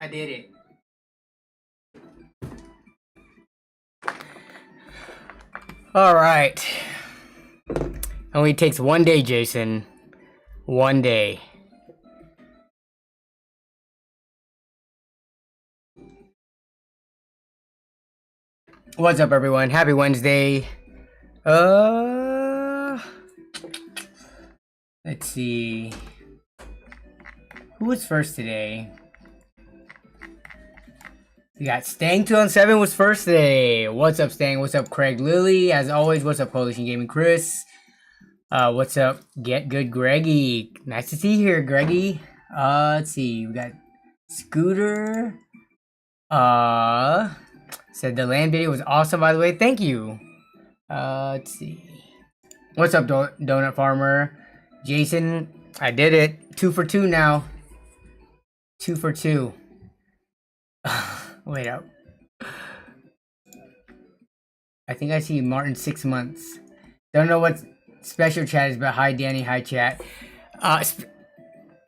I did it. All right. Only takes 1 day, Jason. 1 day. What's up, everyone? Happy Wednesday. Let's see. Who was first today? We got Stang217 was first today. What's up, Stang? What's up, Craig Lilly? As always, what's up, Coalition Gaming Chris? What's up, Get Good Greggy? Nice to see you here, Greggy. Let's see. We got Scooter. Said the LAN video was awesome, by the way. Thank you. Let's see. What's up, Donut Farmer? Jason, I did it. 2 for 2 now. 2 for 2. Wait up. I think I see Martin 6 months. Don't know what special chat is, but hi Danny, hi chat.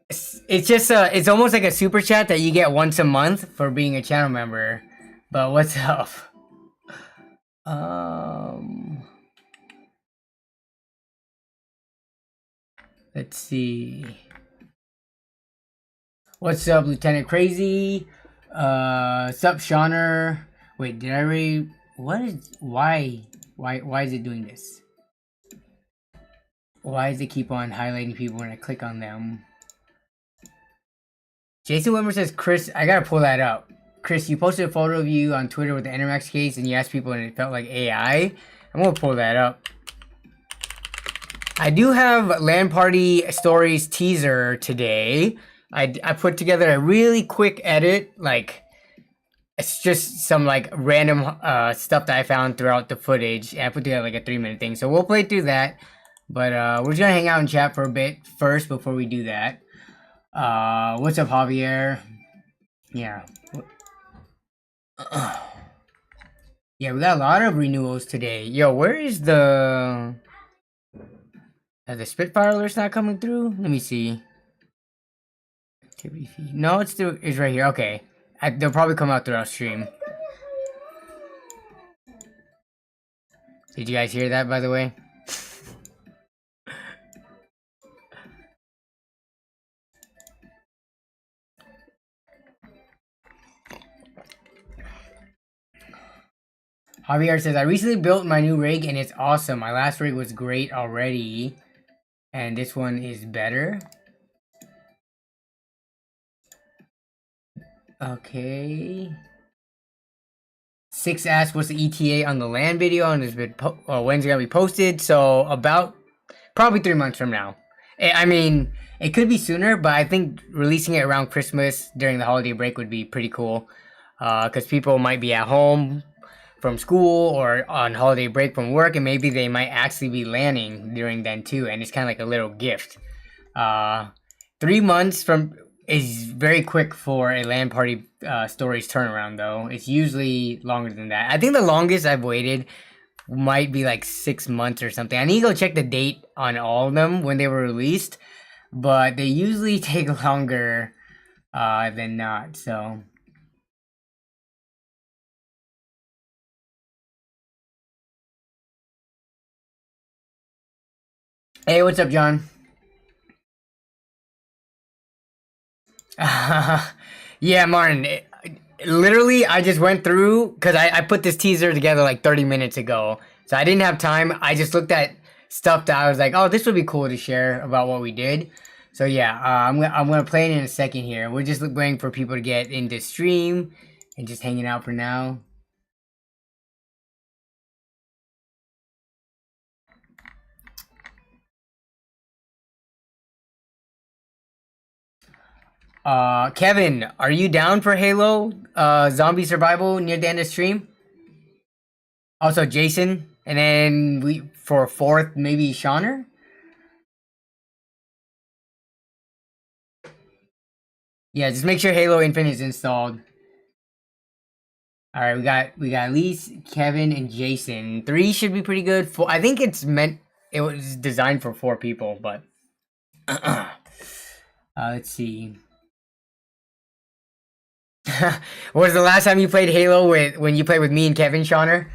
It's just it's almost like a super chat that you get once a month for being a channel member. But what's up? Let's see. What's up, Lieutenant Crazy? Sup, Shauner? Wait, did I already? What is? Why is it doing this? Why does it keep on highlighting people when I click on them? Jason Wimmer says, Chris, I gotta pull that up. Chris, you posted a photo of you on Twitter with the Intermax case and you asked people and it felt like AI. I'm gonna pull that up. I do have LAN Party Stories teaser today. I put together a really quick edit, like it's just some like random stuff that I found throughout the footage. And I put together like a 3-minute thing. So we'll play through that. But we're just gonna hang out and chat for a bit first before we do that. What's up, Javier? Yeah. Yeah, we got a lot of renewals today. Yo, where is the Spitfire alert's not coming through? Let me see. Activity feed. No, it's right here. Okay. They'll probably come out throughout stream. Did you guys hear that, by the way? Javier says, I recently built my new rig and it's awesome. My last rig was great already. And this one is better. Okay. 6 asked what's the ETA on the LAN video and it's been when's it gonna be posted. So about probably 3 months from now. I mean, it could be sooner, but I think releasing it around Christmas during the holiday break would be pretty cool. Because people might be at home from school or on holiday break from work, and maybe they might actually be landing during then too, and it's kind of like a little gift. 3 months from is very quick for a LAN Party stories turnaround, though. It's usually longer than that. I think the longest I've waited might be like 6 months or something. I need to go check the date on all of them when they were released, but they usually take longer than not, so... Hey, what's up, John? Yeah, Martin. Literally, I just went through, because I put this teaser together like 30 minutes ago. So I didn't have time. I just looked at stuff that I was like, oh, this would be cool to share about what we did. So yeah, I'm gonna play it in a second here. We're just waiting for people to get into stream and just hanging out for now. Kevin, are you down for Halo Zombie Survival near the end of stream? Also, Jason, and then for 4th, maybe Shauner? Yeah, just make sure Halo Infinite is installed. All right, we got Elise, Kevin, and Jason. 3 should be pretty good. I think it was designed for 4 people, but let's see. Was the last time you played Halo when you played with me and Kevin Shauner?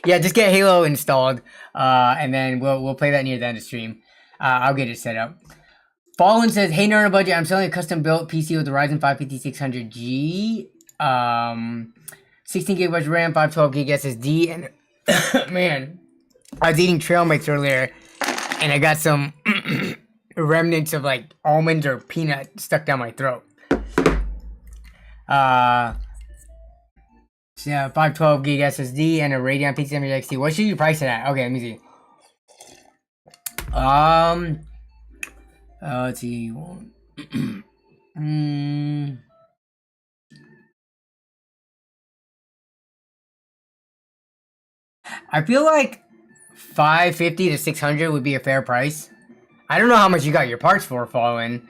Yeah, just get Halo installed, and then we'll play that near the end of stream. I'll get it set up. Fallen says, "Hey, nerd on a budget. I'm selling a custom built PC with the Ryzen 5 5600G, 16 gigabytes RAM, 512 gig SSD, and man, I was eating trail mix earlier, and I got some remnants of like almonds or peanut stuck down my throat. Yeah, 512 gig SSD and a Radeon 5700 XT. What should you price it at? Okay, let me see. Let's see. I feel like 550 to 600 would be a fair price. I don't know how much you got your parts for, Fallen,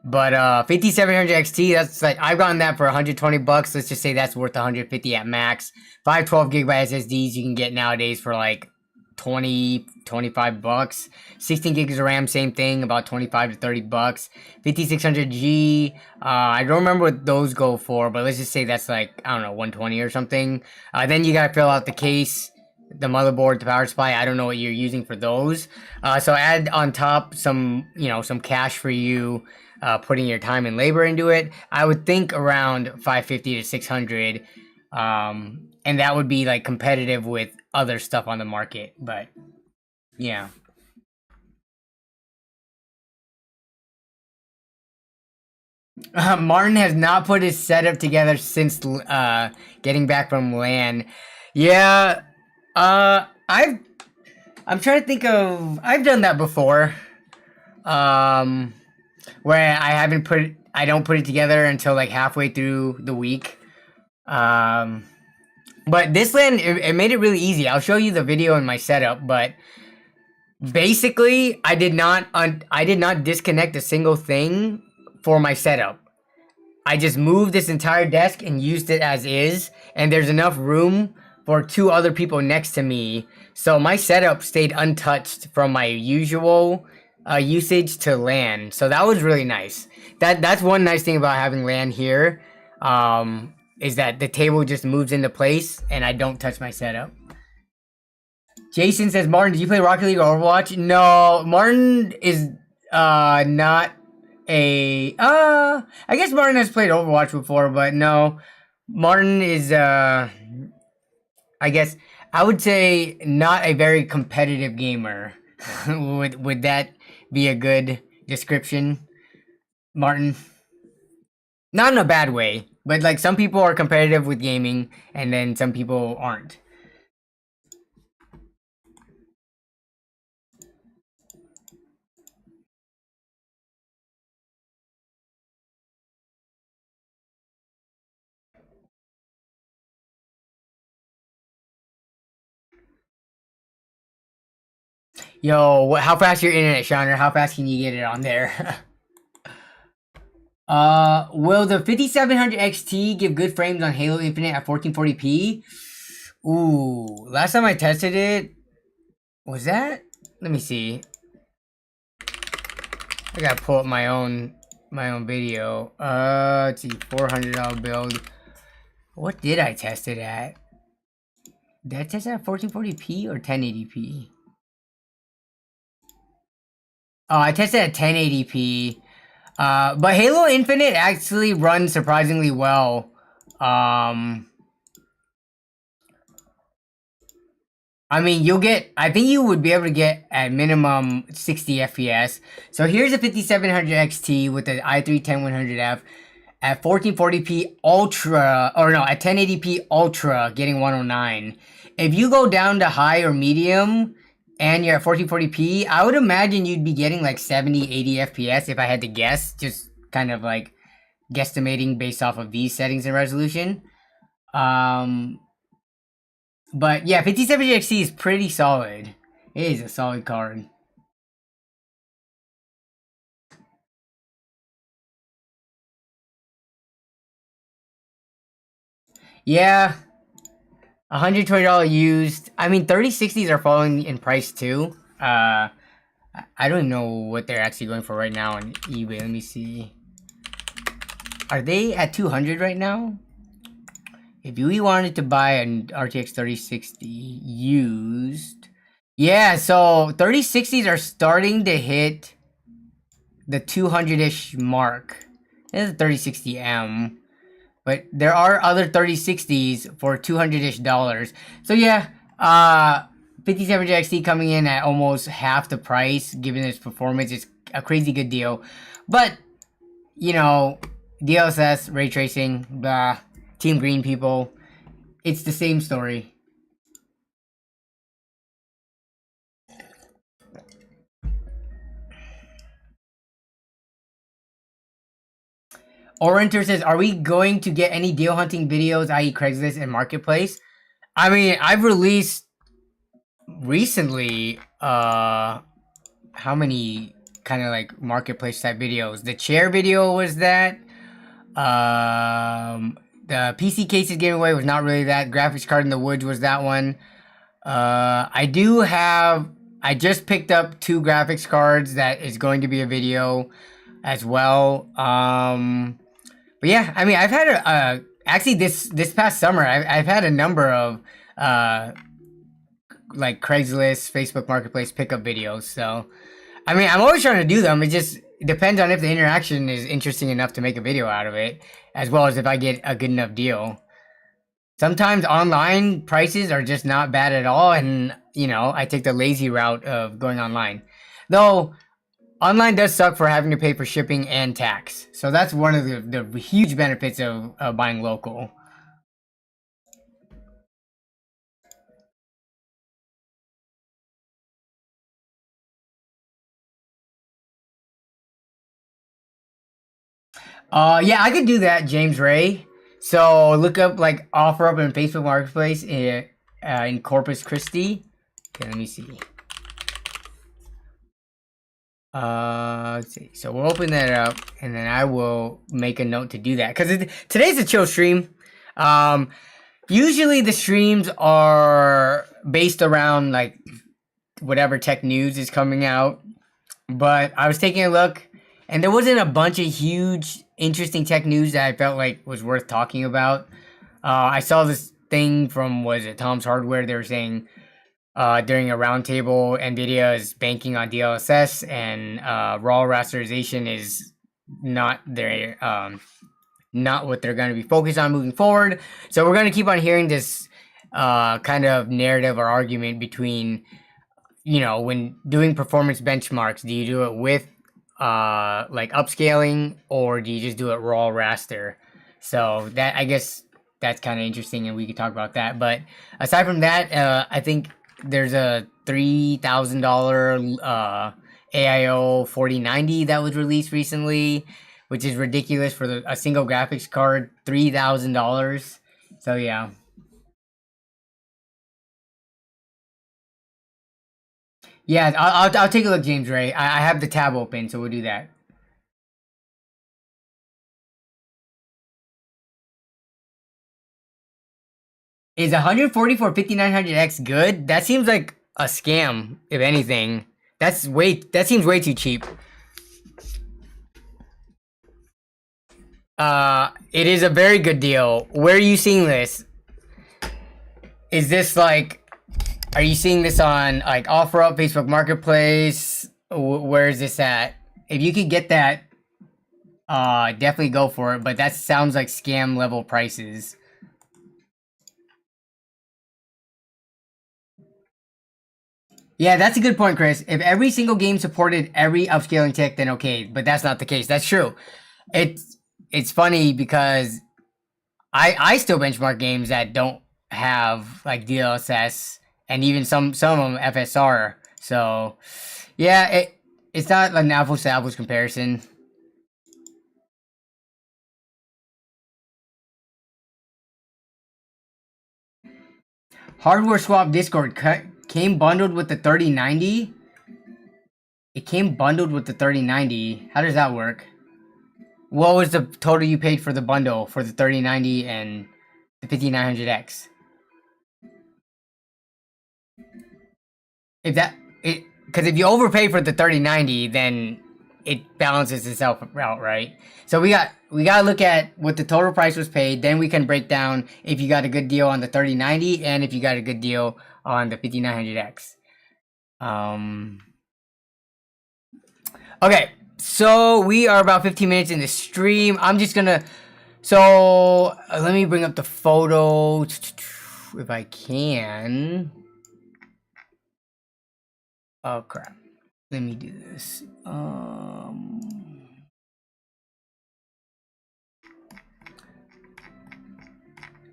but 5700 XT, that's like, I've gotten that for 120 bucks. Let's just say that's worth 150 at max. 512 gigabyte SSDs you can get nowadays for like 20, 25 bucks. 16 gigs of RAM, same thing, about 25 to 30 bucks. 5600G, I don't remember what those go for, but let's just say that's like, I don't know, 120 or something. Then you gotta fill out the case, the motherboard, the power supply. I don't know what you're using for those. So add on top some, some cash for you, putting your time and labor into it. I would think around 550 to 600. And that would be like competitive with other stuff on the market, but yeah. Martin has not put his setup together since getting back from LAN. Yeah, I'm trying to think of, I've done that before. Where I don't put it together until like halfway through the week. But this LAN, it made it really easy. I'll show you the video in my setup, but basically I did not disconnect a single thing for my setup. I just moved this entire desk and used it as is, and there's enough room for 2 other people next to me, so my setup stayed untouched from my usual usage to LAN. So that was really nice. That's one nice thing about having LAN here, is that the table just moves into place and I don't touch my setup. Jason says, Martin, do you play Rocket League or Overwatch? No, Martin is not a I guess Martin has played Overwatch before, but no, Martin is I guess I would say not a very competitive gamer. would that be a good description, Martin? Not in a bad way, but like some people are competitive with gaming and then some people aren't. Yo, how fast your internet, Shauner? How fast can you get it on there? Will the 5700 XT give good frames on Halo Infinite at 1440p? Ooh, last time I tested it, was that? Let me see. I gotta pull up my own video. Let's see, $400 build. What did I test it at? Did I test it at 1440p or 1080p? Oh, I tested at 1080p. But Halo Infinite actually runs surprisingly well. I mean, I think you would be able to get at minimum 60 FPS. So here's a 5700 XT with the i3-10100F at 1440p Ultra, or no, at 1080p Ultra, getting 109. If you go down to high or medium, and you're at 1440p, I would imagine you'd be getting like 70, 80 FPS if I had to guess, just kind of like guesstimating based off of these settings and resolution. But yeah, 5700 XT is pretty solid. It is a solid card. Yeah, $120 used. I mean, 3060s are falling in price too. I don't even know what they're actually going for right now on eBay. Let me see. Are they at 200 right now? If we wanted to buy an RTX 3060 used, yeah, so 3060s are starting to hit the 200-ish mark. This is a 3060M, but there are other 3060s for 200-ish dollars. So yeah, 57 XT coming in at almost half the price, given its performance. It's a crazy good deal, but you know, DLSS, ray tracing, blah, Team Green people, it's the same story. Orinter says, are we going to get any deal hunting videos, i.e. Craigslist and Marketplace? I mean, I've released recently, how many kind of like Marketplace type videos? The chair video was that. The PC cases giveaway was not really that. Graphics card in the woods was that one. I just picked up 2 graphics cards that is going to be a video as well. But yeah, I mean, I've had actually this past summer, I've had a number of like Craigslist, Facebook Marketplace pickup videos. So, I mean, I'm always trying to do them. It just depends on if the interaction is interesting enough to make a video out of it, as well as if I get a good enough deal. Sometimes online prices are just not bad at all, and you know, I take the lazy route of going online. Though online does suck for having to pay for shipping and tax. So that's one of the huge benefits of buying local. Yeah, I could do that, James Ray. So look up like OfferUp in Facebook Marketplace in Corpus Christi. Okay, let me see. Let's see. So we'll open that up, and then I will make a note to do that because today's a chill stream. Usually the streams are based around like whatever tech news is coming out, but I was taking a look, and there wasn't a bunch of huge, interesting tech news that I felt like was worth talking about. I saw this thing from, was it Tom's Hardware? They were saying during a roundtable, NVIDIA is banking on DLSS, and raw rasterization is not their not what they're going to be focused on moving forward. So we're going to keep on hearing this kind of narrative or argument between, you know, when doing performance benchmarks, do you do it with like upscaling, or do you just do it raw raster? So that, I guess that's kind of interesting, and we could talk about that. But aside from that, I think there's a $3,000 AIO 4090 that was released recently, which is ridiculous for a single graphics card. $3,000. So yeah. Yeah, I'll take a look, James Ray. I have the tab open, so we'll do that. Is 140 for 5900X good? That seems like a scam, if anything. That seems way too cheap. It is a very good deal. Where are you seeing this? Is this like, are you seeing this on like OfferUp, Facebook Marketplace? Where is this at? If you could get that, definitely go for it. But that sounds like scam level prices. Yeah, that's a good point, Chris. If every single game supported every upscaling tech, then okay. But that's not the case. That's true. It's funny because I still benchmark games that don't have like DLSS, and even some of them FSR. So yeah, it's not like an apples to apples comparison. Hardware Swap Discord came bundled with the 3090. It came bundled with the 3090. How does that work? What was the total you paid for the bundle for the 3090 and the 5900X? If that, because if you overpay for the 3090, then it balances itself out, right? So we gotta look at what the total price was paid. Then we can break down if you got a good deal on the 3090 and if you got a good deal on the 5900X. Okay, so we are about 15 minutes in the stream. I'm just gonna, so let me bring up the photo if I can. Oh crap, let me do this.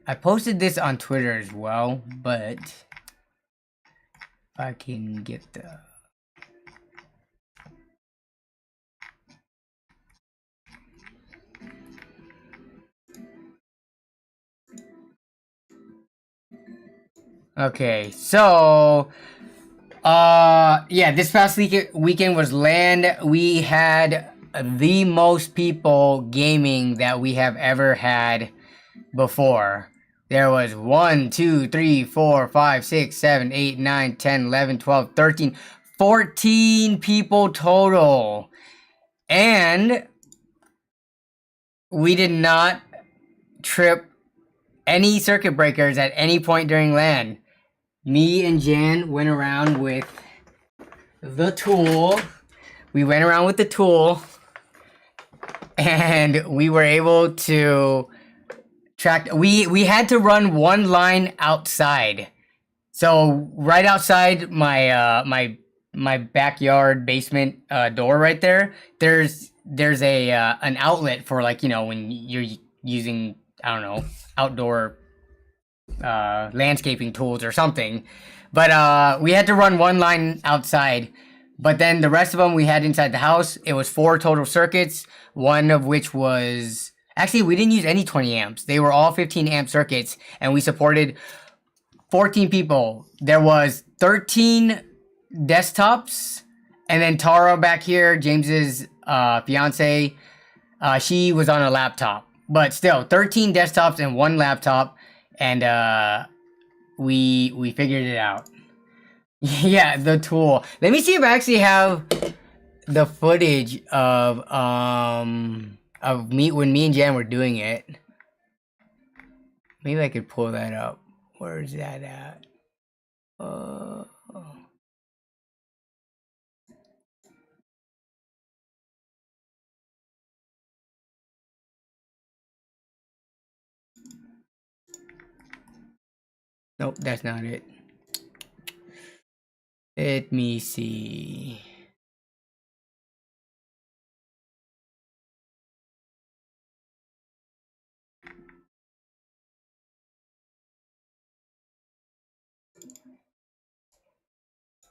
I posted this on Twitter as well, but if I can get the, okay, so yeah, this past weekend was LAN. We had the most people gaming that we have ever had before. There was 1, 2, 3, 4, 5, 6, 7, 8, 9, 10, 11, 12, 13, 14 people total. And we did not trip any circuit breakers at any point during LAN. Me and Jan went around with the tool. We went around with the tool and we were able to track. We had to run one line outside. So right outside my my backyard basement door right there, there's a an outlet for, like, you know, when you're using, I don't know, outdoor landscaping tools or something. But we had to run one line outside, but then the rest of them we had inside the house. It was 4 total circuits, one of which was, actually, we didn't use any 20 amps. They were all 15 amp circuits, and we supported 14 people. There was 13 desktops, and then Tara back here, James's fiance, she was on a laptop. But still, 13 desktops and 1 laptop, and we figured it out. Yeah, the tool. Let me see if I actually have the footage of me when me and Jan were doing it. Maybe I could pull that up. Where's that at? Nope, that's not it. Let me see.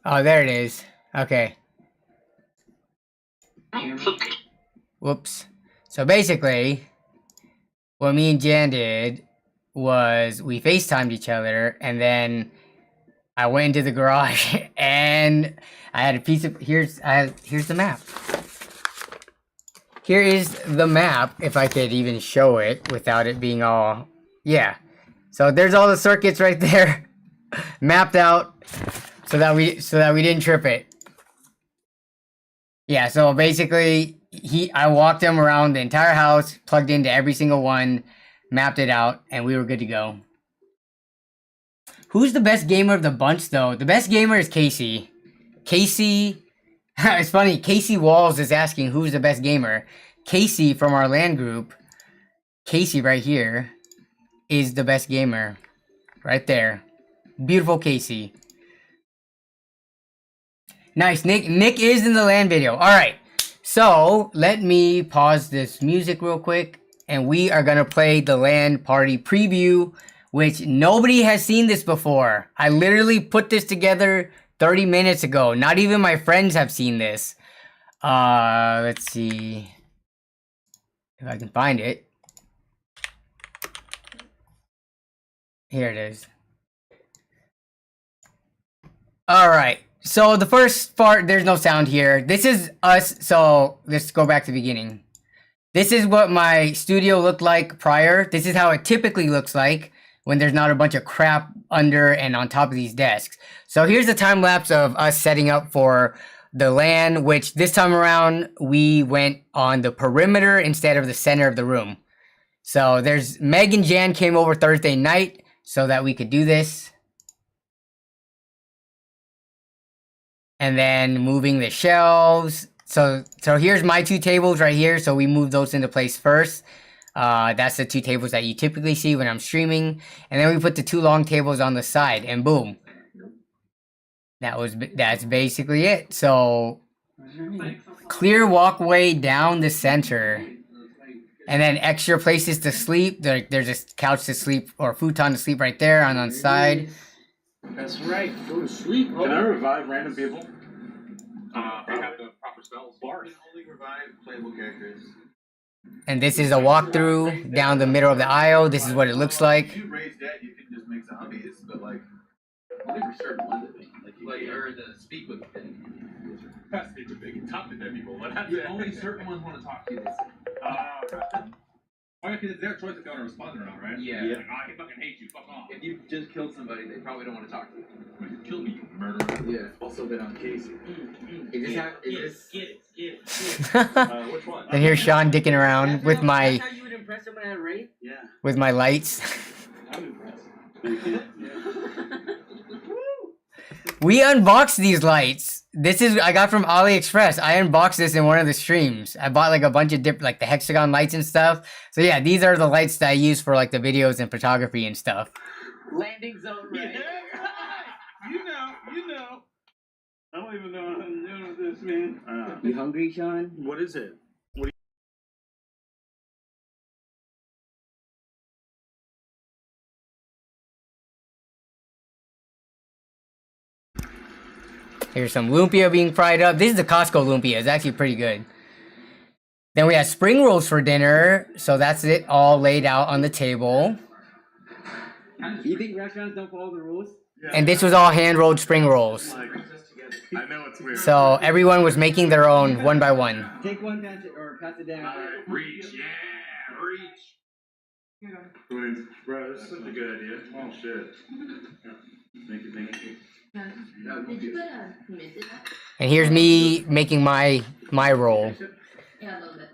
Oh, there it is. Okay. Whoops. So basically, what me and Jan did was we FaceTimed each other, and then I went into the garage and I had a piece of, here's the map. Here is the map, if I could even show it without it being all, yeah. So there's all the circuits right there mapped out so that we didn't trip it. Yeah, so basically I walked him around the entire house, plugged into every single one, mapped it out, and we were good to go. Who's the best gamer of the bunch, though? The best gamer is Casey. Casey, it's funny, Casey Walls is asking who's the best gamer. Casey from our LAN group, Casey right here, is the best gamer. Right there. Beautiful Casey. Nice, Nick is in the LAN video. Alright, so let me pause this music real quick, and we are gonna play the LAN Party preview, which nobody has seen this before. I literally put this together 30 minutes ago. Not even my friends have seen this. Let's see if I can find it. Here it is. Alright, so the first part, there's no sound here. This is us, so let's go back to the beginning. This is what my studio looked like prior. This is how it typically looks like when there's not a bunch of crap under and on top of these desks. So here's the time lapse of us setting up for the LAN, which this time around we went on the perimeter instead of the center of the room. So there's Meg and Jan came over Thursday night so that we could do this. And then moving the shelves. So here's my 2 tables right here. So we moved those into place first. That's the 2 tables that you typically see when I'm streaming. And then we put the 2 long tables on the side, and boom. That's basically it. So clear walkway down the center. And then extra places to sleep. There's a couch to sleep or futon to sleep right there on the side. That's right. Go to sleep. Can I revive random people? They have the proper spells. Bars. Only revive playable characters. And this is a walkthrough down the middle of the aisle. This is what it looks like. If you raise that, you can just make zombies, but like only for certain ones, I think. Like or the speak with thing. Speak with they can talk to dead people. But only certain ones want to talk to you. Oh, yeah, because it's their choice if they want to respond or not, right? Yeah. Like, I fucking hate you. Fuck off. If you just killed somebody, they probably don't want to talk to you. You killed me, you murderer. Yeah. Also been on Casey. Which one? And here's Sean dicking around with my. That's how you would impress someone at a rate? Yeah. With my lights. I'm impressed. We unboxed these lights. This is I got from AliExpress. I unboxed this in one of the streams. I bought like a bunch of like the hexagon lights and stuff. So yeah, these are the lights that I use for like the videos and photography and stuff. Landing zone right. You know. I don't even know what I'm doing with this, man. You hungry, Sean? What is it? Here's some lumpia being fried up. This is the Costco lumpia. It's actually pretty good. Then we have spring rolls for dinner. So that's it all laid out on the table. You think restaurants don't follow the rules? And this was all hand-rolled spring rolls. I know it's weird. So everyone was making their own one by one. Take one, pass it down. Reach, yeah, reach. Bro, this is such a good idea. Oh shit. Thank you. Did you put a mint in that? And here's me making my roll. Yeah, a little bit.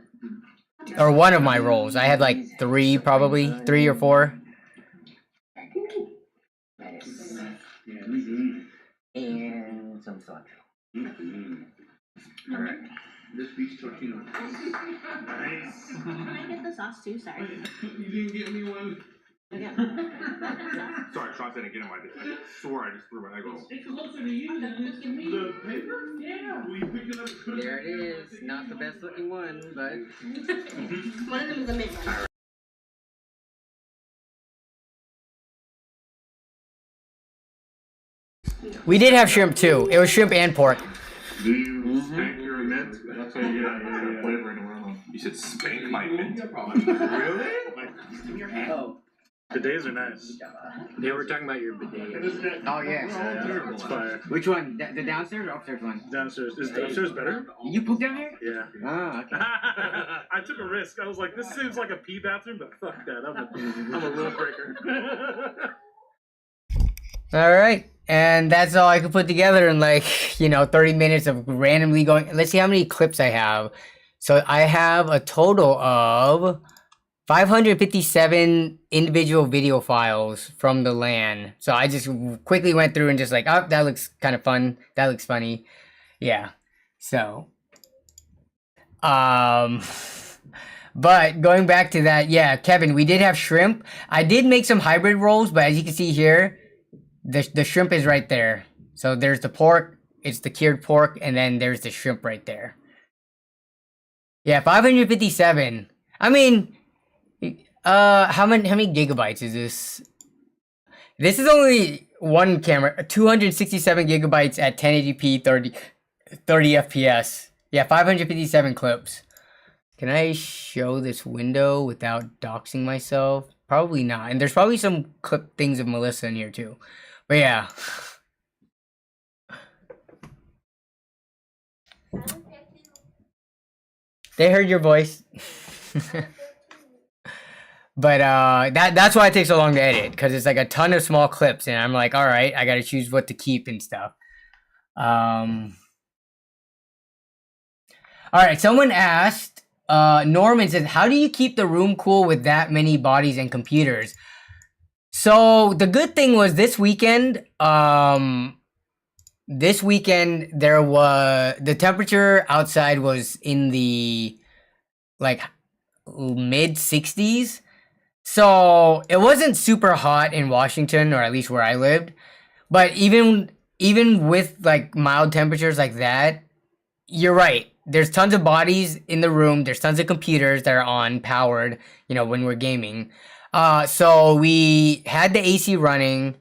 Or one of my rolls. I had like 3 probably. 3 or 4. And some cilantro. Alright. This beach tortilla. Nice. Can I get the sauce too? Sorry. You didn't get me one. Yeah. Sorry, Sean didn't get him. I swore I just threw it. I go. It's closer to you than it is to me. The paper? Yeah. We picked it up. There it is. Not the best looking one, but. One of them is a mint one. We did have shrimp too. It was shrimp and pork. Do you spank your mint? That's how you get flavor in the world. You said spank my mint? Really? Oh. The days are nice. Yeah, we're talking about your bidet. Oh yeah. It's fire. Which one? The downstairs or upstairs one? Downstairs. Is upstairs better? You pooped down here? Yeah. Ah, okay. I took a risk. I was like, this seems like a pee bathroom, but fuck that. I'm a rule breaker. All right. And that's all I could put together in like, 30 minutes of randomly going. Let's see how many clips I have. So I have a total of 557 individual video files from the LAN. So I just quickly went through and just like, oh, that looks kind of fun. That looks funny. Yeah. So, but going back to that, yeah, Kevin, we did have shrimp. I did make some hybrid rolls, but as you can see here, the shrimp is right there. So there's the pork, it's the cured pork, and then there's the shrimp right there. Yeah, 557. I mean, how many gigabytes is this? This is only one camera, 267 gigabytes at 1080p, 30 FPS. Yeah, 557 clips. Can I show this window without doxing myself? Probably not. And there's probably some clip things of Melissa in here too. But yeah. They heard your voice. But that's why it takes so long to edit, because it's like a ton of small clips and I'm like, all right, I gotta choose what to keep and stuff. All right, someone asked, Norman says, how do you keep the room cool with that many bodies and computers? So the good thing was this weekend, there was the temperature outside was in the like mid 60s. So it wasn't super hot in Washington, or at least where I lived. But even with like mild temperatures like that, you're right. There's tons of bodies in the room. There's tons of computers that are on powered, when we're gaming. So we had the AC running,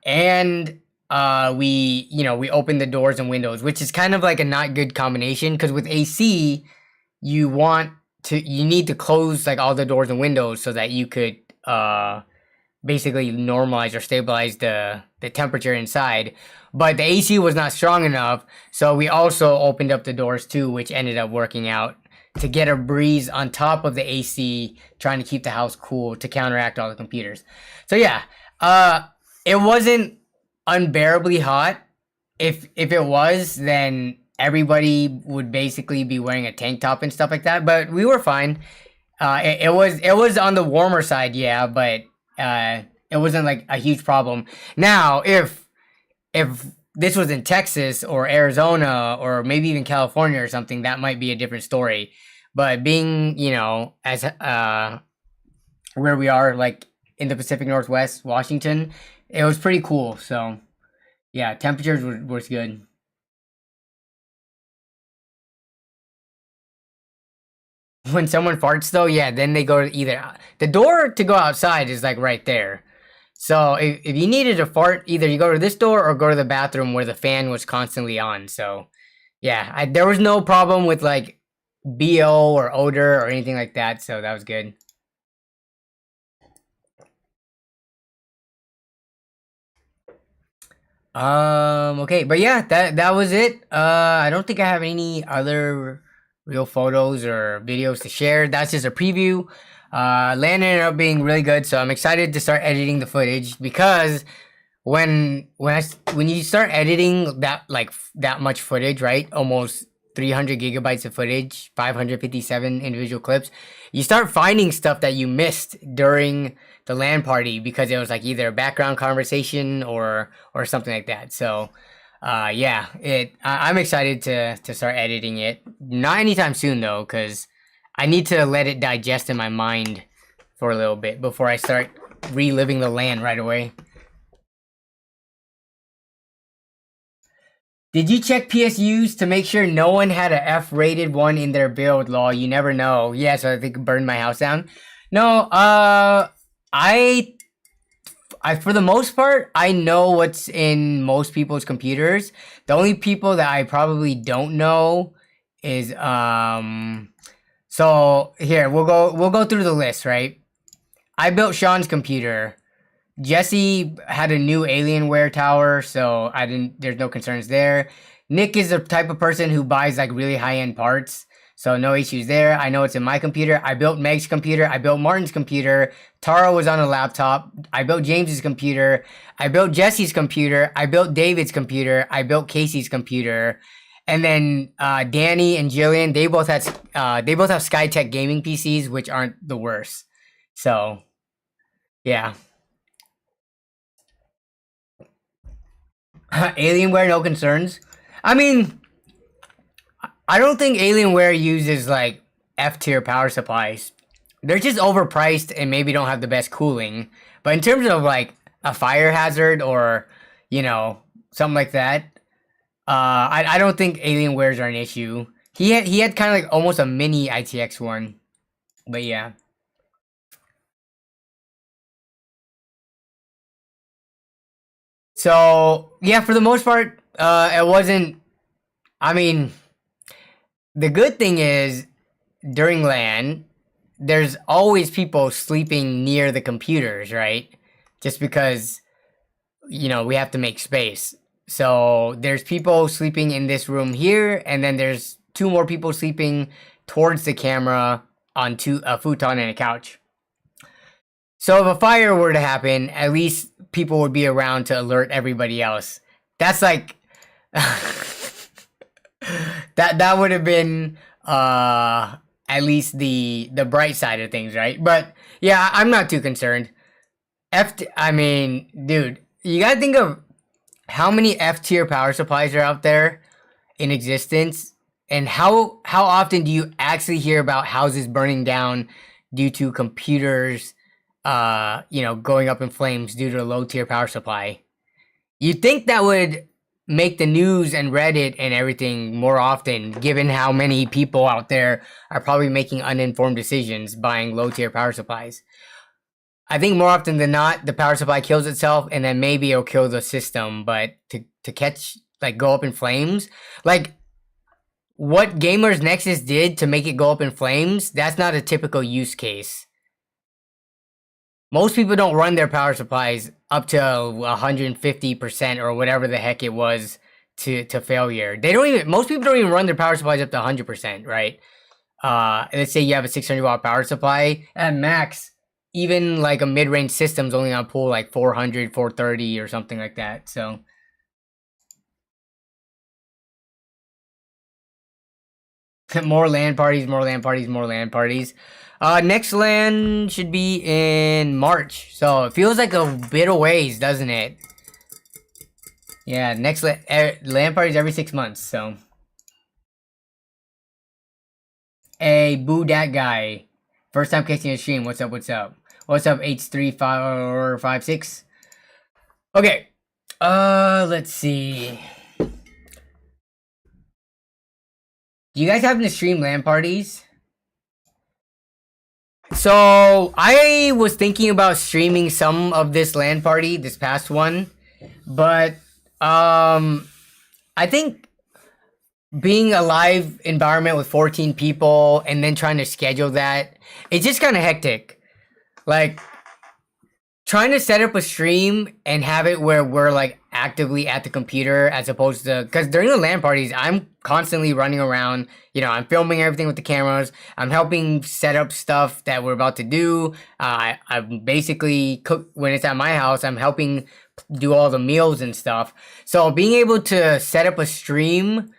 and we opened the doors and windows, which is kind of like a not good combination, because with AC, you need to close like all the doors and windows so that you could basically normalize or stabilize the temperature inside. But the AC was not strong enough, so we also opened up the doors too, which ended up working out to get a breeze on top of the AC, trying to keep the house cool to counteract all the computers. So yeah, it wasn't unbearably hot. If it was, then everybody would basically be wearing a tank top and stuff like that. But we were fine. It was on the warmer side, yeah, but it wasn't like a huge problem. Now, if this was in Texas or Arizona or maybe even California or something, that might be a different story. But being, as where we are, like in the Pacific Northwest, Washington, it was pretty cool. So yeah, temperatures was good. When someone farts though, yeah, then they go to either the door to go outside is like right there. So if you needed to fart, either you go to this door or go to the bathroom where the fan was constantly on. So yeah, there was no problem with like BO or odor or anything like that. So that was good. Okay, but yeah, that was it. I don't think I have any other real photos or videos to share. That's just a preview. LAN ended up being really good, so I'm excited to start editing the footage, because when you start editing that much footage, right? Almost 300 gigabytes of footage, 557 individual clips, you start finding stuff that you missed during the LAN party because it was like either a background conversation or something like that. So yeah, I'm excited to start editing it. Not anytime soon though, because I need to let it digest in my mind for a little bit before I start reliving the LAN right away. Did you check PSUs to make sure no one had a F-rated one in their build? Lol, you never know. Yeah, so they could burn my house down. No, I for the most part, I know what's in most people's computers. The only people that I probably don't know is so here we'll go through the list, right? I built Sean's computer. Jesse had a new Alienware tower, so there's no concerns there. Nick is the type of person who buys like really high-end parts, so no issues there. I know it's in my computer. I built Meg's computer. I built Martin's computer. Tara was on a laptop. I built James's computer. I built Jesse's computer. I built David's computer. I built Casey's computer. And then Danny and Jillian, they both have Skytech gaming PCs, which aren't the worst. So yeah. Alienware, no concerns. I mean, I don't think Alienware uses like F-tier power supplies. They're just overpriced and maybe don't have the best cooling. But in terms of like a fire hazard or, something like that, I don't think Alienwares are an issue. He had kind of like almost a mini ITX one. But yeah. So yeah, for the most part, it wasn't. I mean, the good thing is during LAN, there's always people sleeping near the computers, right? Just because we have to make space. So there's people sleeping in this room here, and then there's 2 more people sleeping towards the camera on a futon and a couch. So if a fire were to happen, at least people would be around to alert everybody else. That's like That would have been at least the bright side of things, right? But yeah, I'm not too concerned. I mean, dude, you gotta think of how many F tier power supplies are out there in existence, and how often do you actually hear about houses burning down due to computers, going up in flames due to a low tier power supply? You'd think that would make the news and Reddit and everything more often, given how many people out there are probably making uninformed decisions buying low tier power supplies. I think more often than not, the power supply kills itself, and then maybe it'll kill the system. But to catch, like, go up in flames, like what Gamers Nexus did to make it go up in flames, that's not a typical use case. Most people don't run their power supplies up to 150% or whatever the heck it was to failure. Most people don't even run their power supplies up to 100%, right? Let's say you have a 600 watt power supply at max. Even like a mid-range system's only gonna pull like 400, 430 or something like that. So more LAN parties, more LAN parties, more LAN parties. Next LAN should be in March. So it feels like a bit of ways, doesn't it? Yeah, next LAN parties every 6 months, so. Hey, boo that guy. First time catching a stream. What's up? What's up? What's up, H3456? Okay. Let's see. Do you guys happen to stream LAN parties? So I was thinking about streaming some of this LAN party, this past one, but I think being a live environment with 14 people and then trying to schedule that, it's just kind of hectic. Like, trying to set up a stream and have it where we're like actively at the computer as opposed to, because during the LAN parties, I'm constantly running around, I'm filming everything with the cameras. I'm helping set up stuff that we're about to do. I'm basically cook when it's at my house. I'm helping do all the meals and stuff. So being able to set up a stream,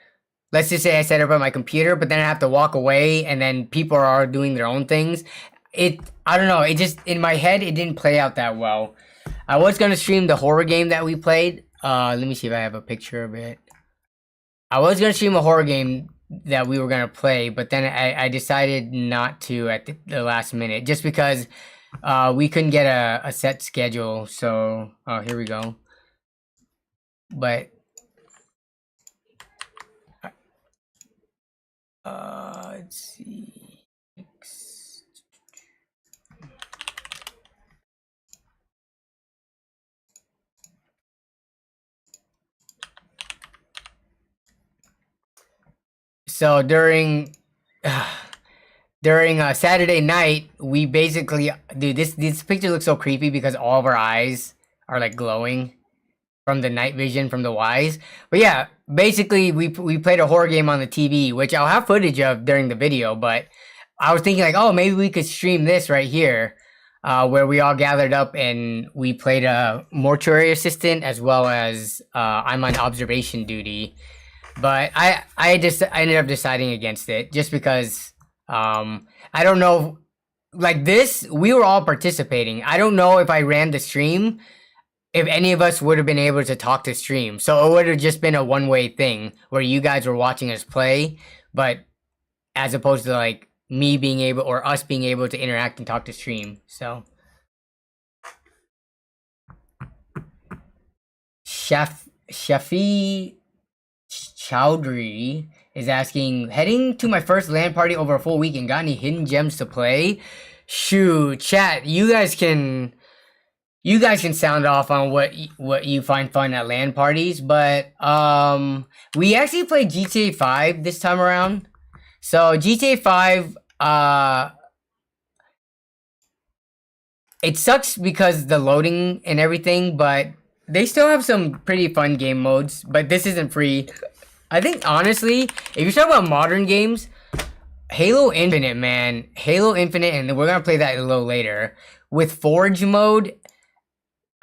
let's just say I set it up on my computer, but then I have to walk away and then people are doing their own things. I don't know, it just, in my head, it didn't play out that well. I was going to stream the horror game that we played. Let me see if I have a picture of it. I was going to stream a horror game that we were going to play, but then I decided not to at the last minute, just because we couldn't get a set schedule. So, here we go. But, let's see. So during Saturday night, we basically, dude, this picture looks so creepy because all of our eyes are like glowing from the night vision from the Ys. But yeah, basically we played a horror game on the TV, which I'll have footage of during the video. But I was thinking like, oh, maybe we could stream this right here, where we all gathered up and we played a mortuary assistant as well as I'm on observation duty. But I ended up deciding against it just because I don't know, like this, we were all participating. I don't know if I ran the stream, if any of us would have been able to talk to stream. So it would have just been a one-way thing where you guys were watching us play, but as opposed to like me being able or us being able to interact and talk to stream. So Shafi Chowdhury is asking, heading to my first LAN party over a full weekend, got any hidden gems to play? Shoot, chat, you guys can sound off on what you find fun at LAN parties, but we actually played GTA 5 this time around. So GTA 5, it sucks because the loading and everything, but they still have some pretty fun game modes, but this isn't free. I think, honestly, if you're talking about modern games, Halo Infinite, man. Halo Infinite, and we're going to play that a little later. With Forge mode,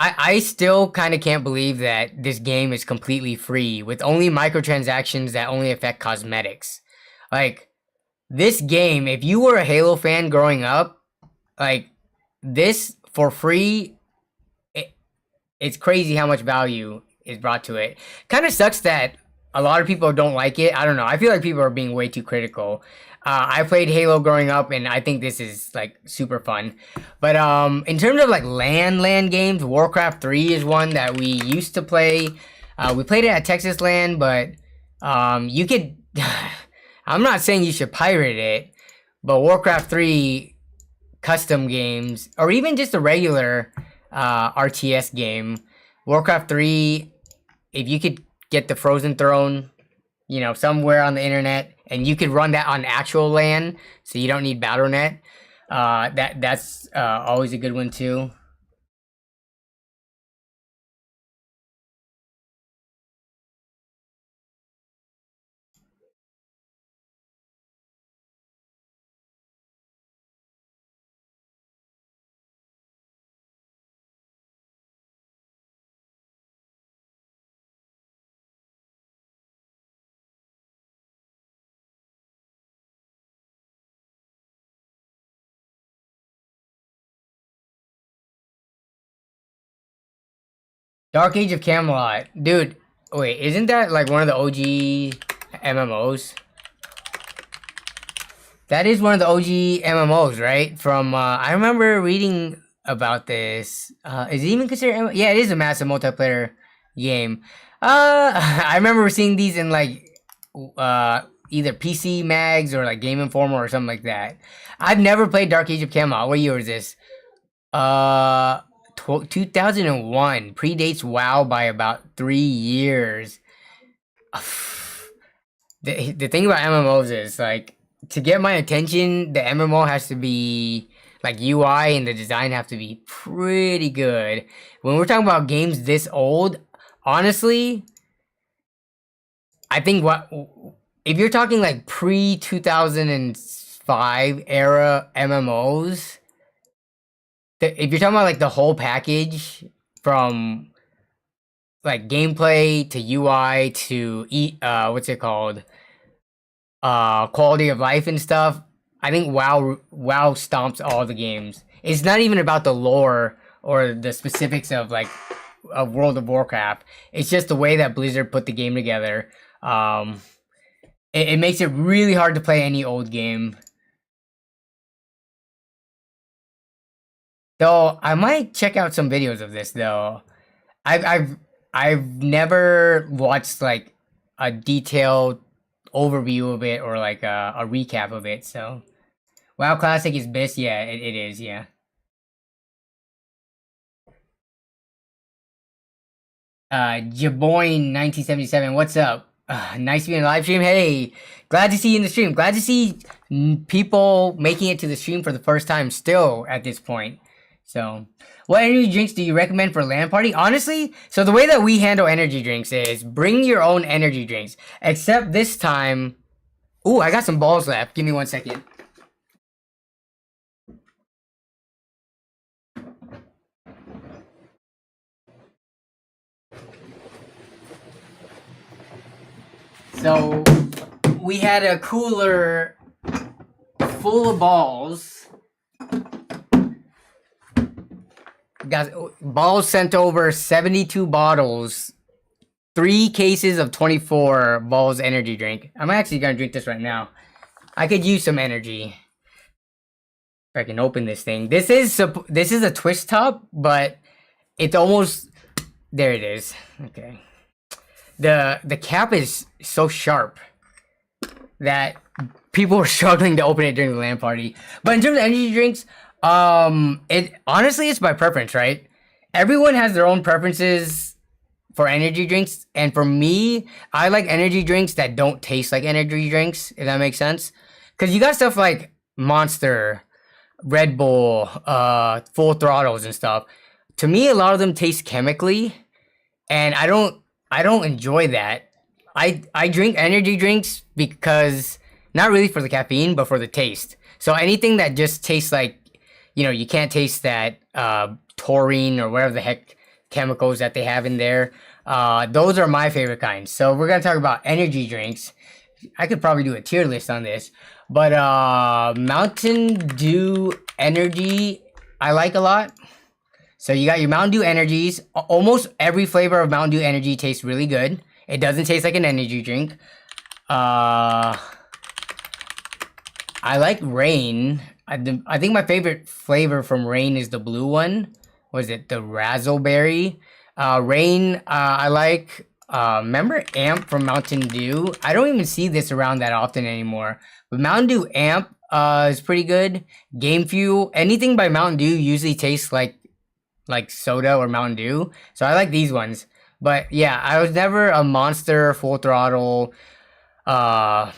I still kind of can't believe that this game is completely free with only microtransactions that only affect cosmetics. Like, this game, if you were a Halo fan growing up, like, this for free, it's crazy how much value is brought to it. Kind of sucks that a lot of people don't like it. I don't know. I feel like people are being way too critical. I played Halo growing up, and I think this is like super fun. But in terms of like LAN games, Warcraft 3 is one that we used to play. We played it at Texas LAN, but you could. I'm not saying you should pirate it, but Warcraft 3 custom games, or even just a regular RTS game, Warcraft 3, if you could get the Frozen Throne, you know, somewhere on the internet, and you could run that on actual LAN, so you don't need Battle.net, that's always a good one too. Dark Age of Camelot. Dude, wait, isn't that like one of the OG MMOs? That is one of the OG MMOs, right? From, I remember reading about this. Is it even considered Yeah, it is a massive multiplayer game. I remember seeing these in like, either PC mags or like Game Informer or something like that. I've never played Dark Age of Camelot. What year is this? 2001. Predates WoW by about 3 years. The thing about MMOs is, like, to get my attention, the MMO has to be, like, UI and the design have to be pretty good. When we're talking about games this old, honestly, I think if you're talking, like, pre-2005 era MMOs, if you're talking about like the whole package from like gameplay to UI to what's it called, quality of life and stuff, I think WoW stomps all the games. It's not even about the lore or the specifics of like of World of Warcraft. It's just the way that Blizzard put the game together. It makes it really hard to play any old game. Though I might check out some videos of this though. I've never watched like a detailed overview of it or like a recap of it. So WoW Classic is best. Yeah, it is. Yeah. Jaboyne 1977. What's up? Nice to be in the live stream. Hey, glad to see you in the stream. Glad to see people making it to the stream for the first time still at this point. So, what energy drinks do you recommend for LAN party? Honestly, so the way that we handle energy drinks is bring your own energy drinks. Except this time, ooh, I got some balls left. Give me 1 second. So, we had a cooler full of balls. Got balls sent over 72 bottles, 3 cases of 24 balls energy drink. I'm actually gonna drink this right now. I could use some energy. If I can open this thing. This is a twist top, but it's almost there. It is. Okay. The cap is so sharp that people were struggling to open it during the LAN party. But in terms of energy drinks, it honestly, it's by preference, right? Everyone has their own preferences for energy drinks, and for me, I like energy drinks that don't taste like energy drinks, if that makes sense. Because you got stuff like Monster, Red Bull, Full Throttles and stuff. To me, a lot of them taste chemically, and I don't enjoy that. I drink energy drinks because not really for the caffeine, but for the taste. So anything that just tastes like, you know, you can't taste that taurine or whatever the heck chemicals that they have in there. Those are my favorite kinds. So we're gonna talk about energy drinks. I could probably do a tier list on this, but Mountain Dew Energy I like a lot. So you got your Mountain Dew Energies. Almost every flavor of Mountain Dew Energy tastes really good. It doesn't taste like an energy drink. I like Rain. I think my favorite flavor from Rain is the blue one. What is it? The Razzleberry. Rain, I like. Remember Amp from Mountain Dew? I don't even see this around that often anymore. But Mountain Dew Amp is pretty good. Game Fuel. Anything by Mountain Dew usually tastes like soda or Mountain Dew. So I like these ones. But yeah, I was never a Monster, Full Throttle, what's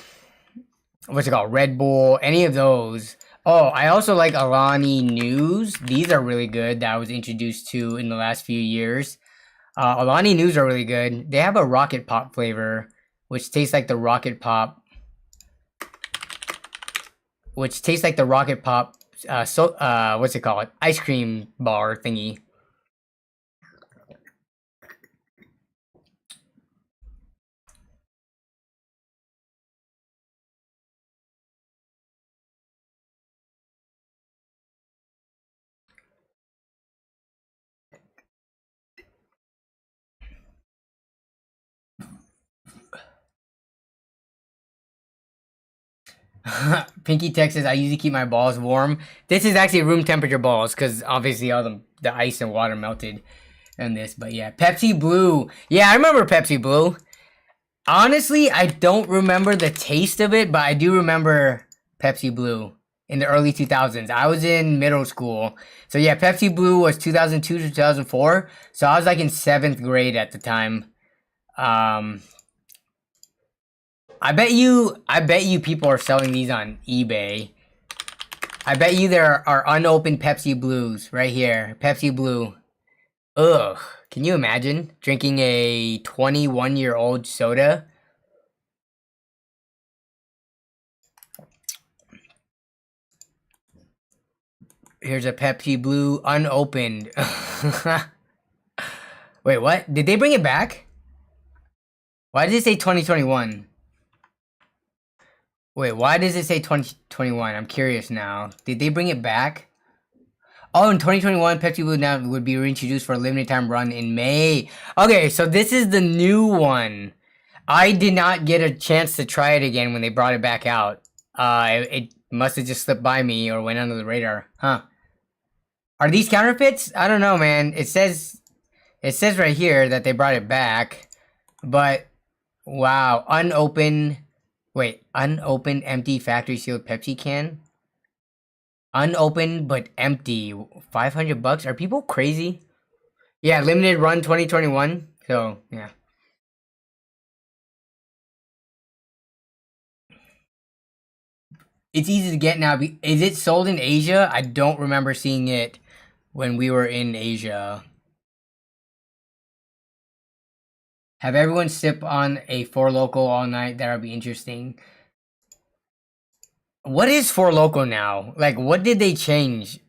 it called? Red Bull, any of those. Oh, I also like Alani News. These are really good that I was introduced to in the last few years. Alani News are really good. They have a Rocket Pop flavor, which tastes like the Rocket Pop. What's it called? Ice cream bar thingy. Pinky Texas, I usually keep my balls warm. This is actually room temperature balls because obviously all the ice and water melted in this. But yeah, Pepsi Blue. Yeah, I remember Pepsi Blue. Honestly, I don't remember the taste of it, but I do remember Pepsi Blue in the early 2000s. I was in middle school. So yeah, Pepsi Blue was 2002 to 2004. So I was like in 7th grade at the time. I bet you people are selling these on eBay. I bet you there are unopened Pepsi Blues right here. Pepsi Blue. Ugh. Can you imagine drinking a 21-year-old soda? Here's a Pepsi Blue unopened. Wait, what? Did they bring it back? Why did it say 2021? Wait, why does it say 2021? I'm curious now. Did they bring it back? Oh, in 2021, Pepsi Blue now would be reintroduced for a limited time run in May. Okay, so this is the new one. I did not get a chance to try it again when they brought it back out. It must have just slipped by me or went under the radar. Huh. Are these counterfeits? I don't know, man. It says right here that they brought it back. But, wow. Unopened, empty factory sealed Pepsi can? Unopened but empty. $500? Are people crazy? Yeah, limited run 2021. So, yeah. It's easy to get now. Is it sold in Asia? I don't remember seeing it when we were in Asia. Have everyone sip on a Four Loko all night. That'll be interesting. What is Four Loko now? Like, what did they change?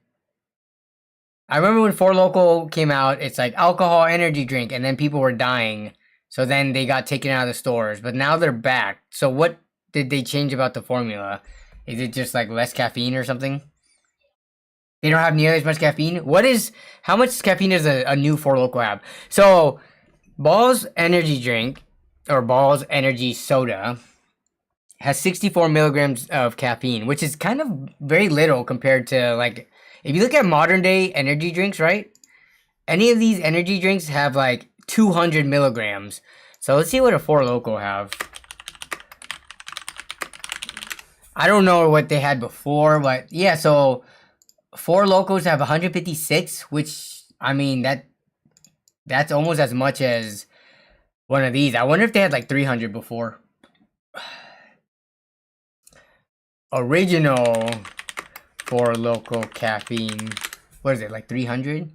I remember when Four Loko came out, it's like alcohol energy drink, and then people were dying. So then they got taken out of the stores. But now they're back. So what did they change about the formula? Is it just like less caffeine or something? They don't have nearly as much caffeine? How much caffeine does a new Four Loko have? So, Ball's energy drink, or Ball's energy soda, has 64 milligrams of caffeine, which is kind of very little compared to, like, if you look at modern day energy drinks, right? Any of these energy drinks have like 200 milligrams. So let's see what a Four Loko have. I don't know what they had before, but yeah, so Four Lokos have 156, which, I mean, that's almost as much as one of these. I wonder if they had like 300 before. Original Four Loko caffeine. What is it, like 300?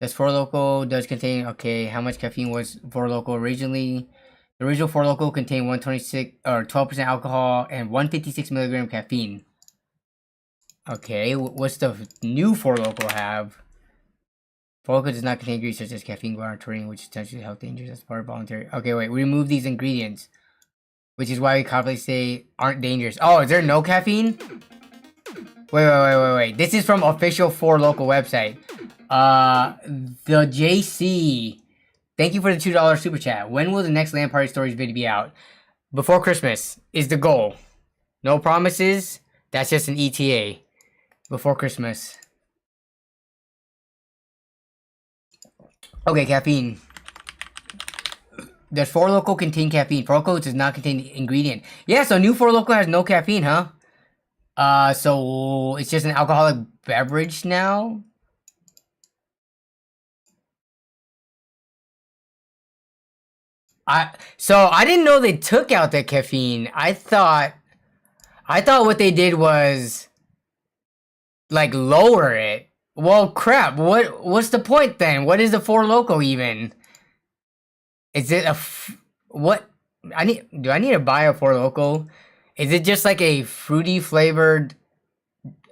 Four Loko does contain, okay, how much caffeine was Four Loko originally? The original Four Loko contained 126 or 12% alcohol and 156 milligram caffeine. Okay, what's the new Four Loko have? Four Loko does not contain ingredients such as caffeine, guarana, taurine, which is potentially health dangerous as part of voluntary. Okay, wait. Remove these ingredients, which is why we confidently say aren't dangerous. Oh, is there no caffeine? Wait. This is from official Four Loko website. The JC. Thank you for the $2 super chat. When will the next LAN Party Stories video be out? Before Christmas is the goal. No promises. That's just an ETA. Before Christmas. Okay, caffeine. Does Four Loko contain caffeine? Four Loko does not contain the ingredient. Yeah, so new Four Loko has no caffeine, huh? So it's just an alcoholic beverage now? So I didn't know they took out the caffeine. I thought what they did was like lower it. Well, crap. What's the point then? What is the Four Loko even? Is it what? Do I need to buy a Four Loko? Is it just like a fruity flavored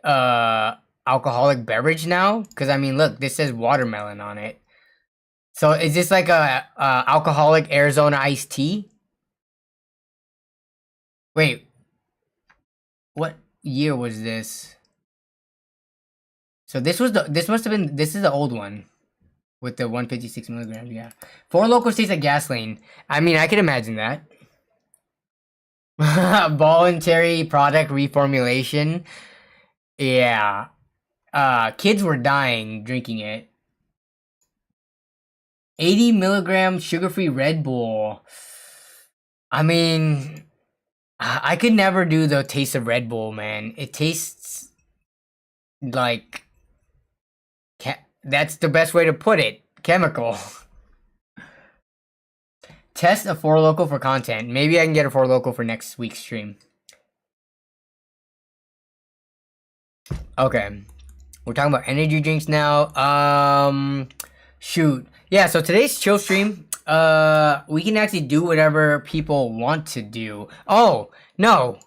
alcoholic beverage now? Because I mean, look, this says watermelon on it. So is this like a alcoholic Arizona iced tea? Wait, what year was this? So this is the old one with the 156 milligrams. Yeah, Four Loko tastes like gasoline. I mean, I can imagine that. Voluntary product reformulation. Yeah, kids were dying drinking it. 80 milligram sugar-free Red Bull. I mean, I could never do the taste of Red Bull, man. It tastes like that's the best way to put it. Chemical. Test a Four Loko for content. Maybe I can get a Four Loko for next week's stream. Okay. We're talking about energy drinks now. Shoot. Yeah, so today's chill stream, we can actually do whatever people want to do. Oh, no.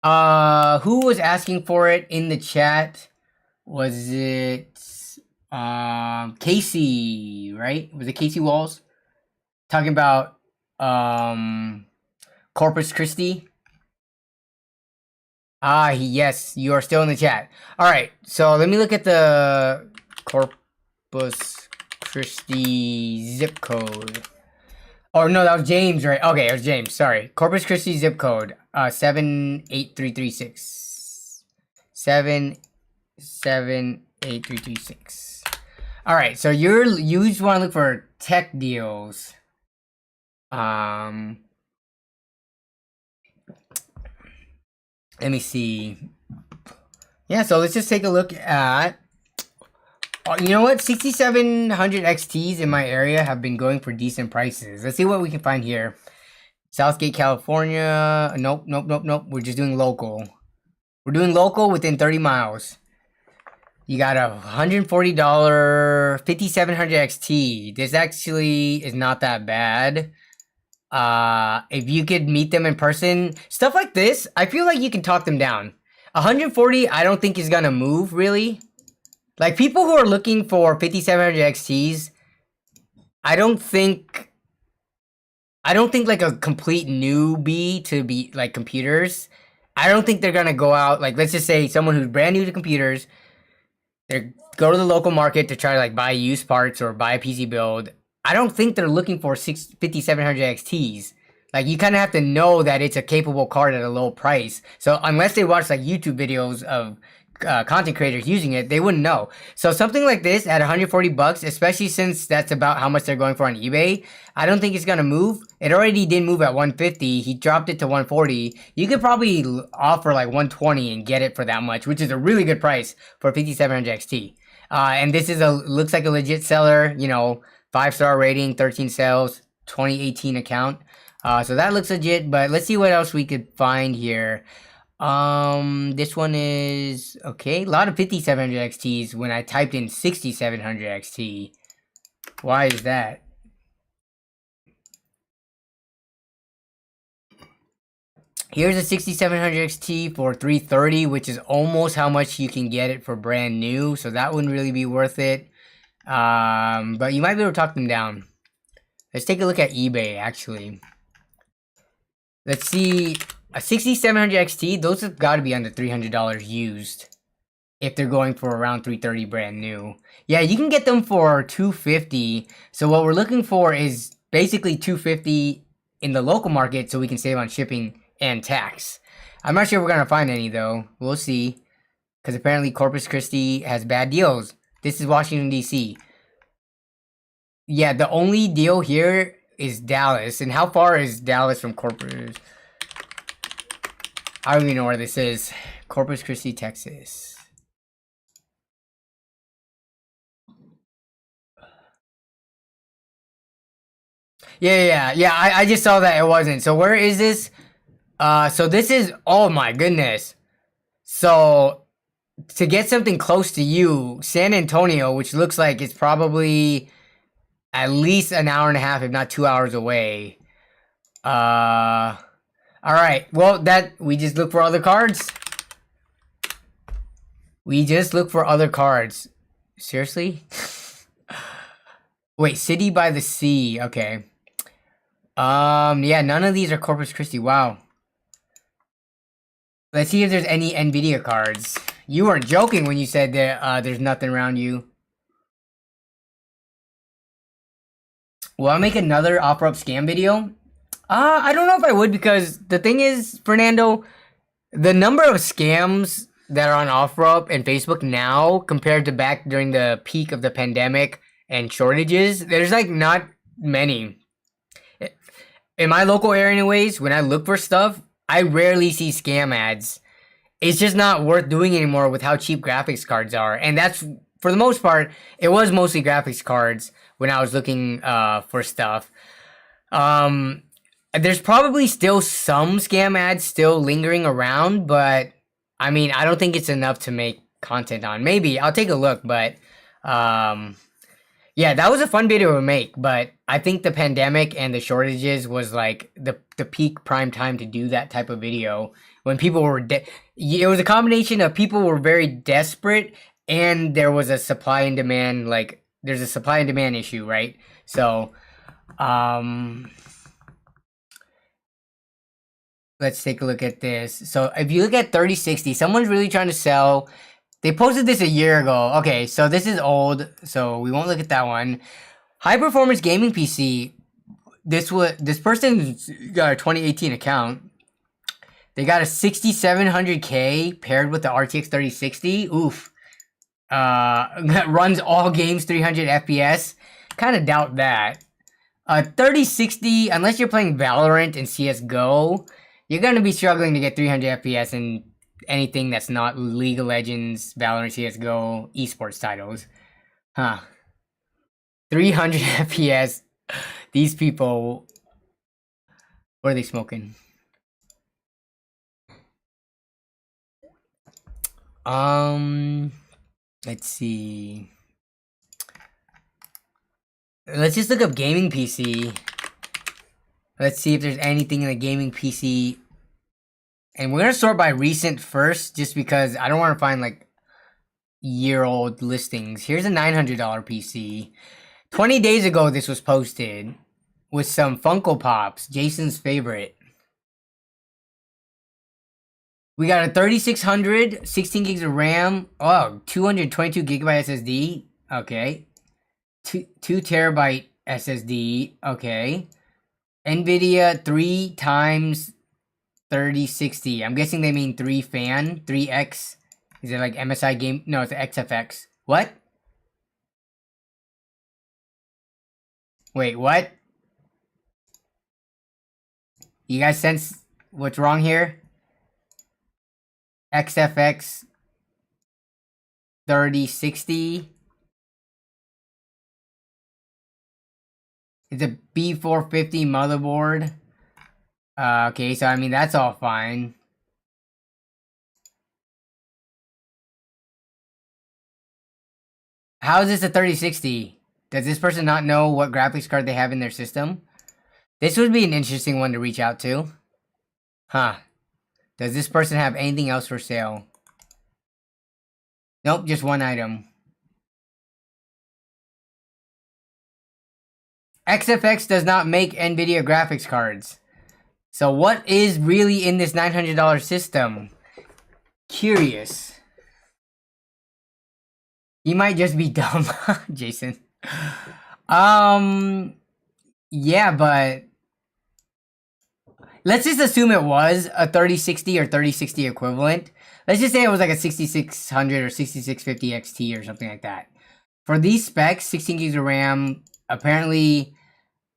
Who was asking for it in the chat? Was it, Casey, right? Was it Casey Walls? Talking about, Corpus Christi? Yes, you are still in the chat. Alright, so let me look at the Corpus Christi zip code. Oh no, that was James, right? Okay, it was James. Sorry. Corpus Christi zip code 78336. 77836. All right, so you just want to look for tech deals. Let me see. Yeah, so let's just take a look at. You know what? 6700 XTs in my area have been going for decent prices. Let's see what we can find here. Southgate, California. Nope. We're just doing local. We're doing local within 30 miles. You got a $140 5700 XT. This actually is not that bad. If you could meet them in person, stuff like this, I feel like you can talk them down. 140, I don't think is gonna move really. Like, people who are looking for 5700 XTs, I don't think like a complete newbie to be like computers. I don't think they're gonna go out, like, let's just say someone who's brand new to computers, they go to the local market to try to like buy used parts or buy a PC build. I don't think they're looking for 5700 XTs. Like, you kind of have to know that it's a capable card at a low price. So unless they watch like YouTube videos of content creators using it, they wouldn't know. So something like this at 140 bucks, especially since that's about how much they're going for on eBay, I don't think it's gonna move. It already did move at 150. He dropped it to 140. You could probably offer like 120 and get it for that much, which is a really good price for 5700 XT. And this is looks like a legit seller, you know, 5-star rating, 13 sales, 2018 account. So that looks legit, but let's see what else we could find here. This one is okay. A lot of 5700 XTs when I typed in 6700 XT. Why is that? Here's a 6700 XT for 330, which is almost how much you can get it for brand new. So that wouldn't really be worth it. But you might be able to talk them down. Let's take a look at eBay, actually. Let's see, a 6700 XT, those have got to be under $300 used. If they're going for around 330 brand new. Yeah, you can get them for 250. So what we're looking for is basically 250 in the local market so we can save on shipping and tax. I'm not sure if we're going to find any though. We'll see. Because apparently Corpus Christi has bad deals. This is Washington, D.C. Yeah, the only deal here is Dallas. And how far is Dallas from Corpus? I don't even know where this is. Corpus Christi, Texas. Yeah, I just saw that it wasn't. So where is this? So this is, oh my goodness. So to get something close to you, San Antonio, which looks like it's probably at least an hour and a half, if not 2 hours away. All right. Well, we just look for other cards. We just look for other cards. Seriously? Wait, City by the Sea. Okay. Yeah, none of these are Corpus Christi. Wow. Let's see if there's any NVIDIA cards. You weren't joking when you said that there's nothing around you. Will I make another OfferUp scam video? I don't know if I would, because the thing is, Fernando, the number of scams that are on OfferUp and Facebook now compared to back during the peak of the pandemic and shortages, there's like not many. In my local area anyways, when I look for stuff, I rarely see scam ads. It's just not worth doing anymore with how cheap graphics cards are. And that's, for the most part, it was mostly graphics cards when I was looking for stuff. There's probably still some scam ads still lingering around, but I mean, I don't think it's enough to make content on. Maybe, I'll take a look, but yeah, that was a fun video to make, but I think the pandemic and the shortages was like the peak prime time to do that type of video when people were it was a combination of people were very desperate and there was a supply and demand, like there's a supply and demand issue, right? So let's take a look at this. So if you look at 3060, someone's really trying to sell. They posted this a year ago. Okay, so this is old, so we won't look at that one. High performance gaming PC. This person's got a 2018 account. They got a 6700K paired with the RTX 3060. Oof. That runs all games 300 FPS. Kind of doubt that. 3060, unless you're playing Valorant and CSGO, you're gonna be struggling to get 300 FPS in anything that's not League of Legends, Valorant, CSGO, esports titles. Huh. 300 FPS. These people, what are they smoking? Let's see. Let's just look up gaming PC. Let's see if there's anything in the gaming PC. And we're gonna sort by recent first, just because I don't want to find like year-old listings. Here's a $900 PC. 20 days ago this was posted with some Funko Pops, Jason's favorite. We got a 3600, 16 gigs of RAM. Oh, 222 gigabyte SSD. Okay. 2 terabyte SSD. Okay. NVIDIA 3 times 3060. I'm guessing they mean 3 fan, 3X. Is it like MSI game? No, it's XFX. What? Wait, what? You guys sense what's wrong here? XFX 3060. It's a B450 motherboard. Okay, so I mean, that's all fine. How is this a 3060? Does this person not know what graphics card they have in their system? This would be an interesting one to reach out to. Huh. Does this person have anything else for sale? Nope, just one item. XFX does not make NVIDIA graphics cards. So what is really in this $900 system? Curious. You might just be dumb, Jason. Yeah, but let's just assume it was a 3060 or 3060 equivalent. Let's just say it was like a 6600 or 6650 XT or something like that. For these specs, 16 gigs of RAM, apparently,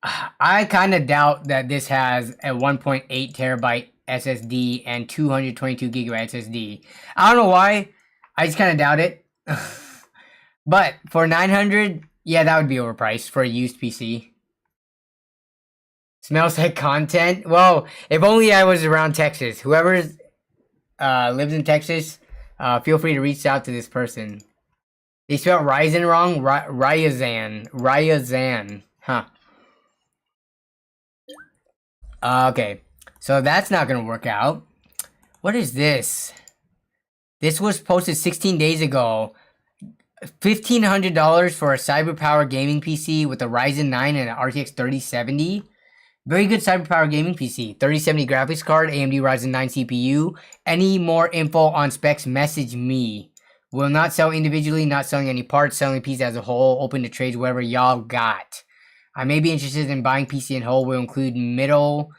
I kind of doubt that this has a 1.8 terabyte SSD and 222 gigabyte SSD. I don't know why. I just kind of doubt it. But for 900, yeah, that would be overpriced for a used PC. Smells like content. Well, if only I was around Texas. Whoever lives in Texas, feel free to reach out to this person. They spelled Ryzen wrong. Ryazan. Huh. Okay. So that's not going to work out. What is this? This was posted 16 days ago. $1,500 for a CyberPower gaming PC with a Ryzen 9 and an RTX 3070. Very good CyberPower gaming PC. 3070 graphics card, AMD Ryzen 9 CPU. Any more info on specs, message me. Will not sell individually, not selling any parts, selling PC as a whole. Open to trades, whatever y'all got. I may be interested in buying PC in whole. Will include middle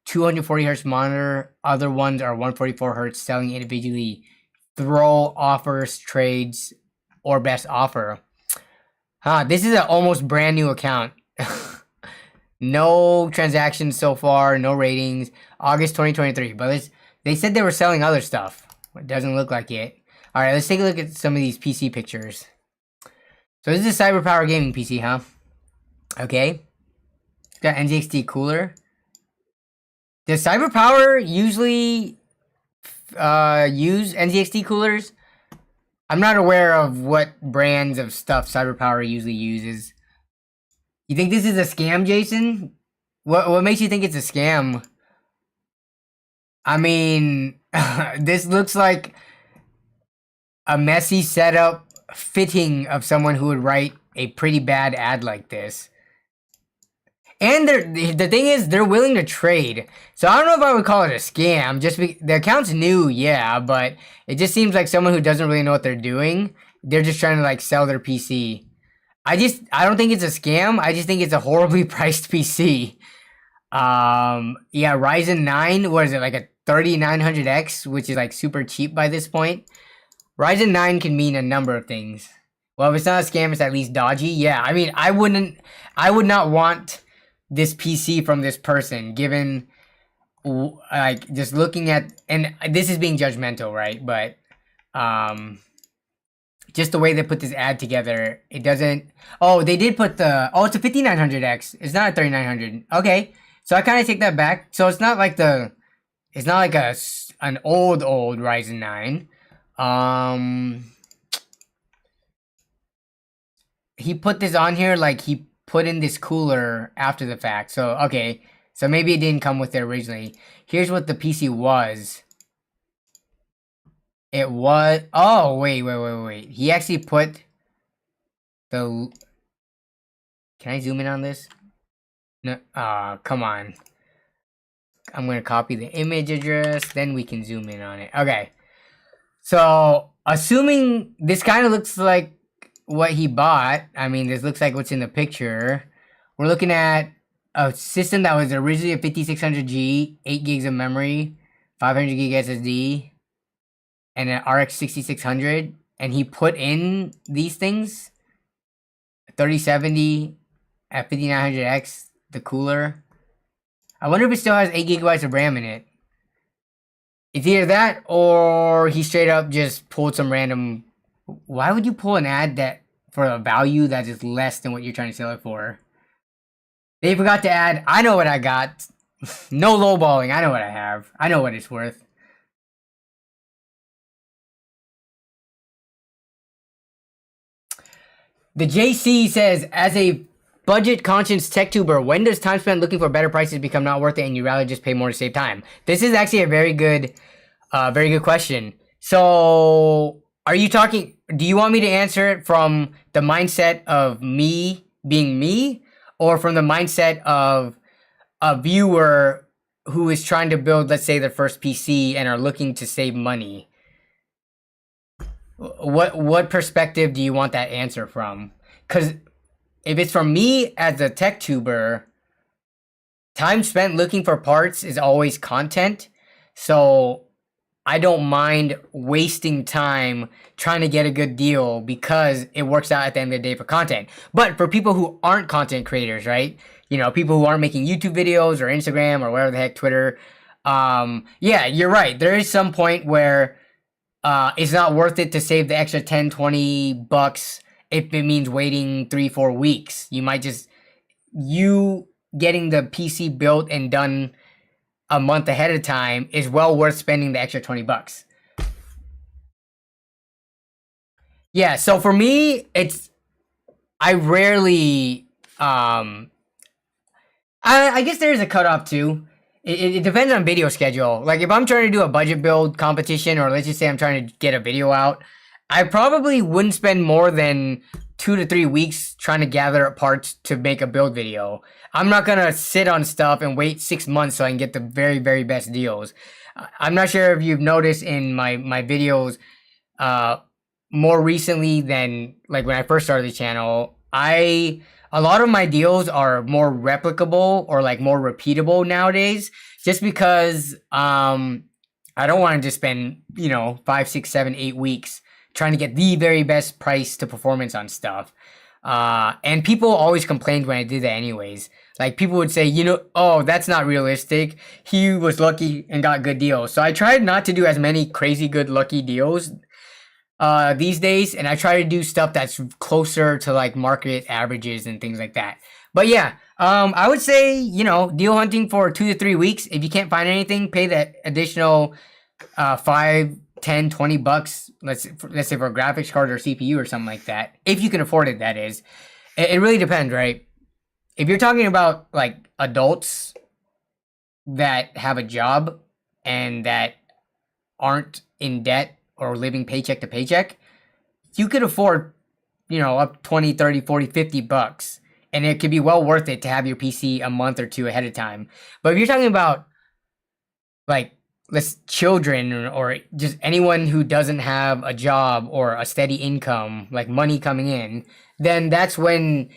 240Hz monitor. Other ones are 144Hz, selling individually. Throw offers, trades, or best offer. This is an almost brand new account. No transactions so far, no ratings. August 2023. But they said they were selling other stuff. It doesn't look like it. Alright, let's take a look at some of these PC pictures. So this is a CyberPower gaming PC, huh? Okay. It's got NZXT cooler. Does CyberPower usually use NZXT coolers? I'm not aware of what brands of stuff CyberPower usually uses. You think this is a scam, Jason? What makes you think it's a scam? I mean, this looks like a messy setup fitting of someone who would write a pretty bad ad like this. And the thing is, they're willing to trade. So I don't know if I would call it a scam. The account's new, yeah, but it just seems like someone who doesn't really know what they're doing. They're just trying to like sell their PC. I don't think it's a scam. I just think it's a horribly priced PC. Yeah, Ryzen 9, what is it, like a 3900X, which is like super cheap by this point. Ryzen 9 can mean a number of things. Well, if it's not a scam, it's at least dodgy. Yeah, I mean, I would not want this PC from this person, given like just looking at, and this is being judgmental, right? But just the way they put this ad together, it doesn't. Oh, they did put it's a 5900X. It's not a 3900. Okay, so I kind of take that back. So it's not like an old Ryzen 9. He put this on here like he put in this cooler after the fact. So okay, so maybe it didn't come with it originally. Here's what the PC was. It was, oh, wait. He actually put the, can I zoom in on this? No, come on. I'm going to copy the image address, then we can zoom in on it. Okay. So, assuming this kind of looks like what he bought, I mean, this looks like what's in the picture. We're looking at a system that was originally a 5600G, 8 gigs of memory, 500 gig SSD, and an RX 6600, and he put in these things, 3070 at 5900X, the cooler. I wonder if it still has 8 gigabytes of RAM in it. It's either that, or he straight up just pulled some random. Why would you pull an ad that for a value that is less than what you're trying to sell it for? They forgot to add, I know what I got. No lowballing, I know what I have. I know what it's worth. The JC says, as a budget-conscious tech tuber, when does time spent looking for better prices become not worth it and you rather just pay more to save time? This is actually a very good question. So, are you talking, do you want me to answer it from the mindset of me being me? or from the mindset of a viewer who is trying to build, let's say, their first PC and are looking to save money? What perspective do you want that answer from? Because if it's from me as a tech tuber, time spent looking for parts is always content. So I don't mind wasting time trying to get a good deal because it works out at the end of the day for content. But for people who aren't content creators, right? You know, people who aren't making YouTube videos or Instagram or whatever the heck, Twitter. Yeah, you're right. There is some point where it's not worth it to save the extra 10, 20 bucks if it means waiting 3-4 weeks. You might just, you getting the PC built and done a month ahead of time is well worth spending the extra 20 bucks. Yeah, so for me, it's, I rarely, I guess there's a cutoff too. It depends on video schedule. Like if I'm trying to do a budget build competition, or let's just say I'm trying to get a video out, I probably wouldn't spend more than 2 to 3 weeks trying to gather up parts to make a build video. I'm not gonna sit on stuff and wait 6 months so I can get the very, very best deals. I'm not sure if you've noticed in my videos, more recently than like when I first started the channel, a lot of my deals are more replicable or like more repeatable nowadays, just because I don't want to just spend, you know, 5, 6, 7, 8 weeks trying to get the very best price to performance on stuff. And people always complained when I did that anyways. Like people would say, you know, oh, that's not realistic. He was lucky and got good deals. So I tried not to do as many crazy good lucky deals these days, and I try to do stuff that's closer to like market averages and things like that. But yeah, I would say, you know, deal hunting for 2 to 3 weeks. If you can't find anything, pay that additional 5, 10, 20 bucks, let's say for a graphics card or CPU or something like that, if you can afford it. That is, it really depends, right? If you're talking about like adults that have a job and that aren't in debt or living paycheck to paycheck, you could afford, you know, up 20, 30, 40, 50 bucks. And it could be well worth it to have your PC a month or two ahead of time. But if you're talking about like children or just anyone who doesn't have a job or a steady income, like money coming in, then that's when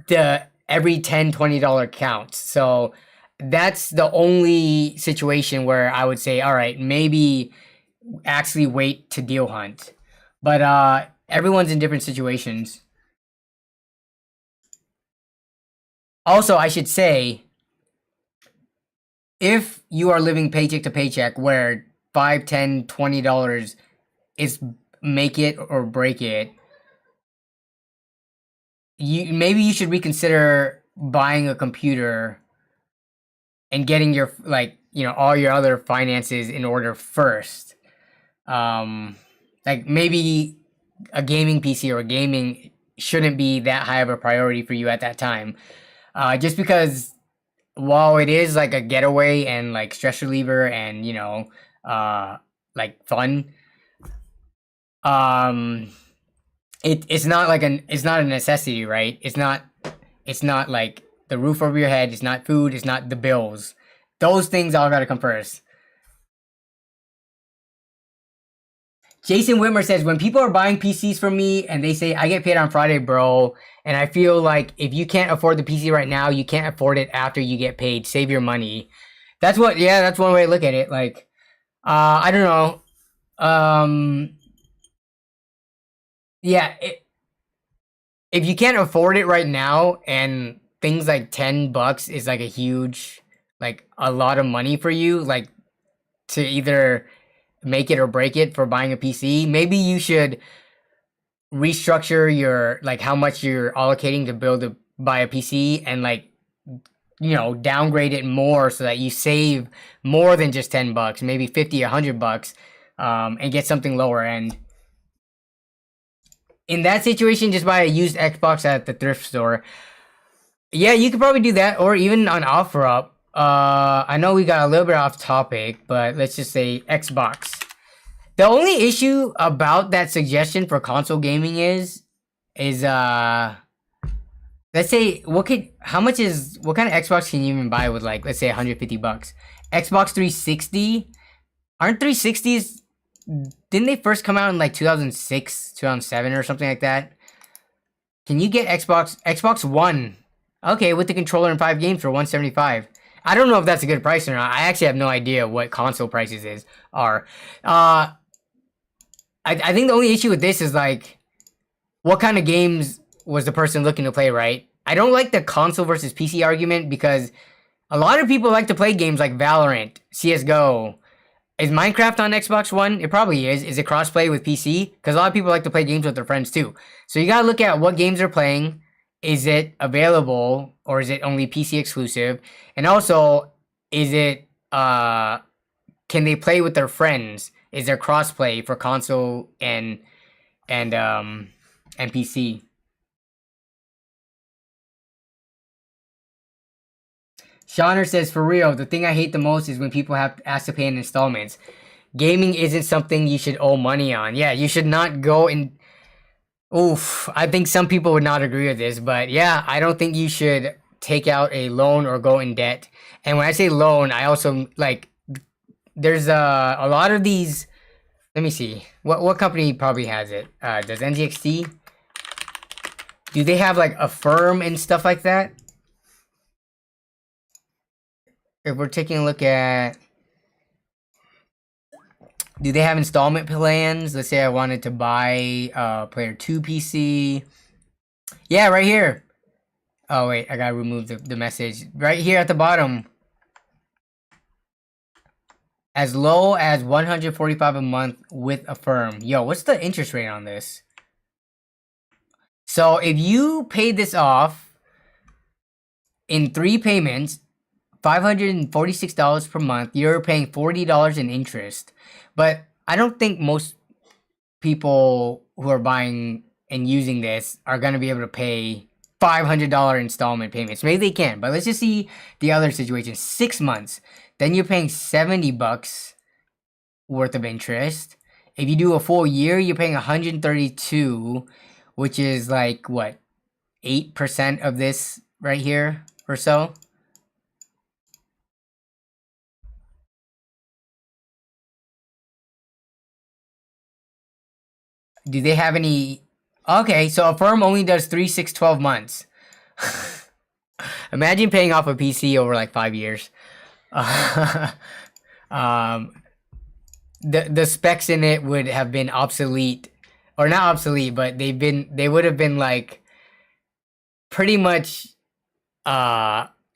the every $10, $20 counts. So that's the only situation where I would say, all right, maybe actually wait to deal hunt. But everyone's in different situations. Also, I should say, if you are living paycheck to paycheck where $5, $10, $20 is make it or break it, maybe you should reconsider buying a computer and getting your, like, you know, all your other finances in order first. Like maybe a gaming PC or a gaming shouldn't be that high of a priority for you at that time. Just because while it is like a getaway and like stress reliever and, you know, like fun, it's not like it's not a necessity, right? It's not like the roof over your head. It's not food. It's not the bills. Those things all gotta come first. Jason Whitmer says, when people are buying PCs from me and they say, I get paid on Friday, bro, and I feel like if you can't afford the PC right now, you can't afford it after you get paid. Save your money. That's what, yeah, that's one way to look at it. Like, I don't know. Yeah, if you can't afford it right now and things like 10 bucks is like a huge, like a lot of money for you, like to either make it or break it for buying a PC, maybe you should restructure your, like how much you're allocating to buy a PC and like, you know, downgrade it more so that you save more than just 10 bucks, maybe 50, 100 bucks, and get something lower end. In that situation, just buy a used Xbox at the thrift store. Yeah, you could probably do that, or even on OfferUp. I know we got a little bit off topic, but let's just say Xbox. The only issue about that suggestion for console gaming is let's say what kind of Xbox can you even buy with like, let's say $150? Xbox 360, aren't 360s, didn't they first come out in like 2006, 2007 or something like that? Can you get Xbox One? Okay, with the controller and 5 games for $175. I don't know if that's a good price or not. I actually have no idea what console prices are. I think the only issue with this is like, what kind of games was the person looking to play, right? I don't like the console versus PC argument because a lot of people like to play games like Valorant, CSGO. Is Minecraft on Xbox One? It probably is. Is it crossplay with PC? Because a lot of people like to play games with their friends too. So you gotta look at what games they're playing. Is it available or is it only PC exclusive? And also, is it can they play with their friends? Is there crossplay for console and PC? Shauner says, for real, the thing I hate the most is when people have to ask to pay in installments. Gaming isn't something you should owe money on. Yeah, you should not go and... Oof, I think some people would not agree with this, but yeah, I don't think you should take out a loan or go in debt. And when I say loan, I also, like, there's a lot of these... Let me see. What company probably has it? Does NZXT? Do they have, like, a firm and stuff like that? If we're taking a look at, do they have installment plans? Let's say I wanted to buy Player 2 PC. Yeah, right here. Oh, wait, I gotta remove the message. Right here at the bottom. As low as $145 a month with a firm. Yo, what's the interest rate on this? So if you pay this off in 3 payments, $546 per month, you're paying $40 in interest. But I don't think most people who are buying and using this are going to be able to pay $500 installment payments. Maybe they can, but let's just see the other situation. 6 months, then you're paying $70 worth of interest. If you do a full year, you're paying $132, which is like, what, 8% of this right here or so? Do they have any... Okay, so a firm only does 3, 6, 12 months. Imagine paying off a PC over like 5 years. The specs in it would have been obsolete. Or not obsolete, but they would have been like pretty much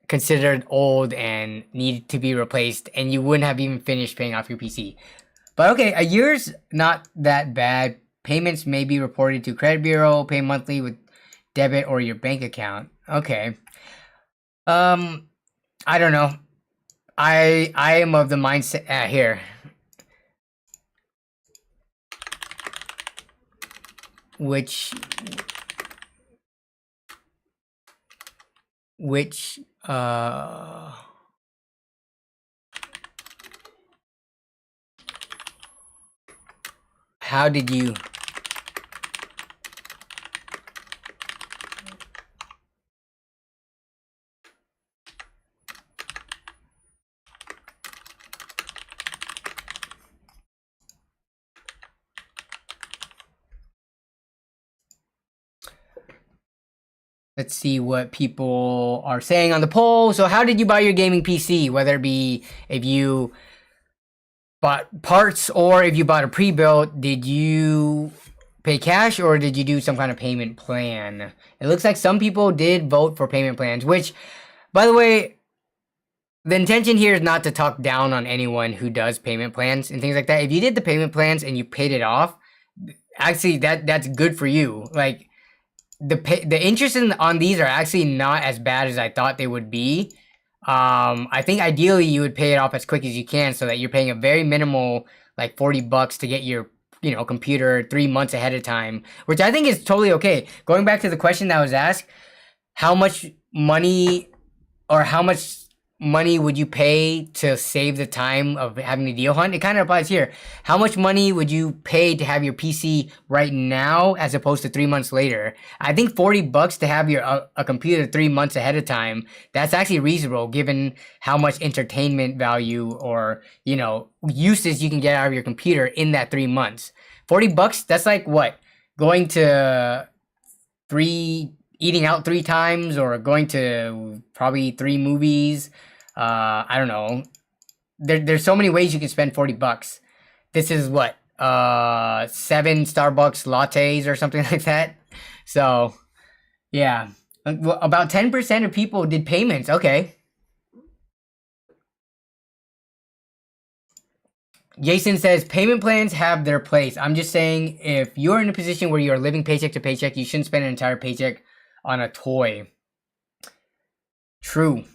considered old and needed to be replaced, and you wouldn't have even finished paying off your PC. But okay, a year's not that bad. Payments may be reported to credit bureau, pay monthly with debit or your bank account. Okay. I don't know. I am of the mindset here. Which how did you... Let's see what people are saying on the poll. So how did you buy your gaming PC? Whether it be if you bought parts or if you bought a pre-built, did you pay cash or did you do some kind of payment plan? It looks like some people did vote for payment plans, which, by the way, the intention here is not to talk down on anyone who does payment plans and things like that. If you did the payment plans and you paid it off, actually that's good for you. Like, the interest on these are actually not as bad as I thought they would be. I think ideally you would pay it off as quick as you can so that you're paying a very minimal, like $40 to get your, computer 3 months ahead of time, which I think is totally okay. Going back to the question that was asked, how much money or how much money would you pay to save the time of having a deal hunt? It kind of applies here. How much money would you pay to have your PC right now as opposed to 3 months later? I think $40 to have your a computer 3 months ahead of time, that's actually reasonable given how much entertainment value or, you know, uses you can get out of your computer in that 3 months. $40, that's like what? Going to eating out 3 times or going to probably 3 movies. I don't know. There's so many ways you can spend $40. This is what 7 Starbucks lattes or something like that. So yeah, about 10% of people did payments. Okay. Jason says payment plans have their place. I'm just saying if you're in a position where you're living paycheck to paycheck, you shouldn't spend an entire paycheck on a toy. True.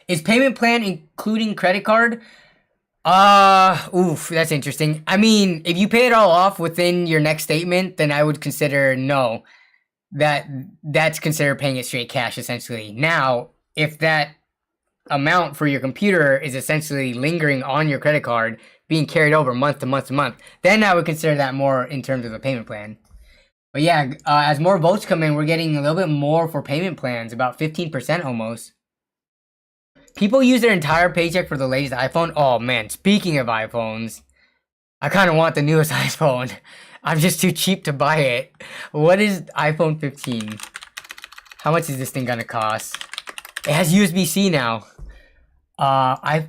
Is payment plan including credit card? Oof, that's interesting. I mean, if you pay it all off within your next statement, then I would consider no. That's considered paying it straight cash, essentially. Now, if that amount for your computer is essentially lingering on your credit card, being carried over month to month to month, then I would consider that more in terms of a payment plan. But yeah, as more votes come in, we're getting a little bit more for payment plans, about 15% almost. People use their entire paycheck for the latest iPhone. Oh man, speaking of iPhones, I kind of want the newest iPhone. I'm just too cheap to buy it. What is iPhone 15? How much is this thing gonna cost? It has USB-C now. I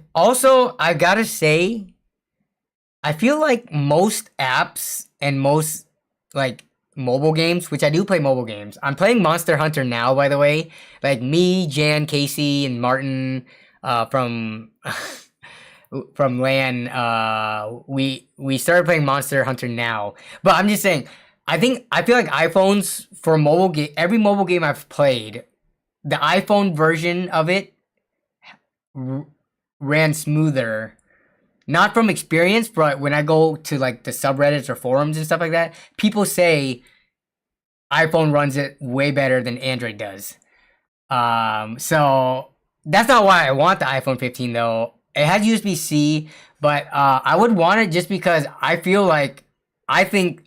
gotta say, I feel like most apps and most like mobile games, which I do play mobile games. I'm playing Monster Hunter now, by the way. Like me, Jan, Casey, and Martin from LAN, we started playing Monster Hunter now. But I'm just saying, I feel like iPhones for every mobile game I've played, the iPhone version of it ran smoother. Not from experience, but when I go to like the subreddits or forums and stuff like that, people say iPhone runs it way better than Android does. So that's not why I want the iPhone 15 though. It has USB-C, but I would want it just because I think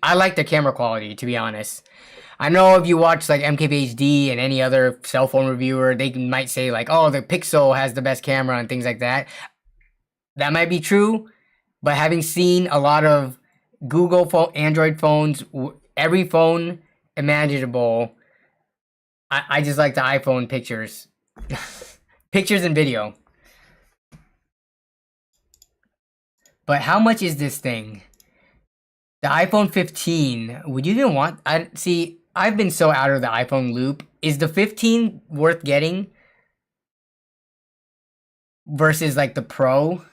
I like the camera quality, to be honest. I know if you watch like MKBHD and any other cell phone reviewer, they might say like, oh, the Pixel has the best camera and things like that. That might be true, but having seen a lot of Google phone, Android phones, every phone imaginable, I just like the iPhone pictures. Pictures and video. But how much is this thing? The iPhone 15, would you even want... I've been so out of the iPhone loop. Is the 15 worth getting? Versus like the Pro?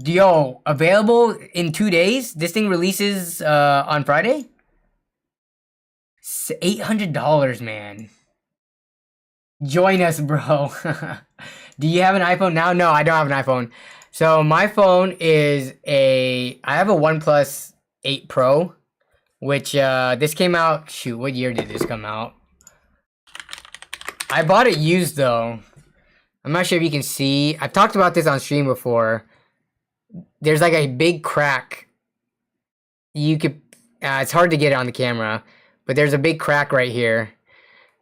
Yo, available in 2 days? This thing releases on Friday? $800, man. Join us, bro. Do you have an iPhone now? No, I don't have an iPhone. So my phone is I have a OnePlus 8 Pro, which this came out, shoot, what year did this come out? I bought it used though. I'm not sure if you can see. I've talked about this on stream before. There's like a big crack. You could, it's hard to get it on the camera, but there's a big crack right here.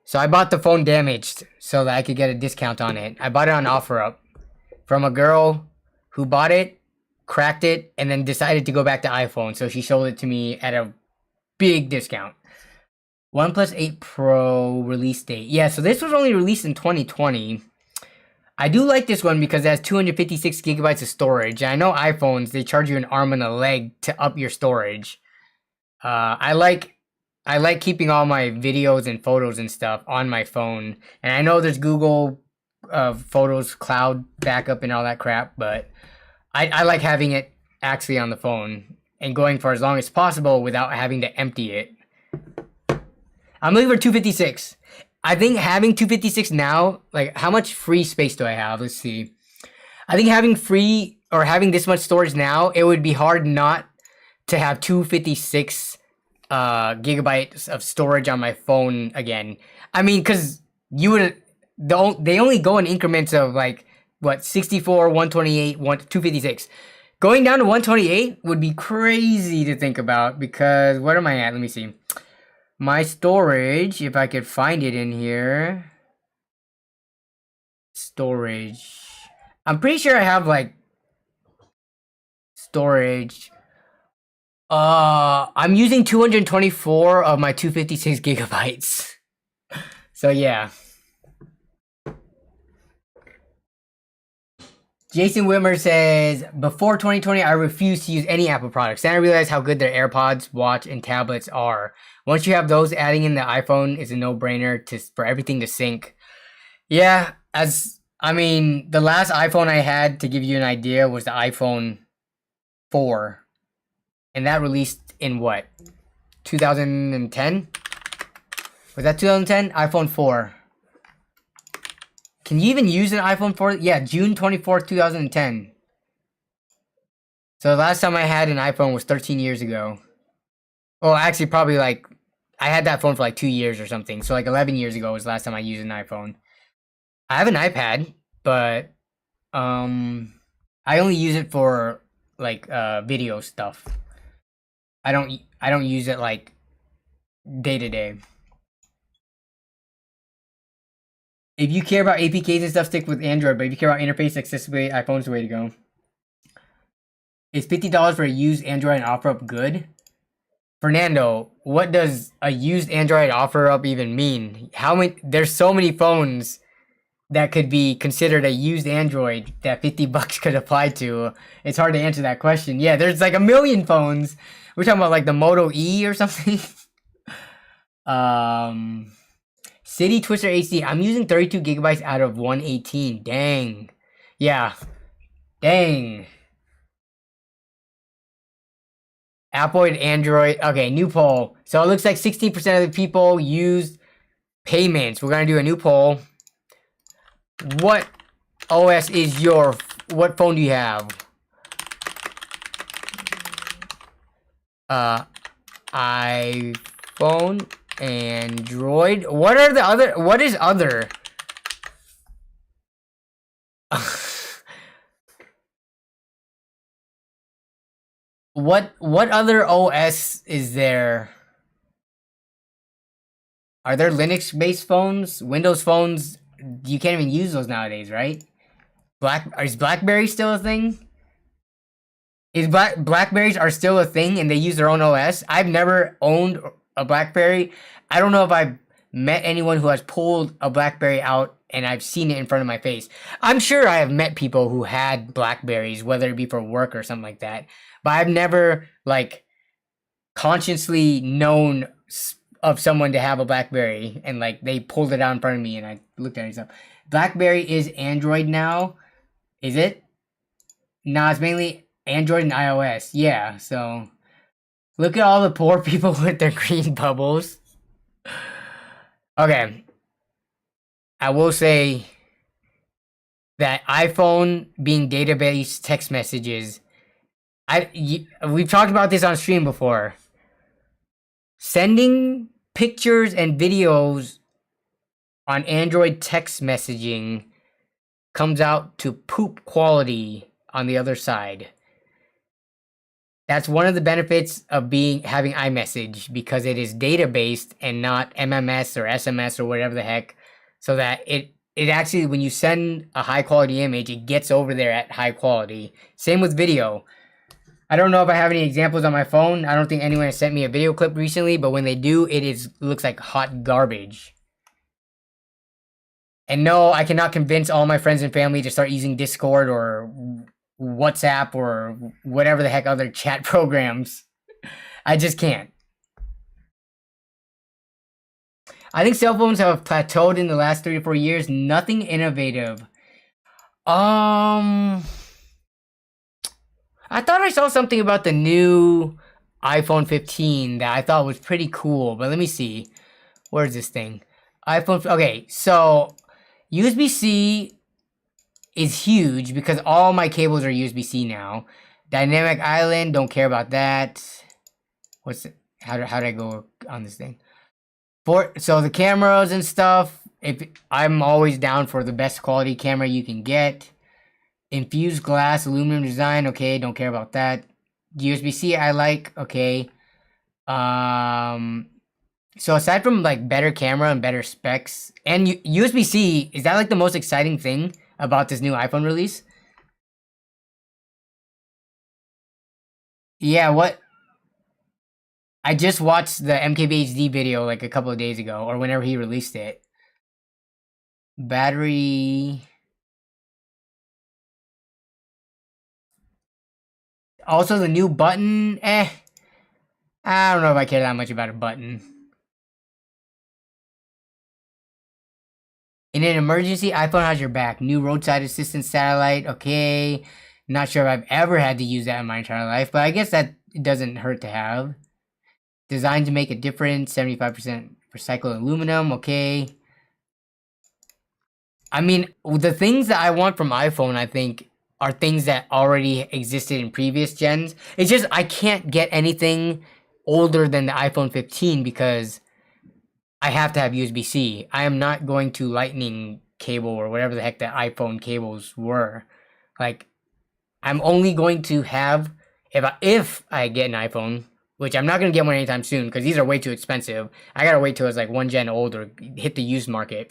So I bought the phone damaged so that I could get a discount on it. I bought it on OfferUp from a girl who bought it, cracked it, and then decided to go back to iPhone. So she sold it to me at a big discount. OnePlus 8 Pro release date. Yeah, so this was only released in 2020. I do like this one because it has 256 gigabytes of storage. I know iPhones, they charge you an arm and a leg to up your storage. I like keeping all my videos and photos and stuff on my phone. And I know there's Google Photos cloud backup and all that crap, but I like having it actually on the phone and going for as long as possible without having to empty it. I'm looking for 256. I think having 256 now, like how much free space do I have? Let's see. I think having having this much storage now, it would be hard not to have 256 gigabytes of storage on my phone again. I mean, because you would, they only go in increments of like, what, 64, 128, 256. Going down to 128 would be crazy to think about because, what am I at? Let me see. My storage, if I could find it in here. Storage. I'm pretty sure I have like storage. I'm using 224 of my 256 gigabytes. So yeah. Jason Whitmer says, before 2020, I refused to use any Apple products. Then I realized how good their AirPods, watch, and tablets are. Once you have those, adding in the iPhone is a no-brainer for everything to sync. Yeah, the last iPhone I had, to give you an idea, was the iPhone 4. And that released in what? 2010? Was that 2010? iPhone 4. Can you even use an iPhone 4? Yeah, June 24th, 2010. So the last time I had an iPhone was 13 years ago. Well, actually, probably like, I had that phone for like 2 years or something. So like 11 years ago was the last time I used an iPhone. I have an iPad, but I only use it for like video stuff. I don't use it like day to day. If you care about APKs and stuff, stick with Android. But if you care about interface accessibility, iPhone's the way to go. Is $50 for a used Android offer up good? Fernando, what does a used Android offer up even mean? There's so many phones that could be considered a used Android that $50 could apply to. It's hard to answer that question. Yeah, there's like a million phones. We're talking about like the Moto E or something. City Twister HD. I'm using 32 gigabytes out of 118. Dang. Yeah. Dang. Apple and Android. Okay, new poll. So it looks like 16% of the people used payments. We're going to do a new poll. What OS is what phone do you have? iPhone, Android. What is other? What other OS is there? Are there Linux-based phones? Windows phones? You can't even use those nowadays, right? Is BlackBerry still a thing? Blackberries are still a thing and they use their own OS? I've never owned a BlackBerry. I don't know if I've met anyone who has pulled a BlackBerry out and I've seen it in front of my face. I'm sure I have met people who had Blackberries, whether it be for work or something like that. But I've never, like, consciously known of someone to have a BlackBerry and, like, they pulled it out in front of me and I looked at it and stuff. BlackBerry is Android now? Is it? No, it's mainly Android and iOS. Yeah, so look at all the poor people with their green bubbles. Okay. I will say that iPhone being database text messages, we've talked about this on stream before. Sending pictures and videos on Android text messaging comes out to poop quality on the other side. That's one of the benefits of having iMessage, because it is data-based and not MMS or SMS or whatever the heck, so that it actually, when you send a high-quality image, it gets over there at high quality. Same with video. I don't know if I have any examples on my phone. I don't think anyone has sent me a video clip recently, but when they do, it looks like hot garbage. And no, I cannot convince all my friends and family to start using Discord or WhatsApp or whatever the heck other chat programs. I just can't. I think cell phones have plateaued in the last 3 to 4 years. Nothing innovative. I thought I saw something about the new iPhone 15 that I thought was pretty cool, but let me see. Where's this thing? Okay, so USB-C is huge because all my cables are USB-C now. Dynamic Island, don't care about that. What's it? how did I go on this thing? So the cameras and stuff, if I'm always down for the best quality camera you can get. Infused glass, aluminum design, okay, don't care about that. USB-C I like, okay. So aside from like better camera and better specs, and USB-C, is that like the most exciting thing about this new iPhone release? Yeah, what? I just watched the MKBHD video like a couple of days ago, or whenever he released it. Battery. Also, the new button, I don't know if I care that much about a button. In an emergency, iPhone has your back. New roadside assistance satellite, okay. Not sure if I've ever had to use that in my entire life, but I guess that it doesn't hurt to have. Designed to make a difference, 75% recycled aluminum, okay. I mean, the things that I want from iPhone, I think, are things that already existed in previous gens. It's just I can't get anything older than the iPhone 15 because I have to have USB-C. I am not going to lightning cable or whatever the heck the iPhone cables were. Like, I'm only going to have, if I get an iPhone, which I'm not going to get one anytime soon because these are way too expensive. I got to wait till it's like one gen old or hit the used market.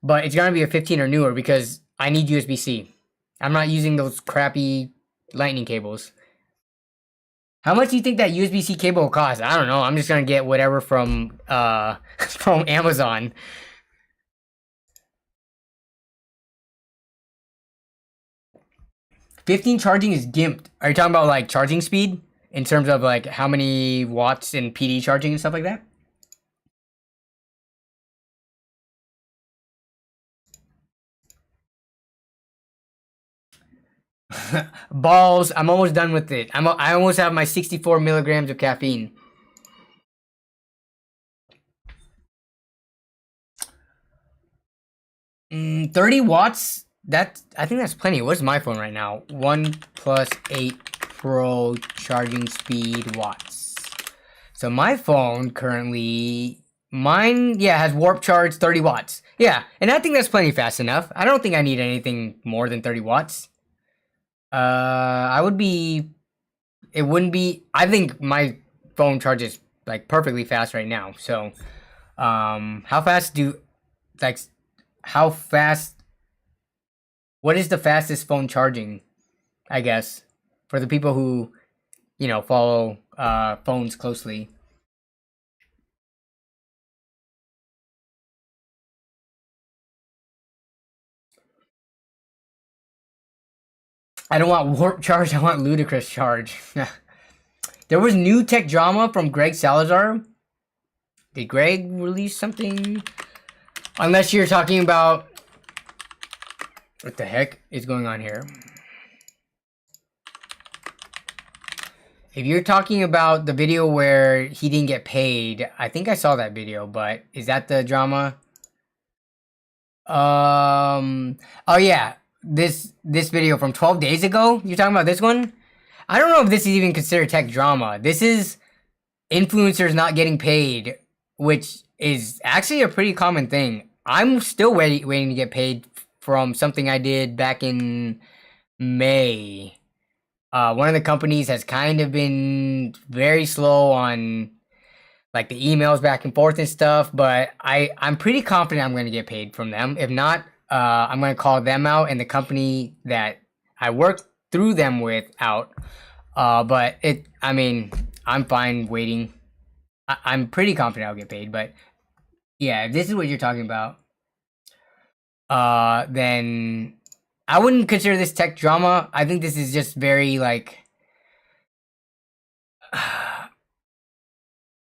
But it's going to be a 15 or newer because I need USB-C. I'm not using those crappy lightning cables. How much do you think that USB-C cable will cost? I don't know. I'm just gonna get whatever from from Amazon. $15 charging is gimped. Are you talking about like charging speed in terms of like how many watts in PD charging and stuff like that? Balls. I'm almost done with it. I almost have my 64 milligrams of caffeine. Mm, 30 watts. I think that's plenty. What's my phone right now? 1+ 8 Pro charging speed watts. So my phone currently, has warp charge 30 watts. Yeah, and I think that's plenty fast enough. I don't think I need anything more than 30 watts. I think my phone charges like perfectly fast right now. So, how fast, what is the fastest phone charging, I guess, for the people who, follow, phones closely? I don't want warp charge, I want ludicrous charge. There was new tech drama from Greg Salazar. Did Greg release something? Unless you're talking about... What the heck is going on here? If you're talking about the video where he didn't get paid, I think I saw that video, but is that the drama? Oh yeah. This video from 12 days ago? You're talking about this one? I don't know if this is even considered tech drama. This is influencers not getting paid, which is actually a pretty common thing. I'm still waiting to get paid from something I did back in May. One of the companies has kind of been very slow on like the emails back and forth and stuff, but I'm pretty confident I'm going to get paid from them. If not, I'm going to call them out and the company that I work through them with out. But I'm fine waiting. I'm pretty confident I'll get paid, but yeah, if this is what you're talking about, then I wouldn't consider this tech drama. I think this is just very like,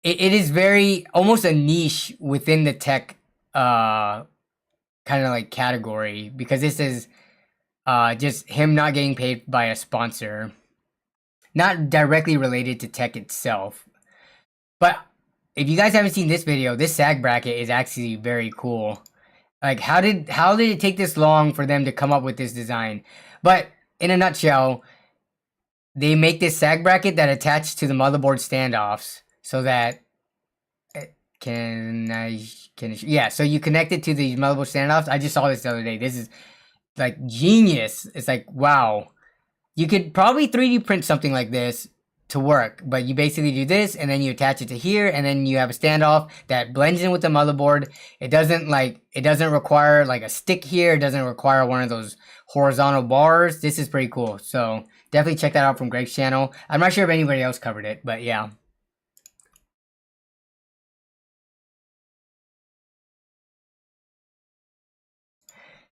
it is very almost a niche within the tech kind of like category, because this is just him not getting paid by a sponsor, not directly related to tech itself. But if you guys haven't seen this video, this sag bracket is actually very cool. Like, how did it take this long for them to come up with this design? But in a nutshell, they make this sag bracket that attaches to the motherboard standoffs. so that yeah, so you connect it to these motherboard standoffs. I just saw this the other day. This is like genius. It's like, wow. You could probably 3D print something like this to work, but you basically do this and then you attach it to here and then you have a standoff that blends in with the motherboard. It doesn't require like a stick here. It doesn't require one of those horizontal bars. This is pretty cool. So definitely check that out from Greg's channel. I'm not sure if anybody else covered it, but yeah.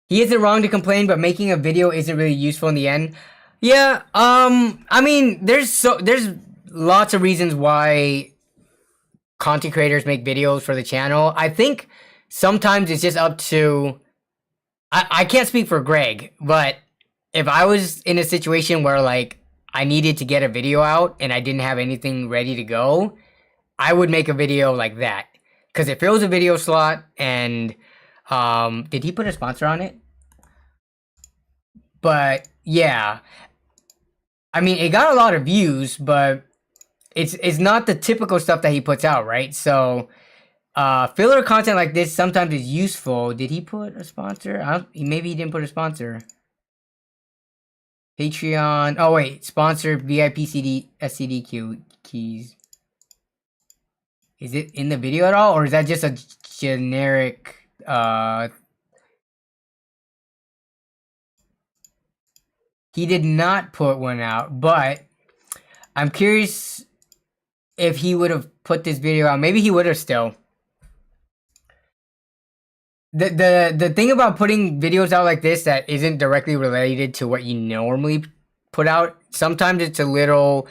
He isn't wrong to complain, but making a video isn't really useful in the end. Yeah, I mean, there's lots of reasons why content creators make videos for the channel. I think sometimes it's just up to, I can't speak for Greg, but if I was in a situation where like I needed to get a video out and I didn't have anything ready to go, I would make a video like that. Because it fills a video slot and, did he put a sponsor on it? But yeah, I mean, it got a lot of views, but it's not the typical stuff that he puts out, right? So, filler content like this sometimes is useful. Did he put a sponsor? Maybe he didn't put a sponsor. Patreon. Oh wait, sponsor VIP SCD keys. Is it in the video at all, or is that just a generic? He did not put one out, but I'm curious if he would have put this video out. Maybe he would have still. The thing about putting videos out like this that isn't directly related to what you normally put out, sometimes it's a little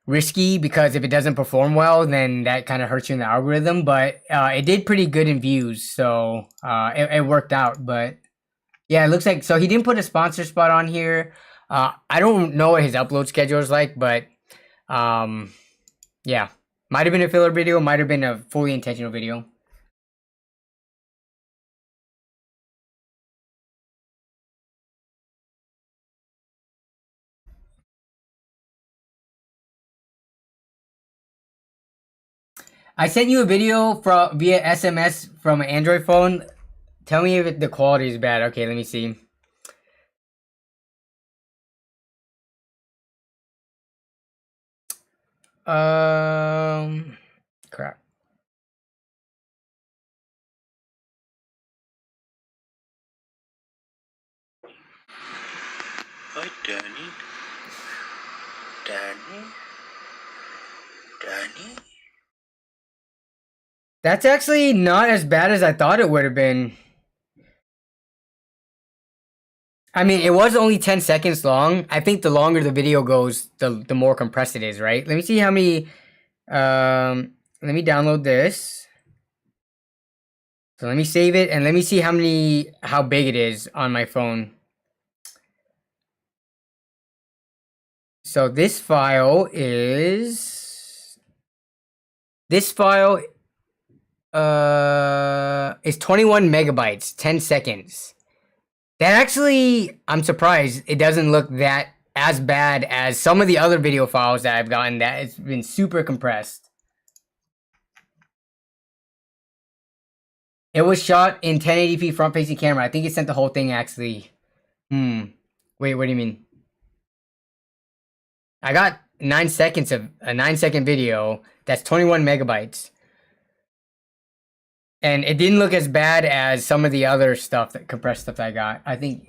risky because if it doesn't perform well, then that kind of hurts you in the algorithm. But it did pretty good in views, so it worked out. But yeah, it looks like, so he didn't put a sponsor spot on here. I don't know what his upload schedule is like, but yeah, might have been a filler video, might have been a fully intentional video. I sent you a video via SMS from an Android phone. Tell me if the quality is bad. Okay, let me see. Crap. Hi, Danny. Danny? That's actually not as bad as I thought it would have been. I mean, it was only 10 seconds long. I think the longer the video goes, the more compressed it is, right? Let me see how many, let me download this. So let me save it and let me see how big it is on my phone. So this file is 21 megabytes, 10 seconds. That actually, I'm surprised it doesn't look that as bad as some of the other video files that I've gotten that it's been super compressed. It was shot in 1080p front-facing camera. I think it sent the whole thing actually. Wait, what do you mean? I got 9 seconds of a 9-second video that's 21 megabytes. And it didn't look as bad as some of the other stuff, that compressed stuff that I got. I think,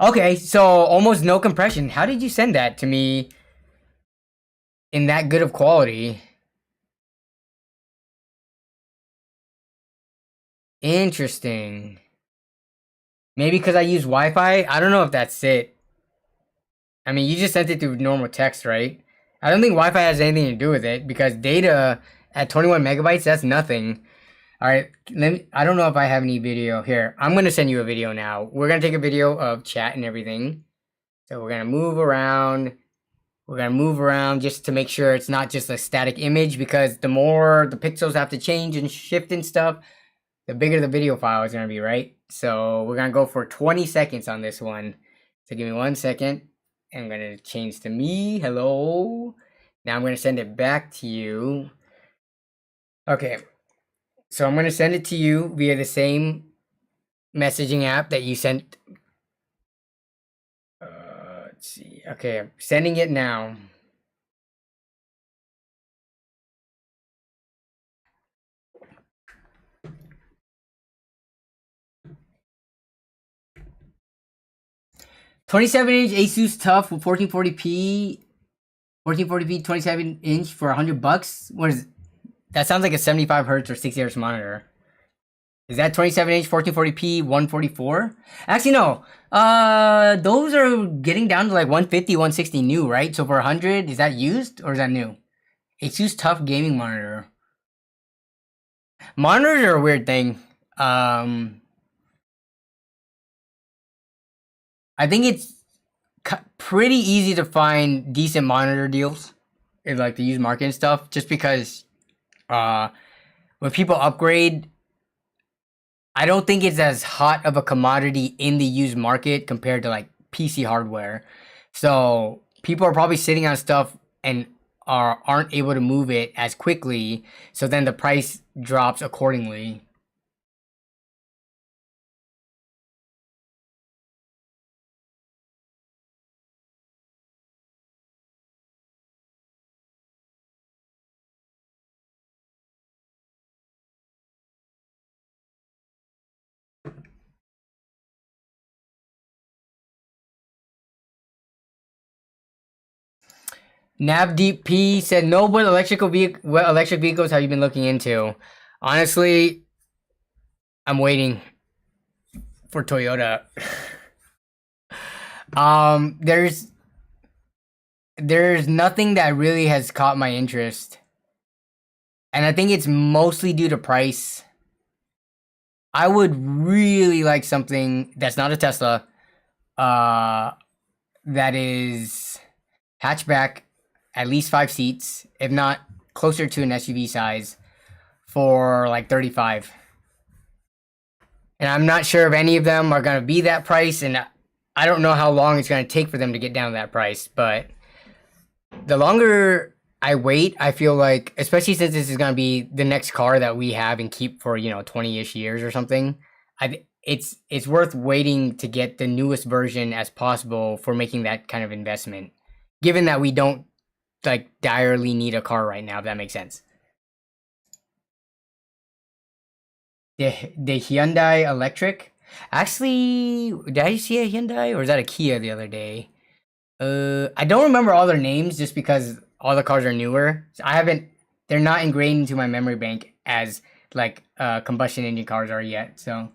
okay, so almost no compression. How did you send that to me in that good of quality? Interesting. Maybe because I use Wi-Fi? I don't know if that's it. I mean, you just sent it through normal text, right? I don't think Wi-Fi has anything to do with it because data at 21 megabytes, that's nothing. All right, I don't know if I have any video here. I'm going to send you a video now. We're going to take a video of chat and everything. So we're going to move around. We're going to move around just to make sure it's not just a static image because the more the pixels have to change and shift and stuff, the bigger the video file is going to be, right? So we're gonna go for 20 seconds on this one. So give me 1 second. I'm gonna change to me. Hello. Now I'm gonna send it back to you. Okay. So I'm gonna send it to you via the same messaging app that you sent. Let's see. Okay, I'm sending it now. $27-inch Asus Tough with 1440p, 27-inch for $100. What is? That sounds like a 75 hertz or 60 hertz monitor. Is that 27-inch 1440p 144? Actually, no. Those are getting down to like 150, 160 new, right? So for 100, is that used or is that new? Asus Tough gaming monitor. Monitors are a weird thing. I think it's pretty easy to find decent monitor deals in like the used market and stuff, just because when people upgrade, I don't think it's as hot of a commodity in the used market compared to like PC hardware. So people are probably sitting on stuff and aren't able to move it as quickly, so then the price drops accordingly. Navdeep P said, "No, what electric vehicles have you been looking into?" Honestly, I'm waiting for Toyota. There's nothing that really has caught my interest, and I think it's mostly due to price. I would really like something that's not a Tesla, that is hatchback, at least 5 seats, if not closer to an SUV size, for like 35. And I'm not sure if any of them are going to be that price, and I don't know how long it's going to take for them to get down to that price, but the longer I wait, I feel like, especially since this is going to be the next car that we have and keep for, 20-ish years or something, it's worth waiting to get the newest version as possible for making that kind of investment, given that we don't like direly need a car right now, if that makes sense. The Hyundai Electric. Actually, did I see a Hyundai or is that a Kia the other day? I don't remember all their names just because all the cars are newer. So they're not ingrained into my memory bank as like combustion engine cars are yet. So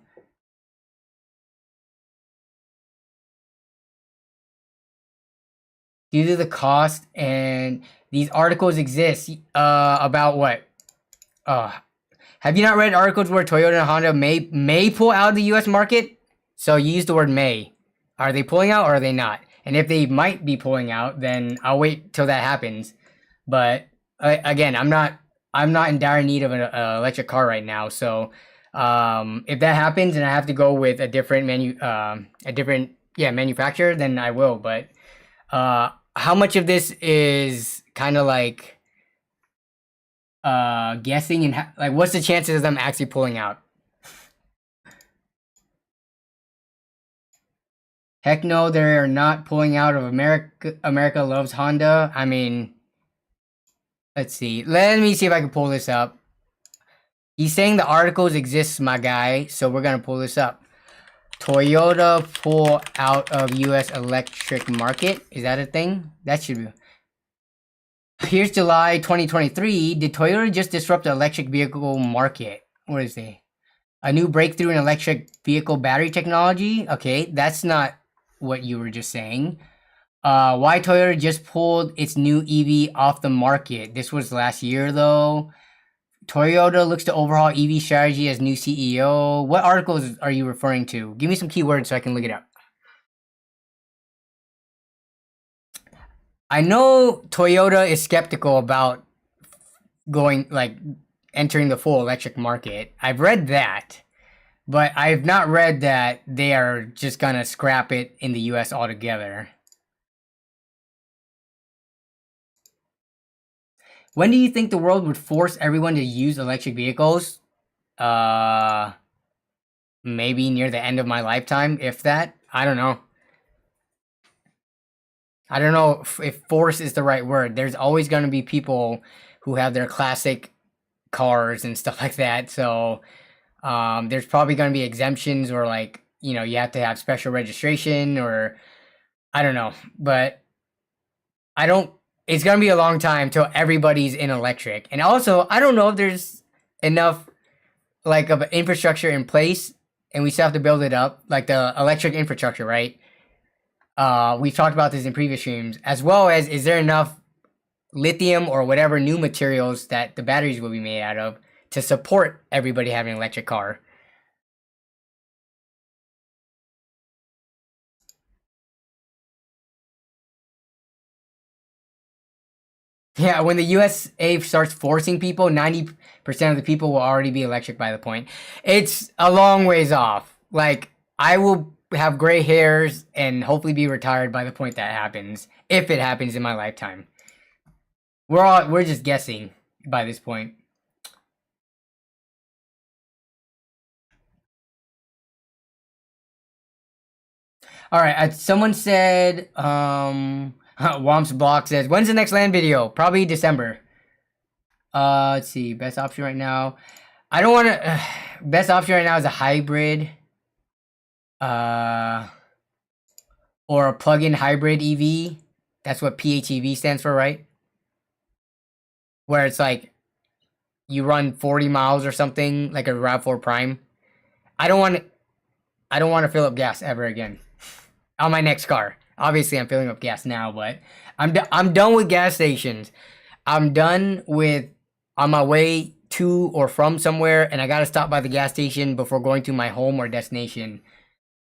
due to the cost, and these articles exist about what? Have you not read articles where Toyota and Honda may pull out of the U.S. market? So you use the word may. Are they pulling out or are they not? And if they might be pulling out, then I'll wait till that happens. But again, I'm not in dire need of an electric car right now. So if that happens and I have to go with a different manufacturer, then I will. But how much of this is kind of like guessing, and like what's the chances of them actually pulling out? Heck no, they're not pulling out of America. America loves Honda. I mean, let's see. Let me see if I can pull this up. He's saying the articles exist, my guy, so we're gonna pull this up. Toyota pull out of U.S. electric market. Is that a thing? That should be. Here's July 2023. Did Toyota just disrupt the electric vehicle market? What is it? A new breakthrough in electric vehicle battery technology? Okay, that's not what you were just saying. Why Toyota just pulled its new EV off the market? This was last year, though. Toyota looks to overhaul EV strategy as new CEO. What articles are you referring to? Give me some keywords so I can look it up. I know Toyota is skeptical about entering the full electric market. I've read that. But I've not read that they are just gonna scrap it in the US altogether. When do you think the world would force everyone to use electric vehicles? Maybe near the end of my lifetime, if that. I don't know. I don't know if force is the right word. There's always going to be people who have their classic cars and stuff like that. So there's probably going to be exemptions, or like, you know, you have to have special registration, or I don't know. But it's going to be a long time till everybody's in electric. And also, I don't know if there's enough like of infrastructure in place, and we still have to build it up, like the electric infrastructure, right? We've talked about this in previous streams, as well as is there enough lithium or whatever new materials that the batteries will be made out of to support everybody having an electric car. Yeah, when the USA starts forcing people, 90% of the people will already be electric by the point. It's a long ways off. Like, I will have gray hairs and hopefully be retired by the point that happens, if it happens in my lifetime. We're just guessing by this point. All right, someone said, Womps Block says, when's the next LAN video? Probably December. Let's see, best option right now. I don't want to, best option right now is a hybrid, or a plug-in hybrid EV. That's what PHEV stands for, right? Where it's like, you run 40 miles or something, like a RAV4 Prime. I don't want to fill up gas ever again on my next car. Obviously, I'm filling up gas now, but I'm done with gas stations. I'm done with on my way to or from somewhere, and I gotta stop by the gas station before going to my home or destination.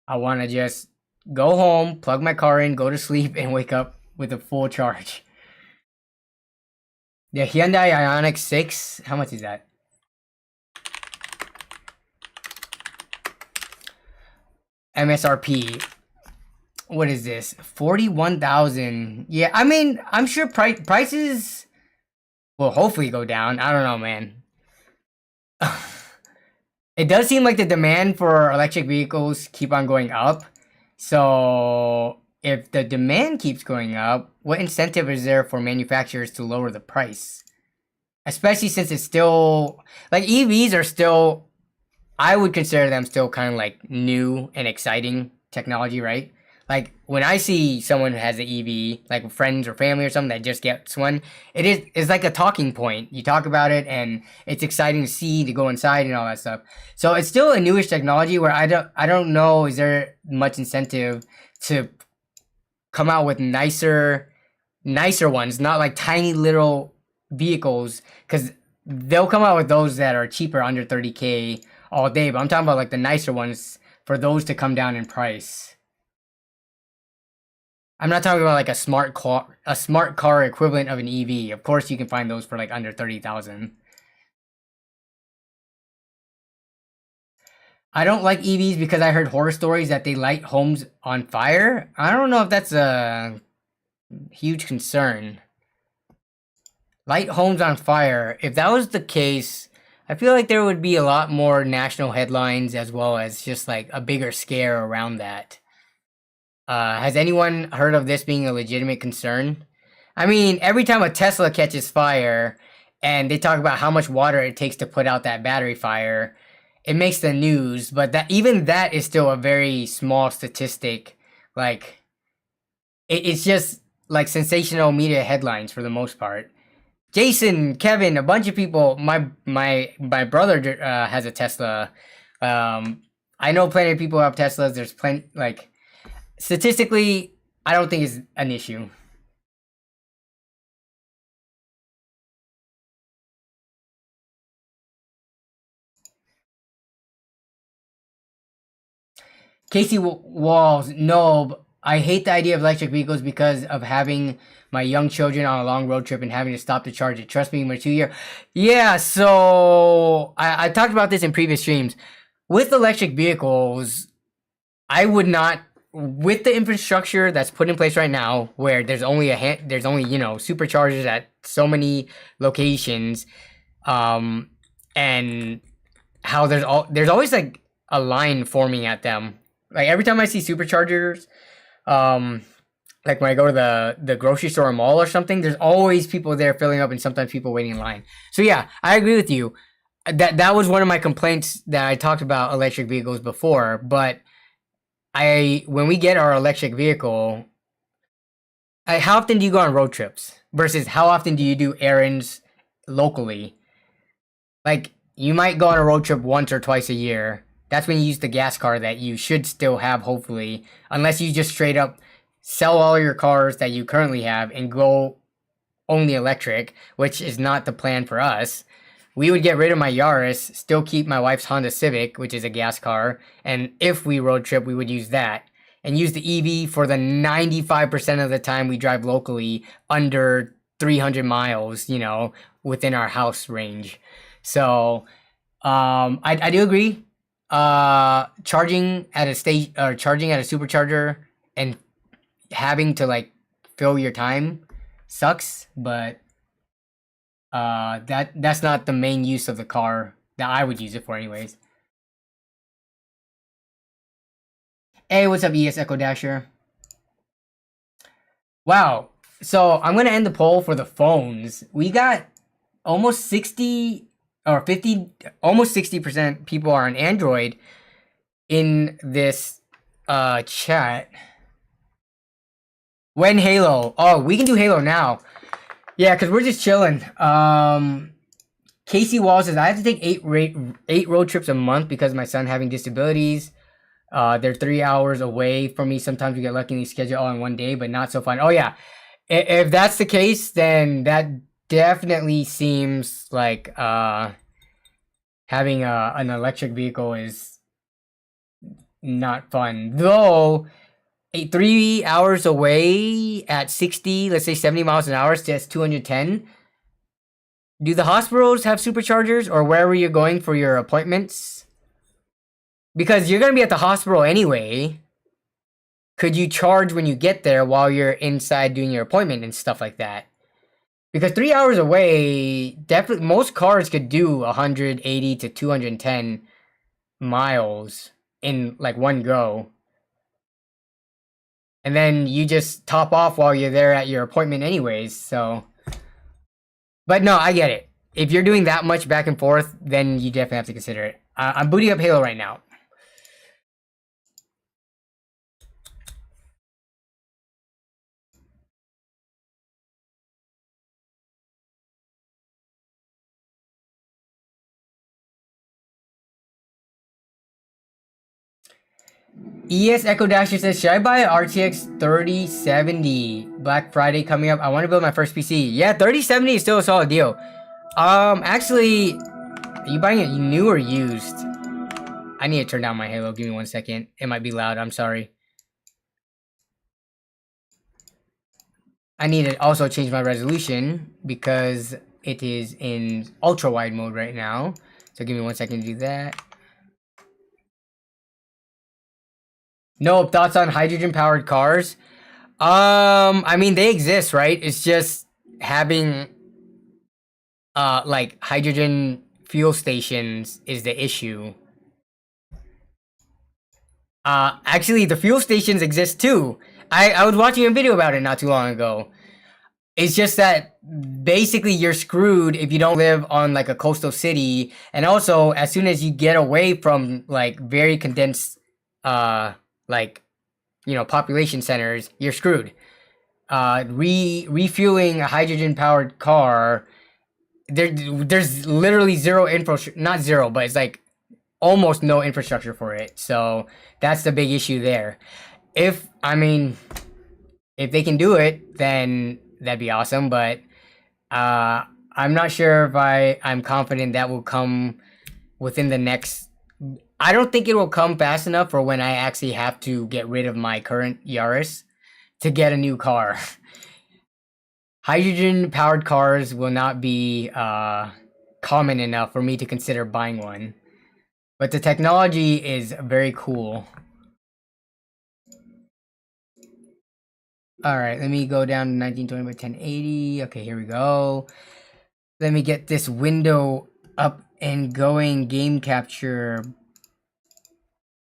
I want to just go home, plug my car in, go to sleep, and wake up with a full charge. The Hyundai Ioniq 6, how much is that? MSRP. What is this? 41,000. Yeah, I mean, I'm sure prices will hopefully go down. I don't know, man. It does seem like the demand for electric vehicles keep on going up. So if the demand keeps going up, what incentive is there for manufacturers to lower the price? Especially since it's still, like, EVs are still, I would consider them still kind of like new and exciting technology, right? Like, when I see someone who has an EV, like friends or family or something that just gets one, it's like a talking point. You talk about it, and it's exciting to see, to go inside and all that stuff. So it's still a newish technology where I don't know, is there much incentive to come out with nicer ones, not like tiny little vehicles, because they'll come out with those that are cheaper, under 30K all day. But I'm talking about like the nicer ones, for those to come down in price. I'm not talking about like a smart car equivalent of an EV. Of course, you can find those for like under 30,000. I don't like EVs because I heard horror stories that they light homes on fire. I don't know if that's a huge concern. Light homes on fire. If that was the case, I feel like there would be a lot more national headlines, as well as just like a bigger scare around that. Has anyone heard of this being a legitimate concern? I mean, every time a Tesla catches fire and they talk about how much water it takes to put out that battery fire, it makes the news, but even that is still a very small statistic. Like, it's just like sensational media headlines for the most part. Jason, Kevin, a bunch of people. My brother has a Tesla. I know plenty of people who have Teslas. There's plenty, like, statistically, I don't think it's an issue. Casey Walls, no, I hate the idea of electric vehicles because of having my young children on a long road trip and having to stop to charge it. Trust me, we're 2 years. Yeah, so I talked about this in previous streams. with electric vehicles, I would not, with the infrastructure that's put in place right now, where there's only you know, superchargers at so many locations, and how there's always like a line forming at them. Like every time I see superchargers, like when I go to the grocery store or mall or something, there's always people there filling up and sometimes people waiting in line. So yeah, I agree with you. That was one of my complaints that I talked about electric vehicles before, but when we get our electric vehicle, how often do you go on road trips versus how often do you do errands locally? Like you might go on a road trip once or twice a year. That's when you use the gas car that you should still have, hopefully, unless you just straight up sell all your cars that you currently have and go only electric, which is not the plan for us. We would get rid of my Aorus, still keep my wife's Honda Civic, which is a gas car, and if we road trip, we would use that. And use the EV for the 95% of the time we drive locally under 300 miles, you know, within our house range. So, I do agree. Charging at a supercharger and having to like fill your time sucks, but that's not the main use of the car that I would use it for anyways. Hey, what's up, ES Echo Dasher? Wow. So I'm gonna end the poll for the phones. We got almost 60 or 50, almost 60% people are on Android in this chat. When Halo? Oh, we can do Halo now. Yeah, because we're just chilling. Casey Wall says, I have to take eight road trips a month because of my son having disabilities. They're 3 hours away from me. Sometimes we get lucky and they schedule all in one day, but not so fun. Oh, yeah. If that's the case, then that definitely seems like having an electric vehicle is not fun. Though, 3 hours away at 60, let's say 70 miles an hour, that's 210. Do the hospitals have superchargers or wherever you're going for your appointments? Because you're going to be at the hospital anyway. Could you charge when you get there while you're inside doing your appointment and stuff like that? Because 3 hours away, definitely most cars could do 180 to 210 miles in like one go. And then you just top off while you're there at your appointment anyways, so. But no, I get it. If you're doing that much back and forth, then you definitely have to consider it. I'm booting up Halo right now. ES Echo Dasher says, should I buy an RTX 3070? Black Friday coming up. I want to build my first PC. Yeah, 3070 is still a solid deal. Actually, are you buying it new or used? I need to turn down my Halo. Give me 1 second. It might be loud. I'm sorry. I need to also change my resolution because it is in ultra wide mode right now. So give me 1 second to do that. No thoughts on hydrogen powered cars. I mean, they exist, right? It's just having like hydrogen fuel stations is the issue. Actually, the fuel stations exist too. I was watching a video about it not too long ago. It's just that basically you're screwed if you don't live on like a coastal city, and also as soon as you get away from like very condensed like, you know, population centers, you're screwed. Refueling a hydrogen powered car, there's literally zero infrastructure, not zero, but it's like almost no infrastructure for it. So that's the big issue there. If they can do it, then that'd be awesome, but I'm not sure if I'm confident that will come within the next. I don't think it will come fast enough for when I actually have to get rid of my current Aorus to get a new car. Hydrogen powered cars will not be common enough for me to consider buying one. But the technology is very cool. Alright, let me go down to 1920 by 1080. Okay, here we go. Let me get this window up and going. Game capture.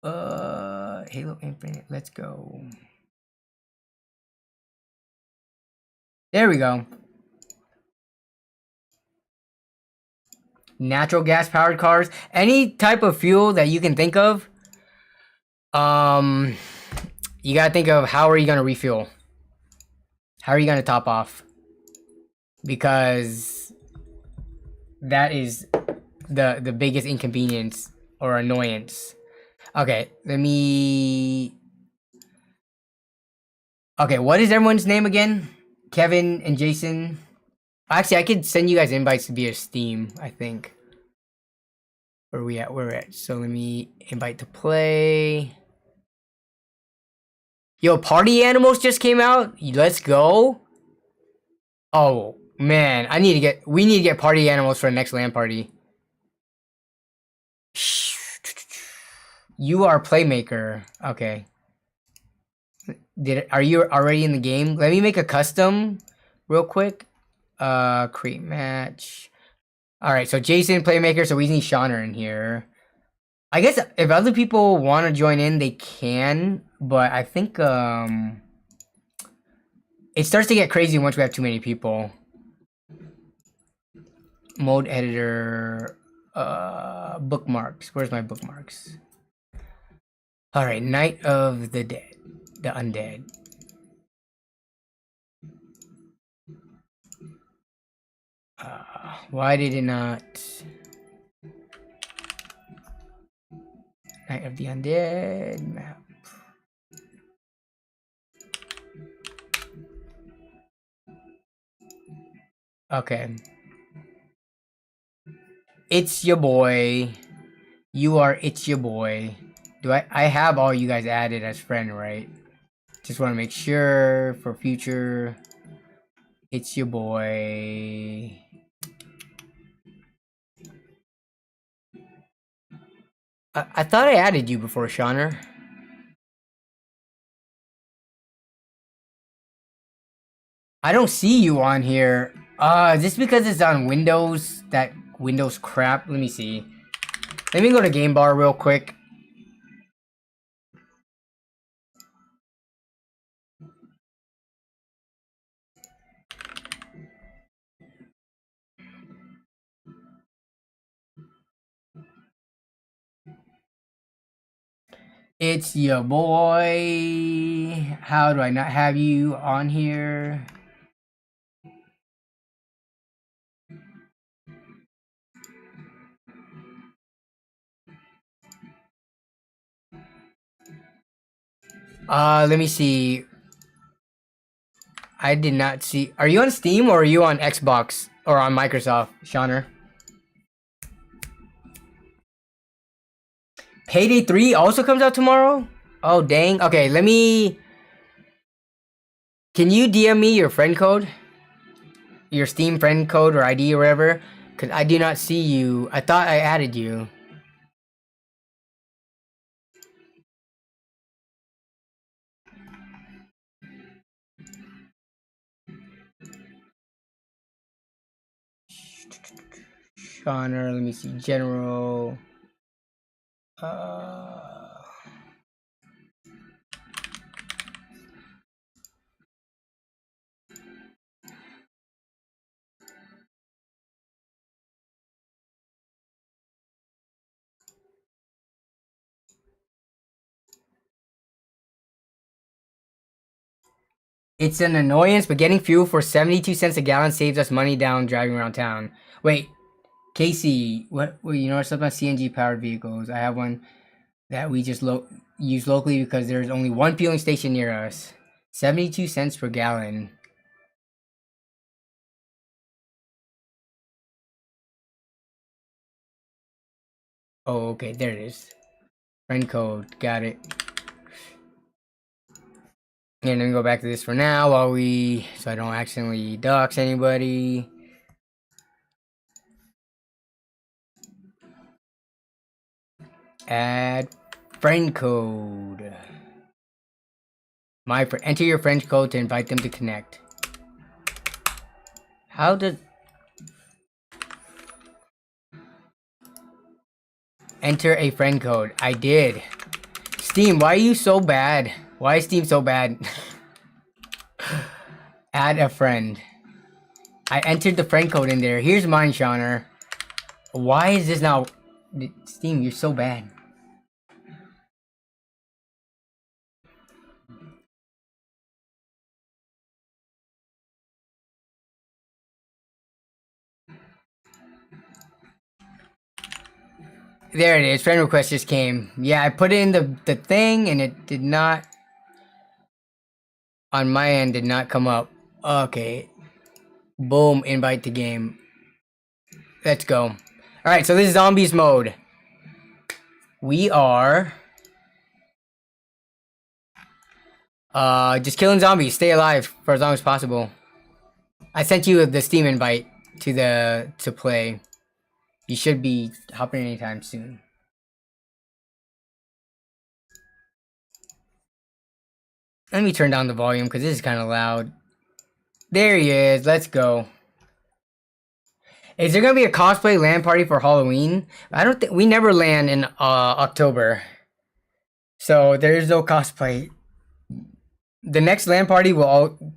Halo Infinite. Let's go. There we go. Natural gas powered cars. Any type of fuel that you can think of. You gotta think of how are you gonna refuel? How are you gonna top off? Because that is the biggest inconvenience or annoyance. Okay, let me... Okay, what is everyone's name again? Kevin and Jason? Actually, I could send you guys invites via Steam, I think. Where are we at? Where we're at. So let me invite to play. Yo, Party Animals just came out. Let's go. Oh, man. We need to get Party Animals for the next LAN party. You are Playmaker. Okay. Are you already in the game? Let me make a custom real quick. Create match. Alright, so Jason, Playmaker, so we need Shauner in here. I guess if other people want to join in, they can, but I think it starts to get crazy once we have too many people. Mode editor, bookmarks. Where's my bookmarks? Alright, Night of the Dead, the Undead. Why did it not? Night of the Undead map. Okay. It's your boy. It's your boy. I have all you guys added as friend, right? Just want to make sure for future. It's your boy. I thought I added you before, Shauner. I don't see you on here. Just because it's on Windows, that Windows crap. Let me see. Let me go to Game Bar real quick. It's your boy. How do I not have you on here? Let me see. I did not see. Are you on Steam or are you on Xbox or on Microsoft, Shauner? Payday 3 also comes out tomorrow? Oh, dang. Okay, let me... Can you DM me your friend code? Your Steam friend code or ID or whatever? Because I do not see you. I thought I added you. Shauner, let me see. General... It's an annoyance, but getting fuel for 72 cents a gallon saves us money down driving around town. Wait, Casey, what? Well, you know something about CNG powered vehicles? I have one that we just use locally because there's only one fueling station near us. 72 cents per gallon. Oh, okay, there it is. Friend code, got it. And then go back to this for now while so I don't accidentally dox anybody. Add friend code. Enter your friend code to invite them to connect. How does... Enter a friend code. I did. Steam, why are you so bad? Why is Steam so bad? Add a friend. I entered the friend code in there. Here's mine, Shauner. Why is this now... Steam, you're so bad. There it is. Friend request just came. Yeah, I put it in the thing and it did not... On my end, did not come up. Okay. Boom, invite to game. Let's go. Alright, so this is zombies mode. We are... just killing zombies. Stay alive for as long as possible. I sent you the Steam invite to play. You should be hopping anytime soon. Let me turn down the volume because this is kind of loud. There he is. Let's go. Is there gonna be a cosplay LAN party for Halloween? I don't think we never LAN in October, so there is no cosplay. The next LAN party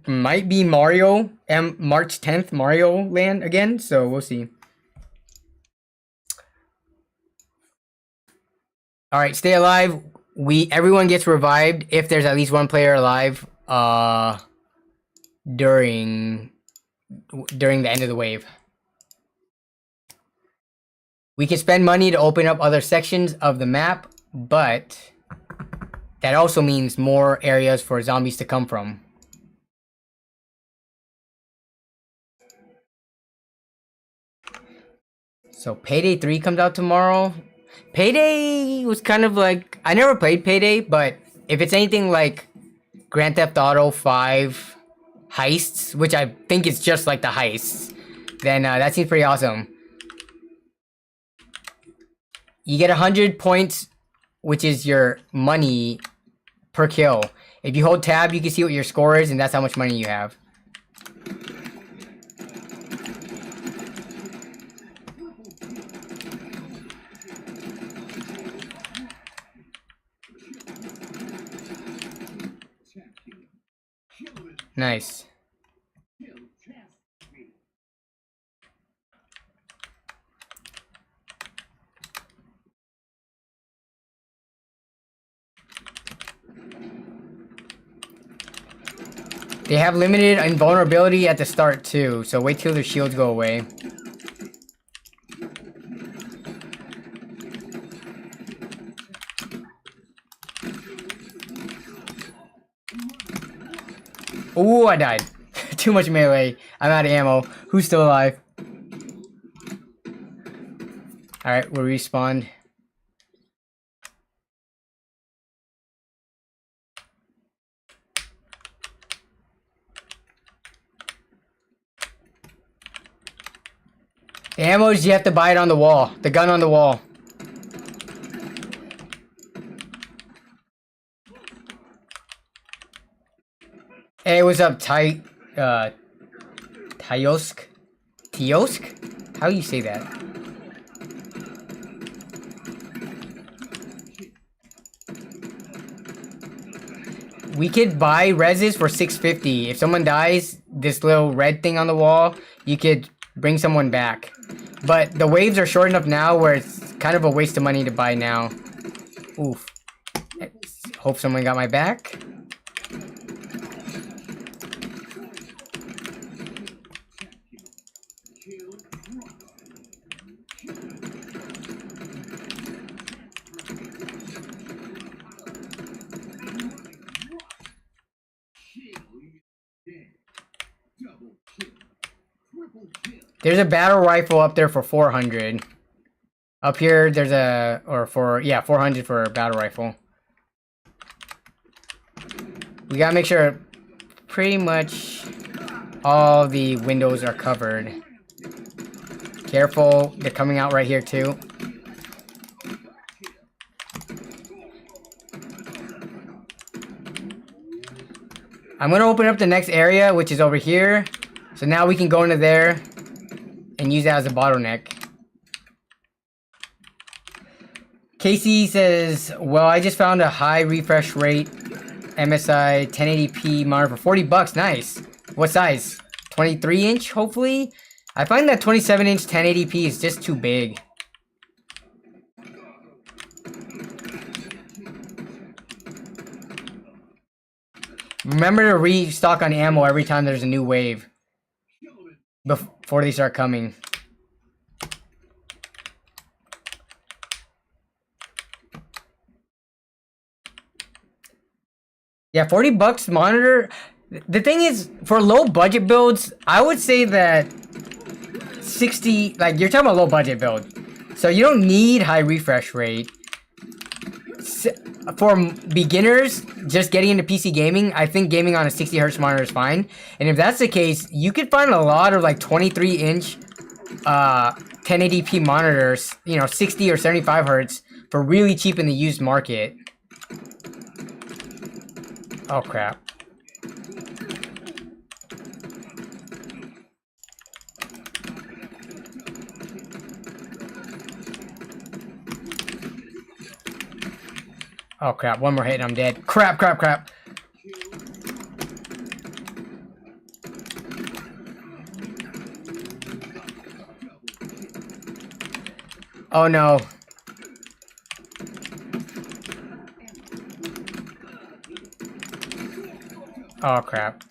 might be Mario March 10th Mario LAN again. So we'll see. All right, stay alive. Everyone gets revived if there's at least one player alive during the end of the wave. We can spend money to open up other sections of the map, but that also means more areas for zombies to come from. So Payday 3 comes out tomorrow. Payday was kind of like... I never played Payday, but if it's anything like Grand Theft Auto 5 heists, which I think is just like the heists, then that seems pretty awesome. You get 100 points, which is your money per kill. If you hold tab, you can see what your score is, and that's how much money you have. Nice. They have limited invulnerability at the start too, so wait till their shields go away. Ooh, I died. Too much melee. I'm out of ammo. Who's still alive? Alright, we'll respawn. The ammo is you have to buy it on the wall. The gun on the wall. Hey, what's up, Tyosk? Tyosk? How do you say that? We could buy reses for $6.50. If someone dies, this little red thing on the wall, you could bring someone back. But the waves are short enough now where it's kind of a waste of money to buy now. Oof. Hope someone got my back. There's a battle rifle up there for 400. Up here, there's a, 400 for a battle rifle. We gotta make sure pretty much all the windows are covered. Careful, they're coming out right here too. I'm gonna open up the next area, which is over here. So now we can go into there and use that as a bottleneck. Casey says, well, I just found a high refresh rate MSI 1080p monitor for 40 bucks. Nice. What size? 23 inch, hopefully? I find that 27 inch 1080p is just too big. Remember to restock on ammo every time there's a new wave. Before they start coming. Yeah, 40 bucks monitor. The thing is, for low budget builds, I would say that 60, like you're talking about low budget build. So you don't need high refresh rate. For beginners, just getting into PC gaming, I think gaming on a 60 hertz monitor is fine. And if that's the case, you could find a lot of like 23 inch 1080p monitors, you know, 60 or 75 hertz for really cheap in the used market. Oh crap. Oh crap, one more hit and I'm dead. Crap, crap, crap. Oh no. Oh crap.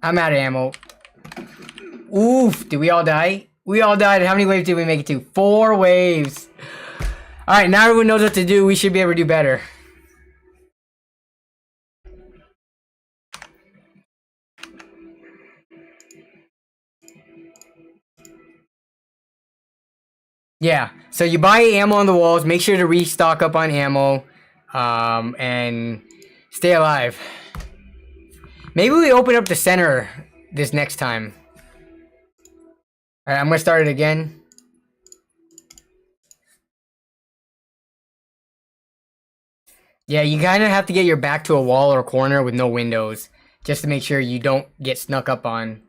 I'm out of ammo. Oof, did we all die? We all died. How many waves did we make it to? 4 waves. Alright, now everyone knows what to do. We should be able to do better. Yeah, so you buy ammo on the walls, make sure to restock up on ammo, and stay alive. Maybe we open up the center this next time. Alright, I'm gonna start it again. Yeah, you kind of have to get your back to a wall or corner with no windows, just to make sure you don't get snuck up on.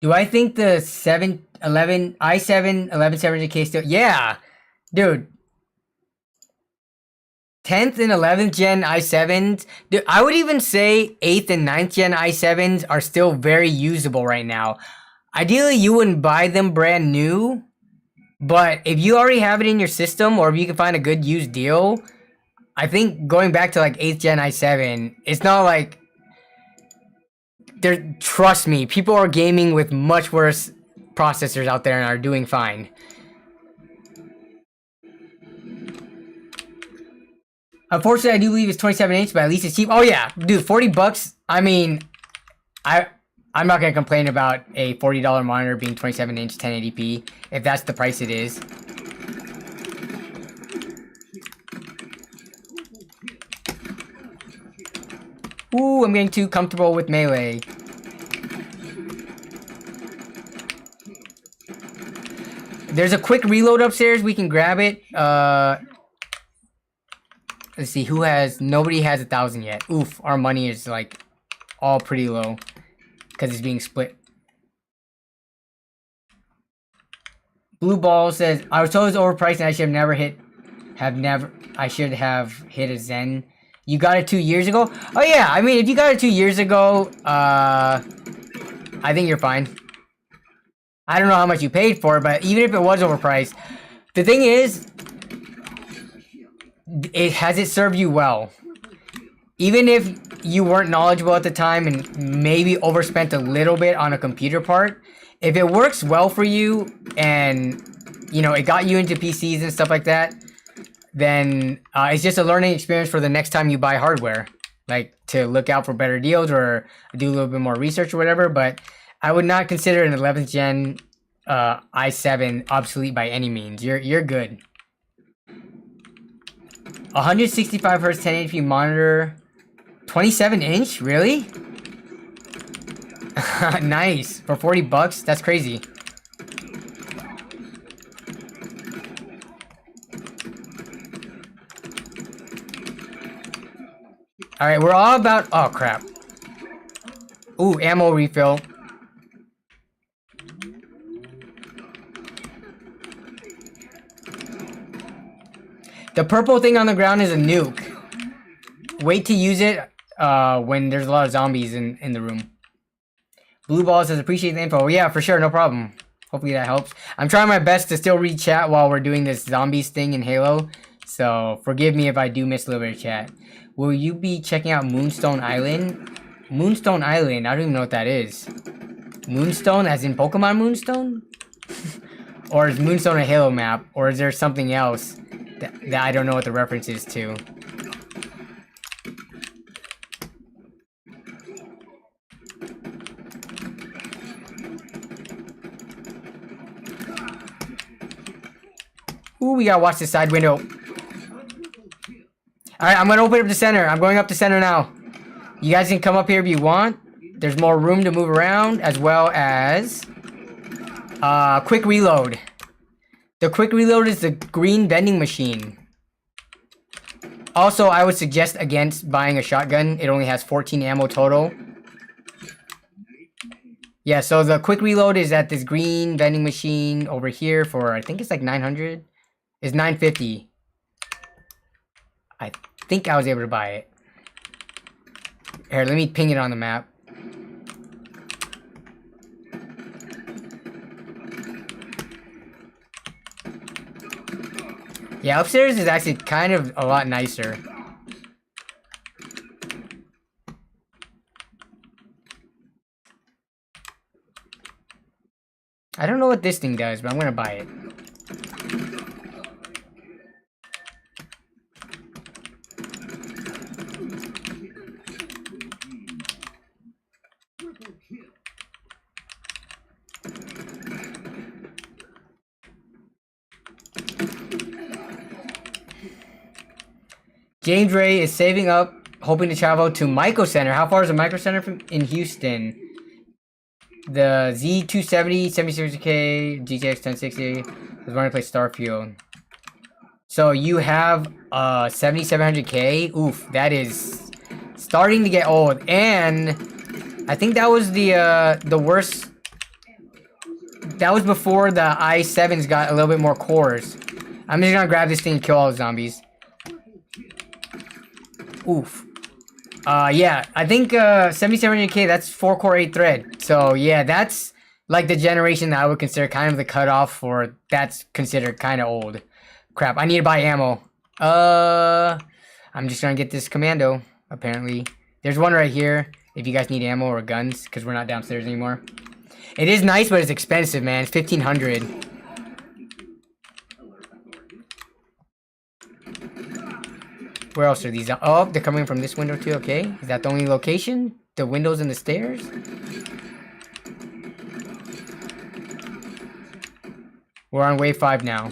Do I think the i7 11700K still? Yeah, dude. 10th and 11th gen i7s. Dude, I would even say 8th and 9th gen i7s are still very usable right now. Ideally, you wouldn't buy them brand new, but if you already have it in your system, or if you can find a good used deal, I think going back to like 8th gen i7, it's not like. Trust me, people are gaming with much worse processors out there and are doing fine. Unfortunately, I do believe it's 27 inch, but at least it's cheap. Oh yeah, dude, 40 bucks. I mean, I'm not gonna complain about a $40 monitor being 27 inch 1080p if that's the price it is. Ooh, I'm getting too comfortable with melee. There's a quick reload upstairs. We can grab it. Let's see. Who has... Nobody has 1,000 yet. Oof. Our money is, like, all pretty low. Because it's being split. Blue Ball says, I was told it's overpriced and I should I should have hit a Zen. You got it 2 years ago? Oh yeah, I mean, if you got it 2 years ago, I think you're fine. I don't know how much you paid for it, but even if it was overpriced, the thing is, has it served you well? Even if you weren't knowledgeable at the time and maybe overspent a little bit on a computer part, if it works well for you and, you know, it got you into PCs and stuff like that, then it's just a learning experience for the next time you buy hardware. Like, to look out for better deals or do a little bit more research or whatever, but I would not consider an 11th gen i7 obsolete by any means. You're good. 165 Hz 1080p monitor, 27 inch? Really? Nice. For 40 bucks? That's crazy. Alright, we're all about... Oh, crap. Ooh, ammo refill. The purple thing on the ground is a nuke. Wait to use it when there's a lot of zombies in the room. Blue Ball says, appreciate the info. Yeah, for sure, no problem. Hopefully that helps. I'm trying my best to still read chat while we're doing this zombies thing in Halo. So, forgive me if I do miss a little bit of chat. Will you be checking out Moonstone Island? Moonstone Island? I don't even know what that is. Moonstone as in Pokemon Moonstone? Or is Moonstone a Halo map? Or is there something else that I don't know what the reference is to? Ooh, we gotta watch the side window. Alright, I'm gonna open up the center. I'm going up the center now. You guys can come up here if you want. There's more room to move around, as well as quick reload. The quick reload is the green vending machine. Also, I would suggest against buying a shotgun. It only has 14 ammo total. Yeah, so the quick reload is at this green vending machine over here for, I think it's like 900. It's 950. I think I was able to buy it. Here, let me ping it on the map. Yeah, upstairs is actually kind of a lot nicer. I don't know what this thing does, but I'm gonna buy it. James Ray is saving up, hoping to travel to Micro Center. How far is the Micro Center from in Houston? The Z270, 76K, GTX 1060. I was wanting to play Starfield. So you have 7700K. Oof, that is starting to get old. And I think that was the worst. That was before the i7s got a little bit more cores. I'm just gonna grab this thing and kill all the zombies. Oof. Yeah, I think 7700K, that's 4-core 8-thread. So yeah, that's like the generation that I would consider kind of the cutoff for that's considered kind of old. Crap, I need to buy ammo. I'm just gonna get this commando, apparently. There's one right here, if you guys need ammo or guns, because we're not downstairs anymore. It is nice, but it's expensive, man. It's 1500. Where else are these? Oh, they're coming from this window too, okay. Is that the only location? The windows and the stairs? We're on wave 5 now.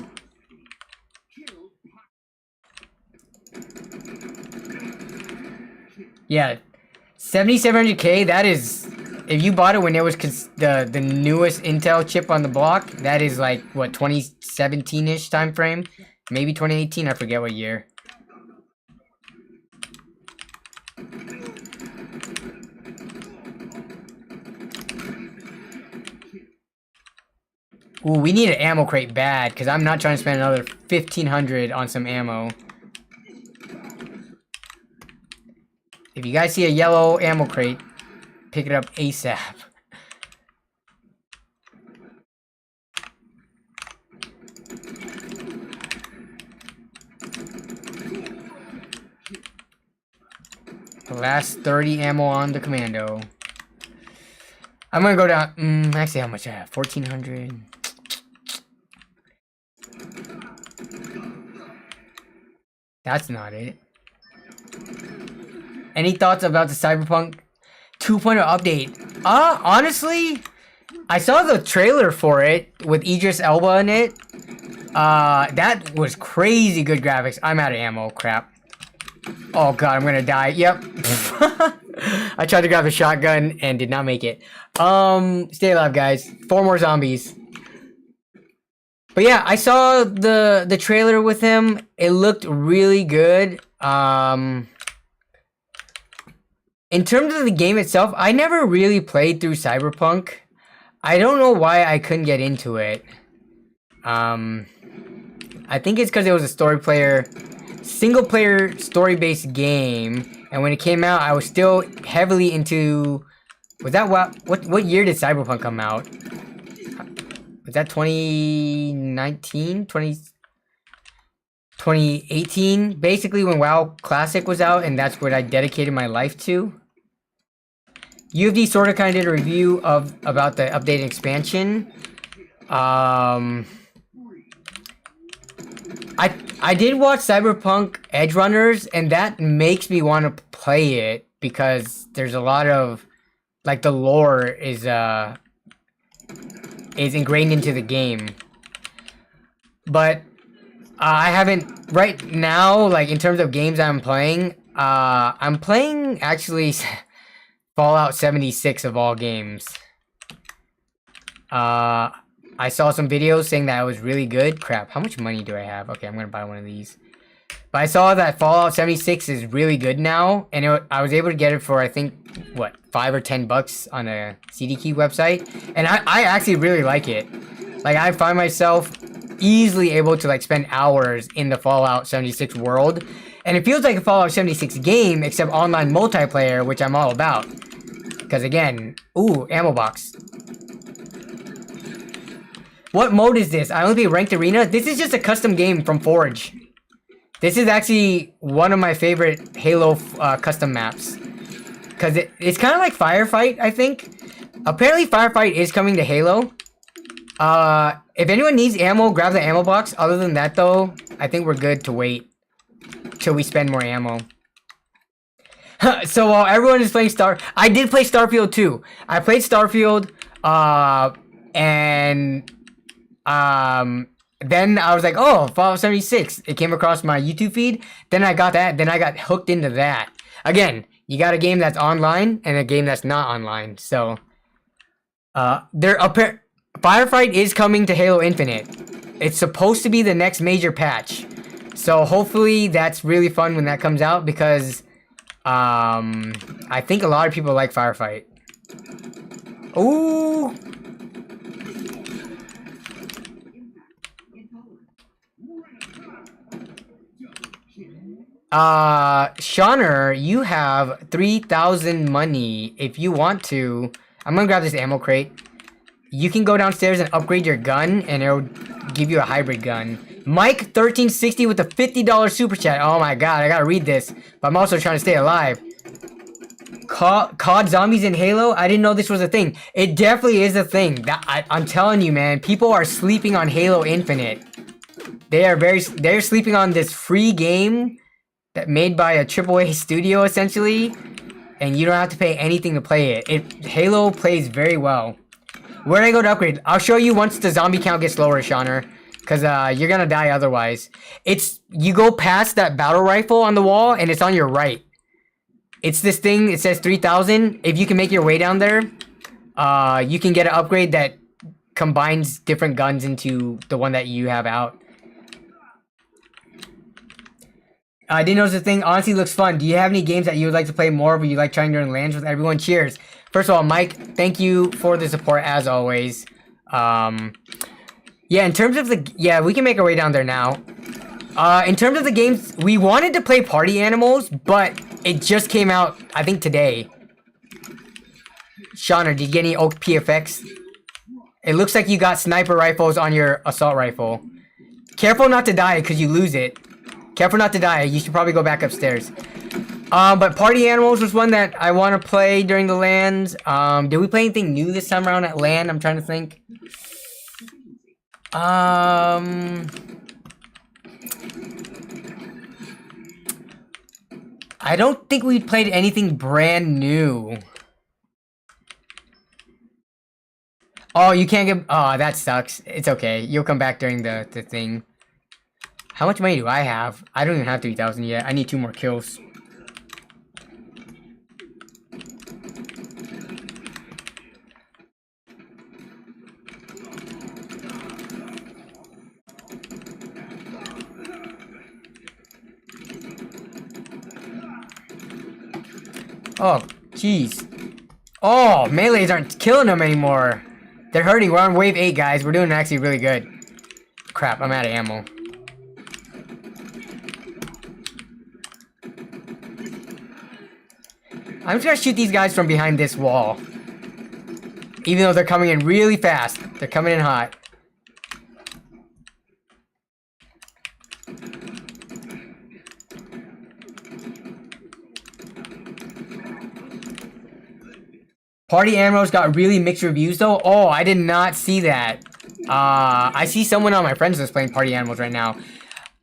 Yeah. 7700K, that is... If you bought it when it was the newest Intel chip on the block, that is like, what, 2017-ish time frame? Maybe 2018, I forget what year. Ooh, we need an ammo crate bad, because I'm not trying to spend another 1500 on some ammo. If you guys see a yellow ammo crate, pick it up ASAP. The last 30 ammo on the commando. I'm gonna go down. Actually, how much I have? 1400. That's not it. Any thoughts about the Cyberpunk 2.0 update? Honestly, I saw the trailer for it with Idris Elba in it. That was crazy good graphics. I'm out of ammo. Crap. Oh god, I'm gonna die. Yep. I tried to grab the shotgun and did not make it. Stay alive, guys. 4 more zombies. But yeah, I saw the trailer with him. It looked really good. In terms of the game itself, I never really played through Cyberpunk. I don't know why I couldn't get into it. I think it's because it was a single player story-based game, and when it came out, I was still heavily into. Was that what year did Cyberpunk come out? Was that 2019? 2018? Basically when WoW Classic was out, and that's what I dedicated my life to. UFD sort of kind of did a review about the updated expansion. I did watch Cyberpunk Edge Runners, and that makes me want to play it because there's a lot of like the lore is ingrained into the game. But I haven't right now, like in terms of games I'm playing actually Fallout 76 of all games. I saw some videos saying that it was really good. Crap, how much money do I have? Okay, I'm gonna buy one of these. But I saw that Fallout 76 is really good now, and I was able to get it for I think what, $5 or $10 on a CD Key website, and I actually really like it. Like I find myself easily able to like spend hours in the Fallout 76 world, and it feels like a Fallout 76 game except online multiplayer, which I'm all about. Because again, ooh, ammo box. What mode is this? I only play Ranked Arena? This is just a custom game from Forge. This is actually one of my favorite Halo custom maps. Because it's kind of like Firefight, I think. Apparently Firefight is coming to Halo. If anyone needs ammo, grab the ammo box. Other than that though, I think we're good to wait till we spend more ammo. So while everyone is playing I did play Starfield too. I played Starfield, and then I was like, oh, Fallout 76. It came across my YouTube feed. Then I got that. Then I got hooked into that. Again, you got a game that's online and a game that's not online. So, Firefight is coming to Halo Infinite. It's supposed to be the next major patch. So hopefully that's really fun when that comes out because, I think a lot of people like Firefight. Ooh. Shauner, you have 3,000 money. If you want to, I'm gonna grab this ammo crate. You can go downstairs and upgrade your gun, and it'll give you a hybrid gun. Mike1360 with a $50 super chat. Oh my god, I gotta read this, but I'm also trying to stay alive. COD zombies in Halo? I didn't know this was a thing. It definitely is a thing. I'm telling you, man, people are sleeping on Halo Infinite. They're sleeping on this free game that made by a AAA studio essentially, and you don't have to pay anything to play it. Halo plays very well. Where do I go to upgrade? I'll show you once the zombie count gets lower, Shauner, because you're gonna die otherwise. You go past that battle rifle on the wall, and it's on your right. It's this thing. It says 3,000. If you can make your way down there, you can get an upgrade that combines different guns into the one that you have out. Dino's the thing. Honestly, looks fun. Do you have any games that you would like to play more of, or you like trying during LANs with everyone? Cheers. First of all, Mike, thank you for the support as always. Yeah, in terms of we can make our way down there now. In terms of the games, we wanted to play Party Animals, but it just came out, I think, today. Shauner, did you get any Oak PFX? It looks like you got sniper rifles on your assault rifle. Careful not to die, because you lose it. Careful not to die. You should probably go back upstairs. But Party Animals was one that I want to play during the LANs. Did we play anything new this time around at LAN? I'm trying to think. I don't think we played anything brand new. Oh, you can't get... Oh, that sucks. It's okay. You'll come back during the thing. How much money do I have? I don't even have 3,000 yet. I need 2 more kills. Oh, jeez. Oh, melees aren't killing them anymore. They're hurting. We're on wave 8, guys. We're doing actually really good. Crap, I'm out of ammo. I'm just gonna shoot these guys from behind this wall. Even though they're coming in really fast. They're coming in hot. Party Animals got really mixed reviews though. Oh, I did not see that. I see someone on my friends list playing Party Animals right now.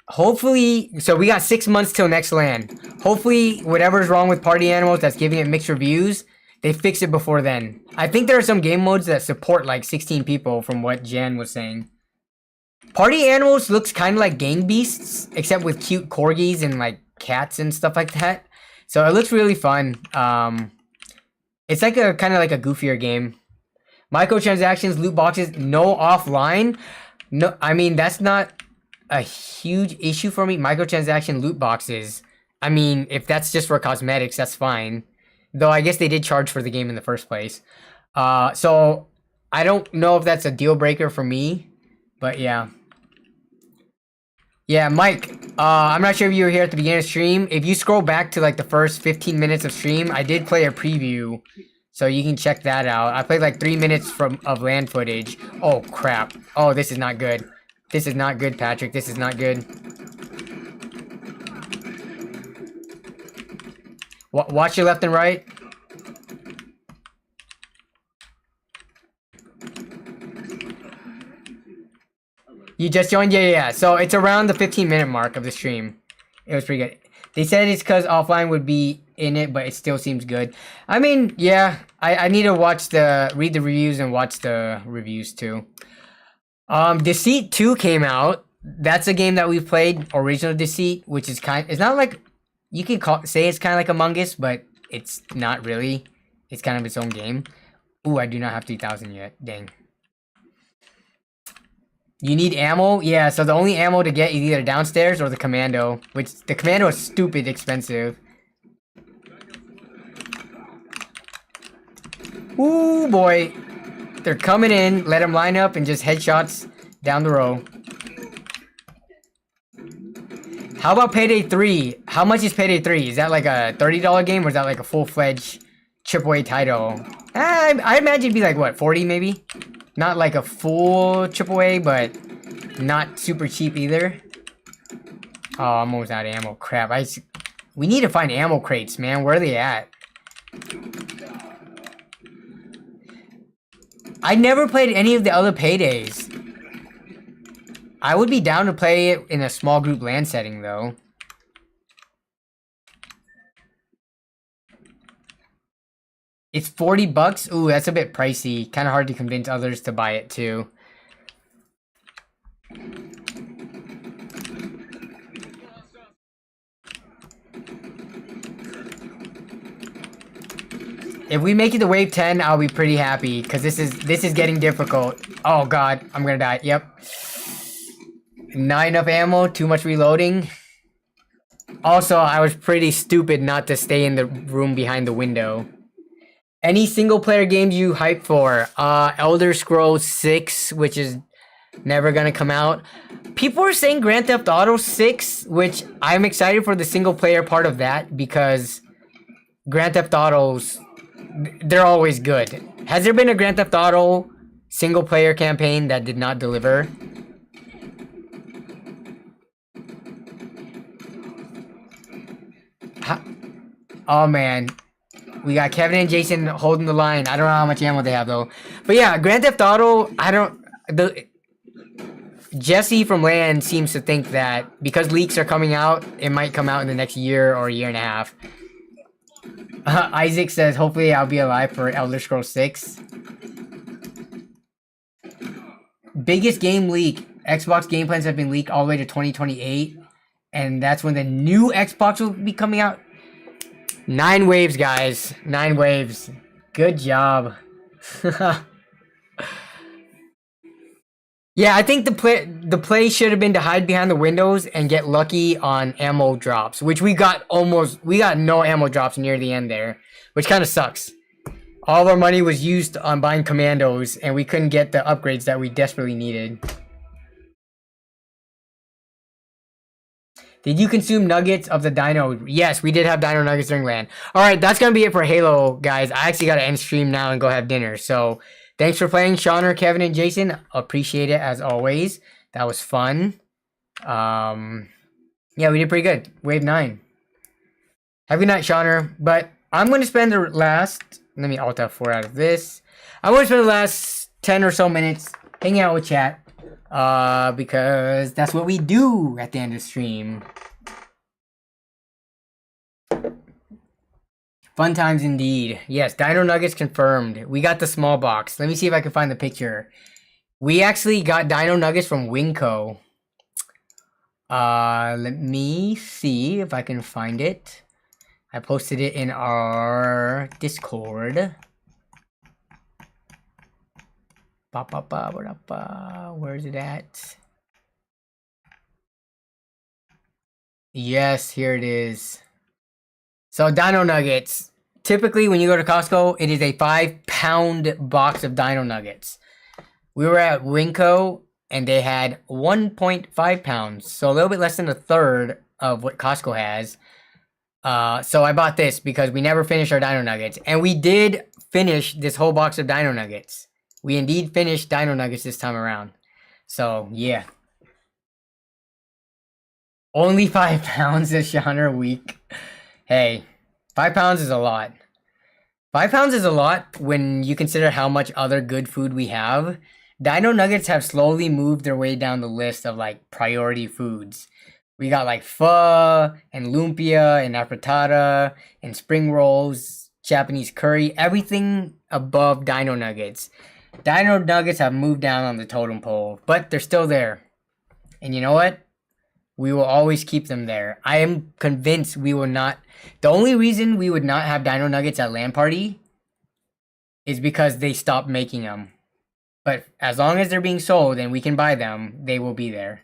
Hopefully, so we got 6 months till next LAN. Hopefully, whatever's wrong with Party Animals that's giving it mixed reviews, they fix it before then. I think there are some game modes that support like 16 people from what Jan was saying. Party Animals looks kind of like Gang Beasts, except with cute corgis and like cats and stuff like that. So it looks really fun. It's like a kind of like a goofier game. Microtransactions, loot boxes, no offline. No, I mean that's not a huge issue for me. Microtransaction loot boxes. I mean, if that's just for cosmetics, that's fine. Though I guess they did charge for the game in the first place. So I don't know if that's a deal breaker for me, but yeah. Yeah, Mike, I'm not sure if you were here at the beginning of stream. If you scroll back to like the first 15 minutes of stream, I did play a preview. So you can check that out. I played like 3 minutes of LAN footage. Oh, crap. Oh, this is not good. This is not good, Patrick. This is not good. Watch your left and right. You just joined? Yeah. So it's around the 15-minute mark of the stream. It was pretty good. They said it's because offline would be in it, but it still seems good. I mean, yeah. I need to read the reviews and watch the reviews too. Deceit 2 came out. That's a game that we played, original Deceit, which is it's not like, you can say it's kind of like Among Us, but it's not really. It's kind of its own game. Ooh, I do not have 3,000 yet. Dang. You need ammo? Yeah, so the only ammo to get is either downstairs or the commando, which the commando is stupid expensive. Ooh, boy. They're coming in. Let them line up and just headshots down the row. How about Payday 3? How much is Payday 3? Is that like a $30 game or is that like a full-fledged AAA title? I imagine it'd be like, what, 40 maybe? Not like a full AAA, but not super cheap either. Oh, I'm almost out of ammo. Crap. We need to find ammo crates, man. Where are they at? I never played any of the other Paydays. I would be down to play it in a small group LAN setting, though. It's 40 bucks? Ooh, that's a bit pricey. Kind of hard to convince others to buy it, too. If we make it to wave 10, I'll be pretty happy, because this is getting difficult. Oh god, I'm gonna die. Yep. Not enough ammo, too much reloading. Also, I was pretty stupid not to stay in the room behind the window. Any single player games you hype for? Elder Scrolls 6, which is never gonna come out. People are saying Grand Theft Auto 6, which I'm excited for the single player part of that, because Grand Theft Autos, they're always good. Has there been a Grand Theft Auto single player campaign that did not deliver? Oh man, we got Kevin and Jason holding the line. I don't know how much ammo they have though. But yeah, Grand Theft Auto, Jesse from LAN seems to think that because leaks are coming out, it might come out in the next year or a year and a half. Isaac says, hopefully I'll be alive for Elder Scrolls 6. Biggest game leak. Xbox game plans have been leaked all the way to 2028. And that's when the new Xbox will be coming out. 9 waves, guys. 9 waves. Good job. Yeah, I think the play should have been to hide behind the windows and get lucky on ammo drops, which we got no ammo drops near the end there, which kind of sucks. All of our money was used on buying commandos, and we couldn't get the upgrades that we desperately needed. Did you consume nuggets of the dino? Yes, we did have dino nuggets during LAN. Alright, that's gonna be it for Halo, guys. I actually gotta end stream now and go have dinner. So, thanks for playing, Shauner, Kevin, and Jason. Appreciate it, as always. That was fun. Yeah, we did pretty good. Wave 9. Have a good night, Shauner. But I'm gonna spend the last... Let me alt F4 out of this. I'm gonna spend the last 10 or so minutes hanging out with chat. Because that's what we do at the end of the stream. Fun times indeed. Yes, Dino Nuggets confirmed. We got the small box. Let me see if I can find the picture. We actually got Dino Nuggets from Winco. Let me see if I can find it. I posted it in our Discord. Where is it at? Yes, here it is. So Dino Nuggets. Typically when you go to Costco, it is a 5-pound box of Dino Nuggets. We were at Winco and they had 1.5 pounds. So a little bit less than a third of what Costco has. So I bought this because we never finished our Dino Nuggets. And we did finish this whole box of Dino Nuggets. We indeed finished Dino Nuggets this time around. So, yeah. Only 5 pounds this genre week. Hey, 5 pounds is a lot. 5 pounds is a lot when you consider how much other good food we have. Dino Nuggets have slowly moved their way down the list of, like, priority foods. We got, like, pho, and lumpia, and afrittata, and spring rolls, Japanese curry, everything above Dino Nuggets. Dino Nuggets have moved down on the totem pole, but they're still there. And you know what? We will always keep them there. I am convinced we will not... The only reason we would not have Dino Nuggets at LAN Party is because they stopped making them. But as long as they're being sold and we can buy them, they will be there.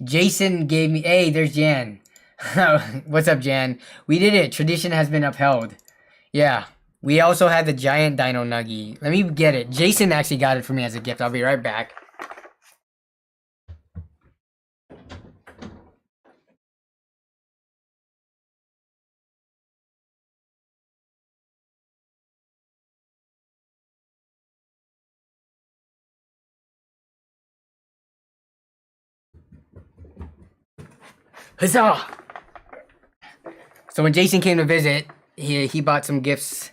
Jason gave me... Hey, there's Jan. What's up, Jan? We did it. Tradition has been upheld. Yeah. We also had the giant Dino Nuggie. Let me get it. Jason actually got it for me as a gift. I'll be right back. Huzzah! So when Jason came to visit, he bought some gifts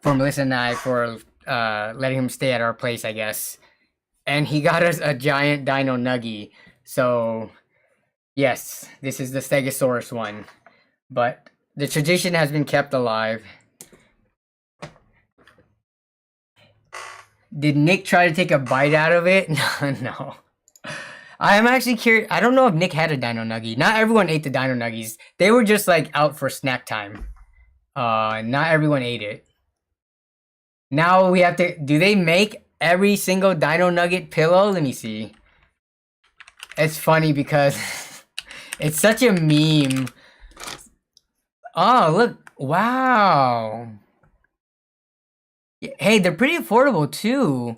for Melissa and I for letting him stay at our place, I guess. And he got us a giant Dino Nuggie. So, yes, this is the Stegosaurus one. But the tradition has been kept alive. Did Nick try to take a bite out of it? No. I'm actually curious. I don't know if Nick had a Dino Nuggie. Not everyone ate the Dino Nuggies. They were just like out for snack time. Not everyone ate it. Now we have to... Do they make every single Dino Nugget pillow? Let me see. It's funny because it's such a meme. Oh, look. Wow. Hey, they're pretty affordable too.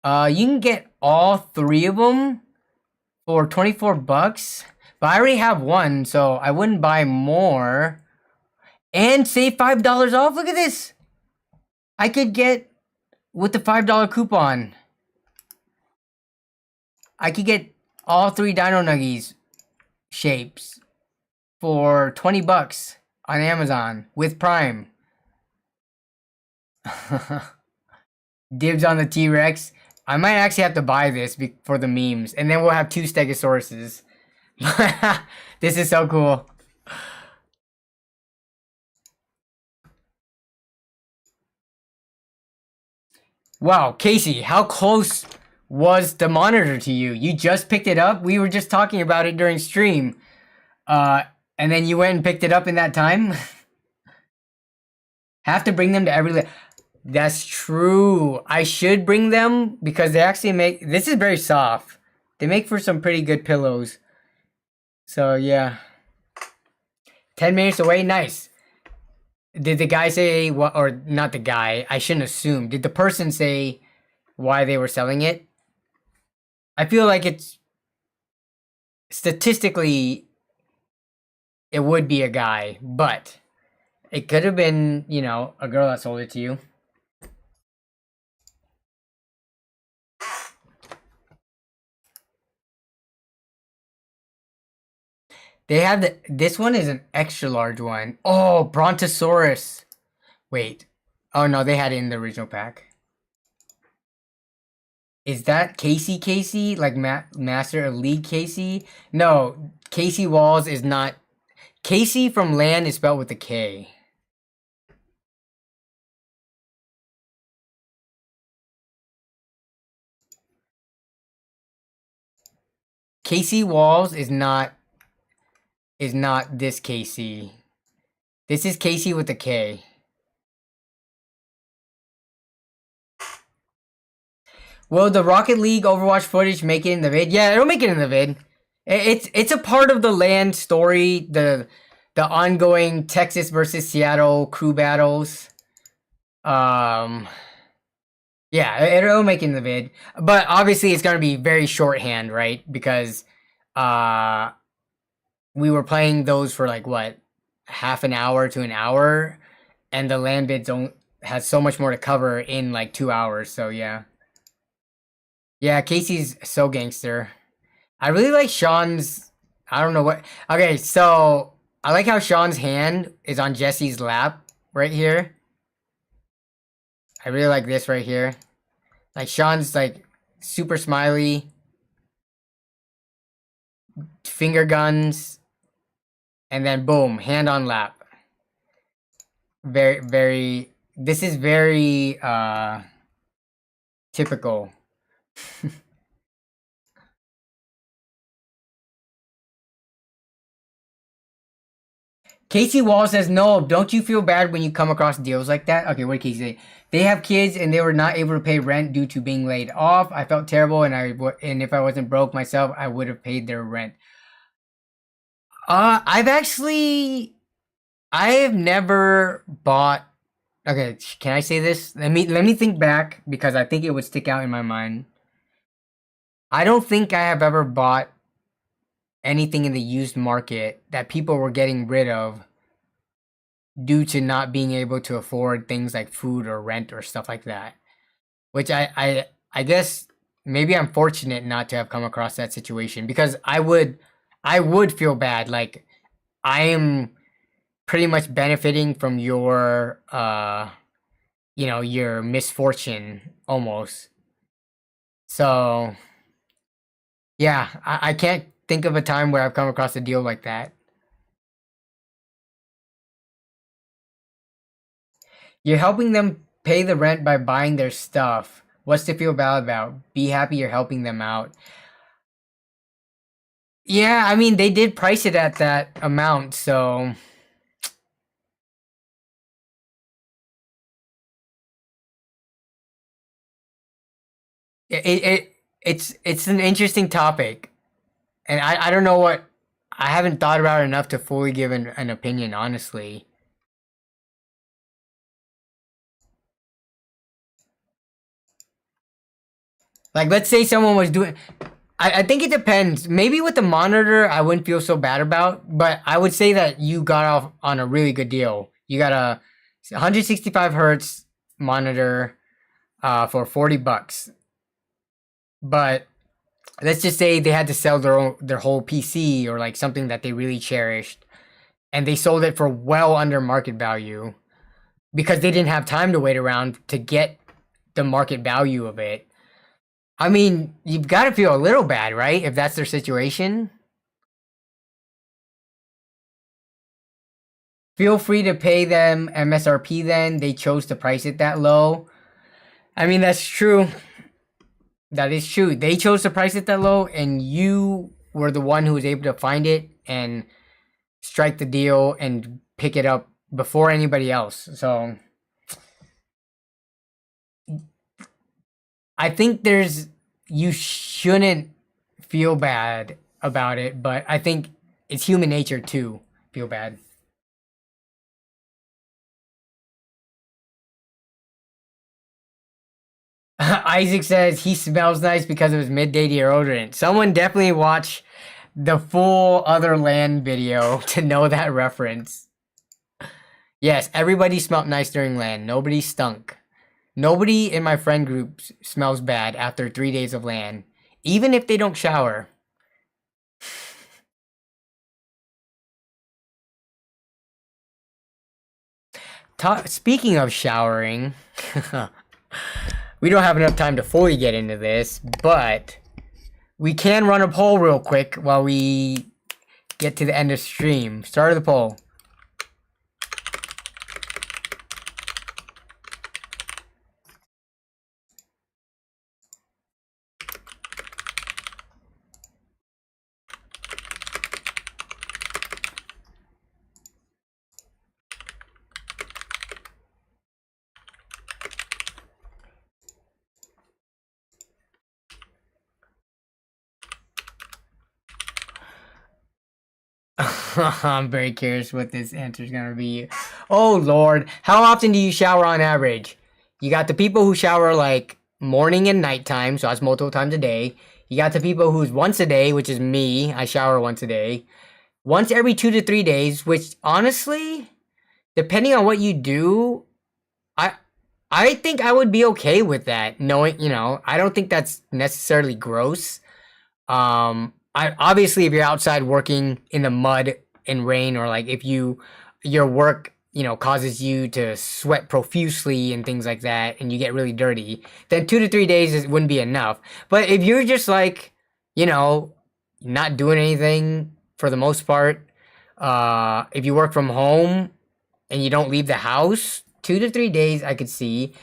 You can get all 3 of them for 24 bucks. But I already have one, so I wouldn't buy more. And save $5 off. Look at this. I could get, with the $5 coupon, I could get all 3 Dino Nuggies shapes for 20 bucks on Amazon with Prime. Dibs on the T-Rex. I might actually have to buy this for the memes. And then we'll have 2 Stegosauruses. This is so cool. Wow, Casey, how close was the monitor to you? You just picked it up? We were just talking about it during stream. And then you went and picked it up in that time? Have to bring them to every... That's true. I should bring them because they actually make, this is very soft. They make for some pretty good pillows. So yeah. 10 minutes away, nice. Did the guy say what, or not the guy, I shouldn't assume. Did the person say why they were selling it? I feel like it's statistically it would be a guy, but it could have been, you know, a girl that sold it to you. They have this one is an extra large one. Oh, Brontosaurus. Wait. Oh no, they had it in the original pack. Is that Casey? Like Master of League Casey? No, Casey Walls is not. Casey from LAN is spelled with a K. Casey Walls is not this Casey. This is Casey with a K. Will the Rocket League Overwatch footage make it in the vid? Yeah, it'll make it in the vid. It's a part of the LAN story, the ongoing Texas versus Seattle crew battles. Yeah, it'll make it in the vid. But obviously it's gonna be very shorthand, right? Because we were playing those for like what, half an hour to an hour, and the LAN vids has so much more to cover in like 2 hours. So yeah. Yeah, Casey's so gangster. I really like Sean's, I don't know what. Okay, so I like how Sean's hand is on Jesse's lap right here. I really like this right here. Like Sean's like super smiley. Finger guns. And then boom, hand on lap. Very, this is very typical. Casey Wall says, no, don't you feel bad when you come across deals like that? Okay, what did Casey say? They have kids and they were not able to pay rent due to being laid off. I felt terrible, and if I wasn't broke myself, I would have paid their rent. I have never bought. Okay, can I say this? Let me think back because I think it would stick out in my mind. I don't think I have ever bought anything in the used market that people were getting rid of due to not being able to afford things like food or rent or stuff like that. Which I guess maybe I'm fortunate not to have come across that situation, because I would feel bad. Like, I am pretty much benefiting from your you know, your misfortune almost. So yeah, I can't think of a time where I've come across a deal like that. You're helping them pay the rent by buying their stuff. What's to feel bad about? Be happy you're helping them out. Yeah, I mean, they did price it at that amount, so it's an interesting topic. And I don't know what, I haven't thought about it enough to fully give an opinion, honestly. Like, let's say someone was doing, I think it depends. Maybe with the monitor, I wouldn't feel so bad about, but I would say that you got off on a really good deal. You got a 165 hertz monitor for $40. But let's just say they had to sell their whole PC or like something that they really cherished, and they sold it for well under market value because they didn't have time to wait around to get the market value of it. I mean, you've got to feel a little bad, right? If that's their situation. Feel free to pay them MSRP then. They chose to price it that low. I mean, that's true. That is true. They chose to price it that low, and you were the one who was able to find it and strike the deal and pick it up before anybody else. So I think you shouldn't feel bad about it, but I think it's human nature to feel bad. Isaac says he smells nice because of his midday deodorant. Someone definitely watch the full other LAN video to know that reference. Yes, everybody smelled nice during LAN. Nobody stunk. Nobody in my friend group smells bad after 3 days of LAN, even if they don't shower. Speaking of showering, we don't have enough time to fully get into this, but we can run a poll real quick while we get to the end of stream. Start of the poll. I'm very curious what this answer is going to be. Oh, Lord. How often do you shower on average? You got the people who shower like morning and nighttime, so that's multiple times a day. You got the people who's once a day, which is me. I shower once a day. Once every 2 to 3 days, which honestly, depending on what you do, I think I would be okay with that. Knowing, I don't think that's necessarily gross. Obviously if you're outside working in the mud and rain, or like if your work causes you to sweat profusely and things like that, and you get really dirty, then 2 to 3 days wouldn't be enough. But if you're just like not doing anything for the most part, if you work from home and you don't leave the house, 2 to 3 days I could see.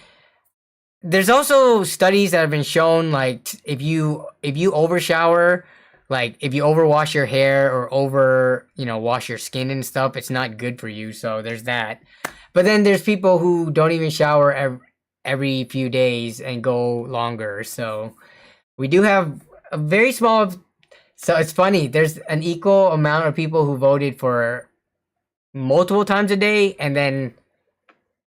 There's also studies that have been shown, like if you over shower, like if you overwash your hair or wash your skin and stuff, it's not good for you. So there's that. But then there's people who don't even shower every few days and go longer. So we do have a very small. So it's funny. There's an equal amount of people who voted for multiple times a day, and then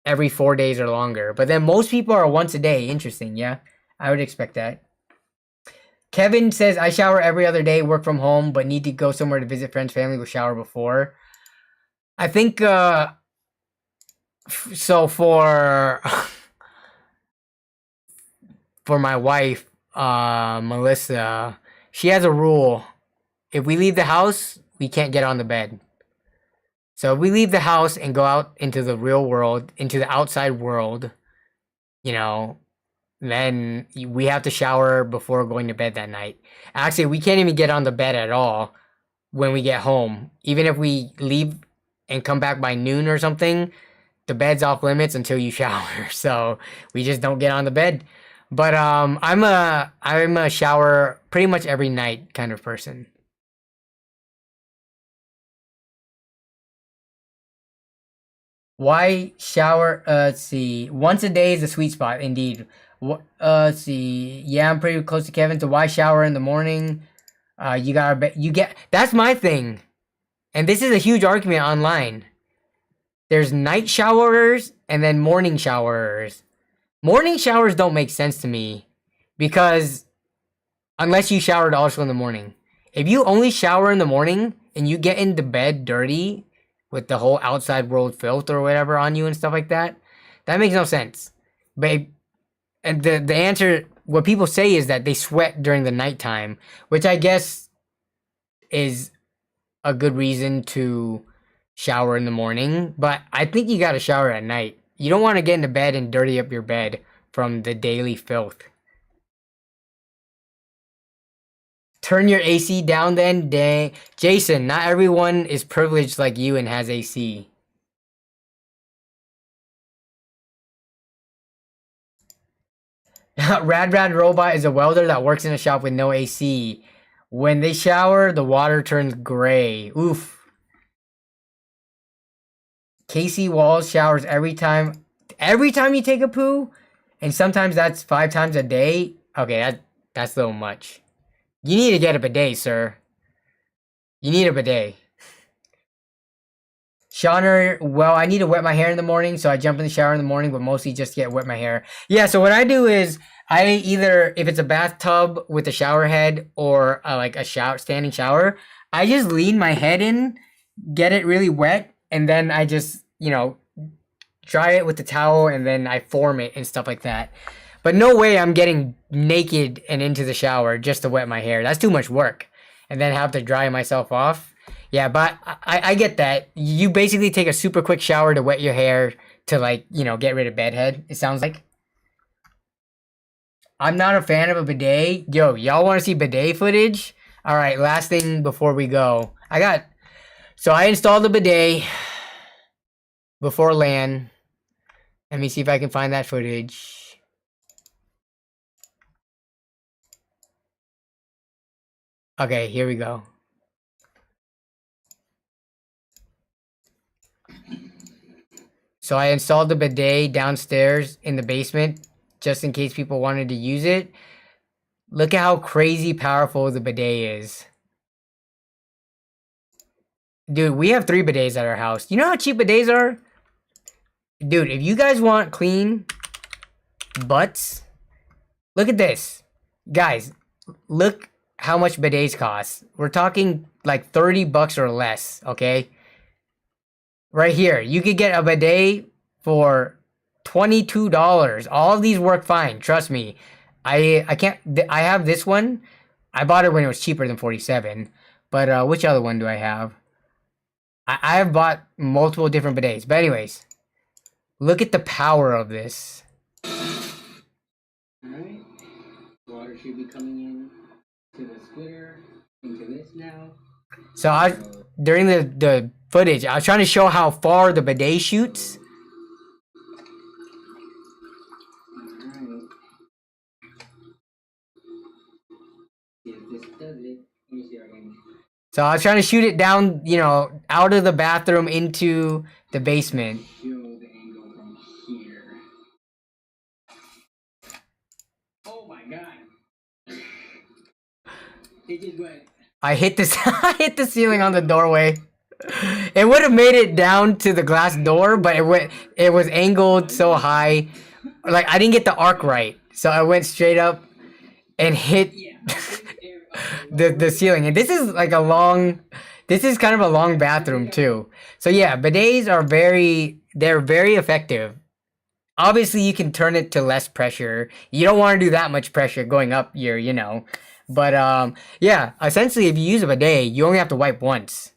every 4 days or longer. But then most people are once a day. Interesting. Yeah, I would expect that. Kevin says, I shower every other day, work from home, but need to go somewhere to visit friends, family, will shower before. I think, so for my wife, Melissa, she has a rule. If we leave the house, we can't get on the bed. So if we leave the house and go out into the real world, into the outside world, then we have to shower before going to bed that night. Actually, we can't even get on the bed at all when we get home. Even if we leave and come back by noon or something, the bed's off limits until you shower. So we just don't get on the bed. But I'm a shower pretty much every night kind of person. Why shower? Let's see. Once a day is a sweet spot, indeed. Let's see. Yeah, I'm pretty close to Kevin. So why shower in the morning? That's my thing. And this is a huge argument online. There's night showerers and then morning showerers. Morning showers don't make sense to me, because unless you showered also in the morning. If you only shower in the morning and you get into bed dirty with the whole outside world filth or whatever on you and stuff like that, that makes no sense. But the answer, what people say is that they sweat during the nighttime, which I guess is a good reason to shower in the morning. But I think you gotta shower at night. You don't want to get into bed and dirty up your bed from the daily filth. Turn your AC down then, dang. Jason, not everyone is privileged like you and has AC. Rad Robot is a welder that works in a shop with no AC. When they shower, the water turns gray. Oof. Casey Walls showers every time you take a poo. And sometimes that's 5 times a day. Okay, that's a little much. You need to get a bidet, sir. You need a bidet. Shauner, well, I need to wet my hair in the morning, so I jump in the shower in the morning, but mostly just get wet my hair. Yeah, so what I do is I either, if it's a bathtub with a shower head or like a standing shower, I just lean my head in, get it really wet, and then I just, dry it with the towel, and then I form it and stuff like that. But no way I'm getting naked and into the shower just to wet my hair. That's too much work. And then have to dry myself off. Yeah, but I get that. You basically take a super quick shower to wet your hair to get rid of bedhead, it sounds like. I'm not a fan of a bidet. Yo, y'all want to see bidet footage? All right, last thing before we go. So I installed the bidet before LAN. Let me see if I can find that footage. Okay, here we go. So I installed the bidet downstairs in the basement just in case people wanted to use it. Look at how crazy powerful the bidet is. Dude, we have 3 bidets at our house. You know how cheap bidets are? Dude, if you guys want clean butts, look at this. Guys, look how much bidets cost. We're talking like $30 or less, okay? Right here, you could get a bidet for $22. All of these work fine, trust me. I have this one. I bought it when it was cheaper than $47. But which other one do I have? I have bought multiple different bidets. But anyways, look at the power of this. Alright. Water should be coming in to the splitter, into this now. So during the footage, I was trying to show how far the bidet shoots. Alright. See if this does it. Let me see if I can. So I was trying to shoot it down, out of the bathroom into the basement. Show the angle from here. Oh my god. It just went. I hit the ceiling on the doorway. It would have made it down to the glass door, but it was angled so high. Like I didn't get the arc right. So I went straight up and hit the ceiling. And this is kind of a long bathroom too. So yeah, bidets are they're very effective. Obviously you can turn it to less pressure. You don't want to do that much pressure going up your, But yeah, essentially if you use a bidet, you only have to wipe once.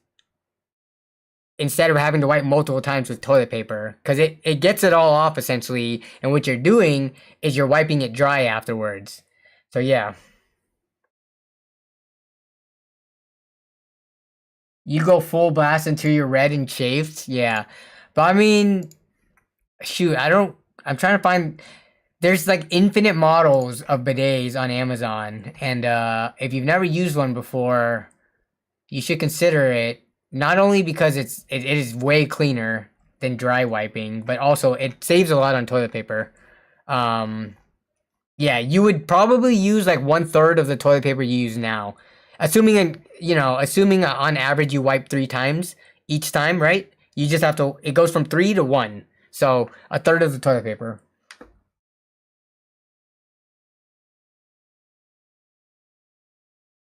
Instead of having to wipe multiple times with toilet paper. Because it gets it all off essentially. And what you're doing is you're wiping it dry afterwards. So yeah. You go full blast until you're red and chafed? Yeah. But I mean, shoot, I'm trying to find, there's like infinite models of bidets on Amazon. And if you've never used one before, you should consider it. Not only because it is way cleaner than dry wiping, but also it saves a lot on toilet paper. Yeah, you would probably use like 1/3 of the toilet paper you use now. Assuming on average you wipe 3 times each time, right? You just have to, it goes from 3 to 1. So 1/3 of the toilet paper.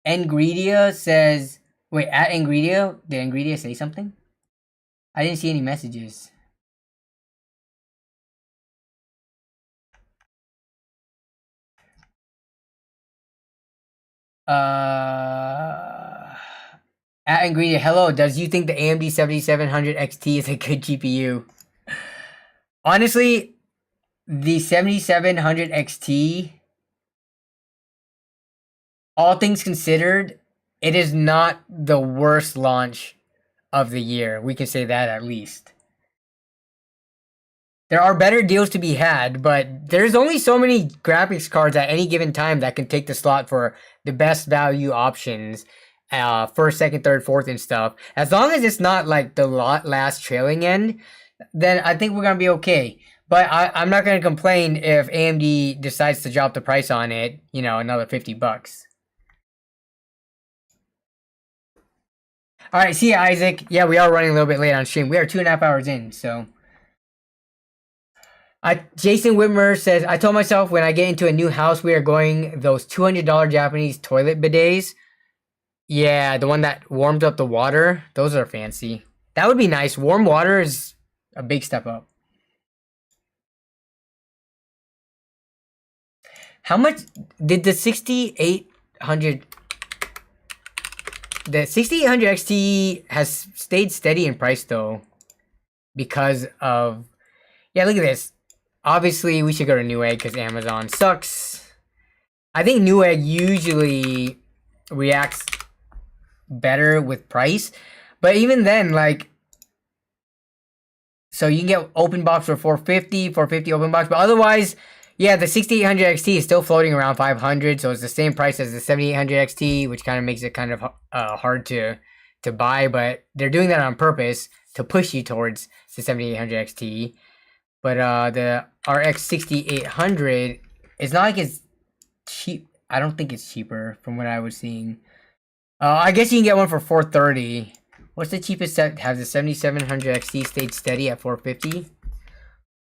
Ingredia says, wait, at Ingredia, did Ingredia say something? I didn't see any messages. At Ingredia, hello, does you think the AMD 7700 XT is a good GPU? Honestly, the 7700 XT, all things considered, it is not the worst launch of the year. We can say that at least. There are better deals to be had, but there's only so many graphics cards at any given time that can take the slot for the best value options. First, second, third, fourth, and stuff. As long as it's not like the last trailing end, then I think we're gonna be okay. But I'm not going to complain if AMD decides to drop the price on it, you know, another $50. All right, see you, Isaac. Yeah, we are running a little bit late on stream. We are 2.5 hours in, so. Jason Whitmer says, I told myself when I get into a new house, we are going those $200 Japanese toilet bidets. Yeah, the one that warms up the water. Those are fancy. That would be nice. Warm water is a big step up. How much did the 6800... The 6800 XT has stayed steady in price, though. Because of... Yeah, look at this. Obviously, we should go to Newegg because Amazon sucks. I think Newegg usually reacts better with price. But even then, like... So you can get open box for $450 open box. But otherwise, yeah, the 6800 XT is still floating around $500. So it's the same price as the 7800 XT, which kind of makes it kind of hard to buy. But they're doing that on purpose to push you towards the 7800 XT. But the RX 6800, it's not like it's cheap. I don't think it's cheaper from what I was seeing. I guess you can get one for $430. What's the cheapest set? Has the 7700 XT stayed steady at $450?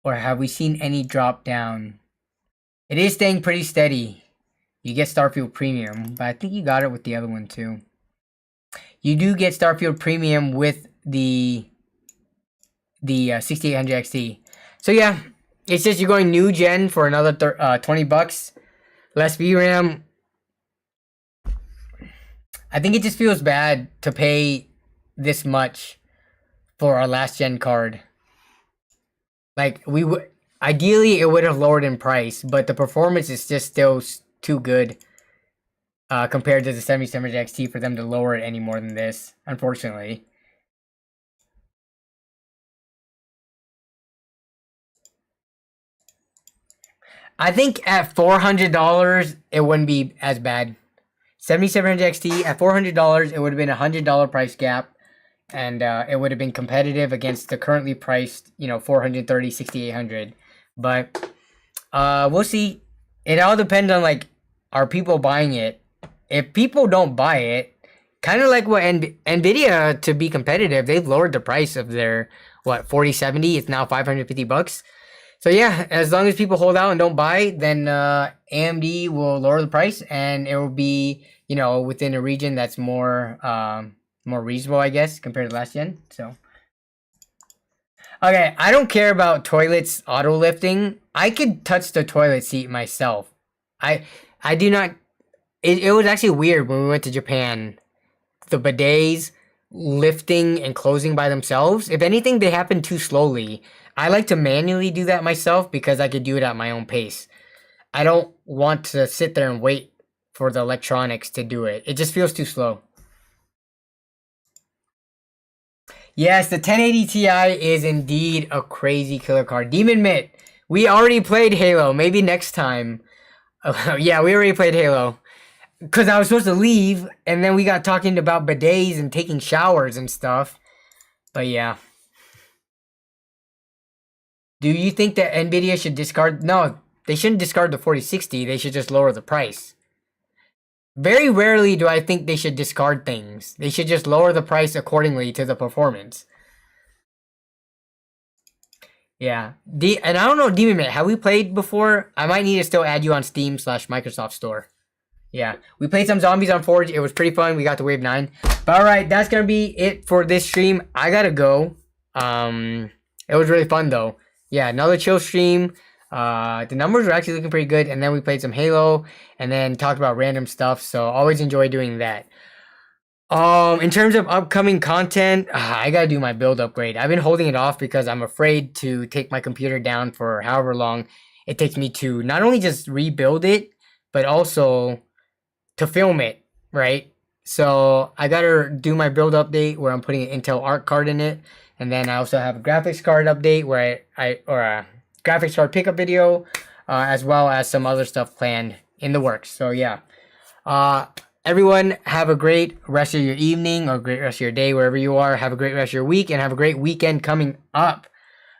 Or have we seen any drop down? It is staying pretty steady. You get Starfield Premium, but I think you got it with the other one too. You do get Starfield Premium with the 6800 XT. So yeah, it says you're going new gen for another $20. Less VRAM. I think it just feels bad to pay this much for our last gen card. Like we would ideally it would have lowered in price, but the performance is just still too good compared to the 7700 XT for them to lower it any more than this, unfortunately. I think at $400 it wouldn't be as bad. 7700 XT at $400 it would have been a $100 price gap, and it would have been competitive against the currently priced, you know, 430 6800. But we'll see. It all depends on, like, are people buying it? If people don't buy it, kind of like what Nvidia, to be competitive, they've lowered the price of their 4070. It's now $550. So yeah, as long as people hold out and don't buy, then AMD will lower the price, and it will be, you know, within a region that's more more reasonable, I guess, compared to last gen. So okay, I don't care about toilets auto lifting. I could touch the toilet seat myself. I do not. It was actually weird when we went to Japan. The bidets lifting and closing by themselves. If anything, they happen too slowly. I like to manually do that myself because I could do it at my own pace. I don't want to sit there and wait for the electronics to do it. It just feels too slow. Yes, the 1080 Ti is indeed a crazy killer card. Demon Mitt, we already played Halo. Maybe next time. Yeah, we already played Halo. Because I was supposed to leave, and then we got talking about bidets and taking showers and stuff. But yeah. Do you think that Nvidia should discard... No, they shouldn't discard the 4060. They should just lower the price. Very rarely do I think they should discard things. They should just lower the price accordingly to the performance. Yeah. And I don't know, Demon Man, have we played before? I might need to still add you on Steam/Microsoft Store. Yeah. We played some zombies on Forge. It was pretty fun. We got to wave 9. But alright, that's going to be it for this stream. I gotta go. It was really fun, though. Yeah, another chill stream. The numbers were actually looking pretty good, and then we played some Halo, and then talked about random stuff, so always enjoy doing that. In terms of upcoming content, I gotta do my build upgrade. I've been holding it off because I'm afraid to take my computer down for however long it takes me to not only just rebuild it, but also to film it, right? So I gotta do my build update where I'm putting an Intel Arc card in it. And then I also have a graphics card update where or a graphics card pickup video, as well as some other stuff planned in the works. So yeah, everyone have a great rest of your evening or great rest of your day wherever you are. Have a great rest of your week and have a great weekend coming up.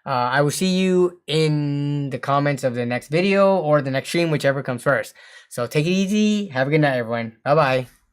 I will see you in the comments of the next video or the next stream, whichever comes first. So take it easy. Have a good night, everyone. Bye bye.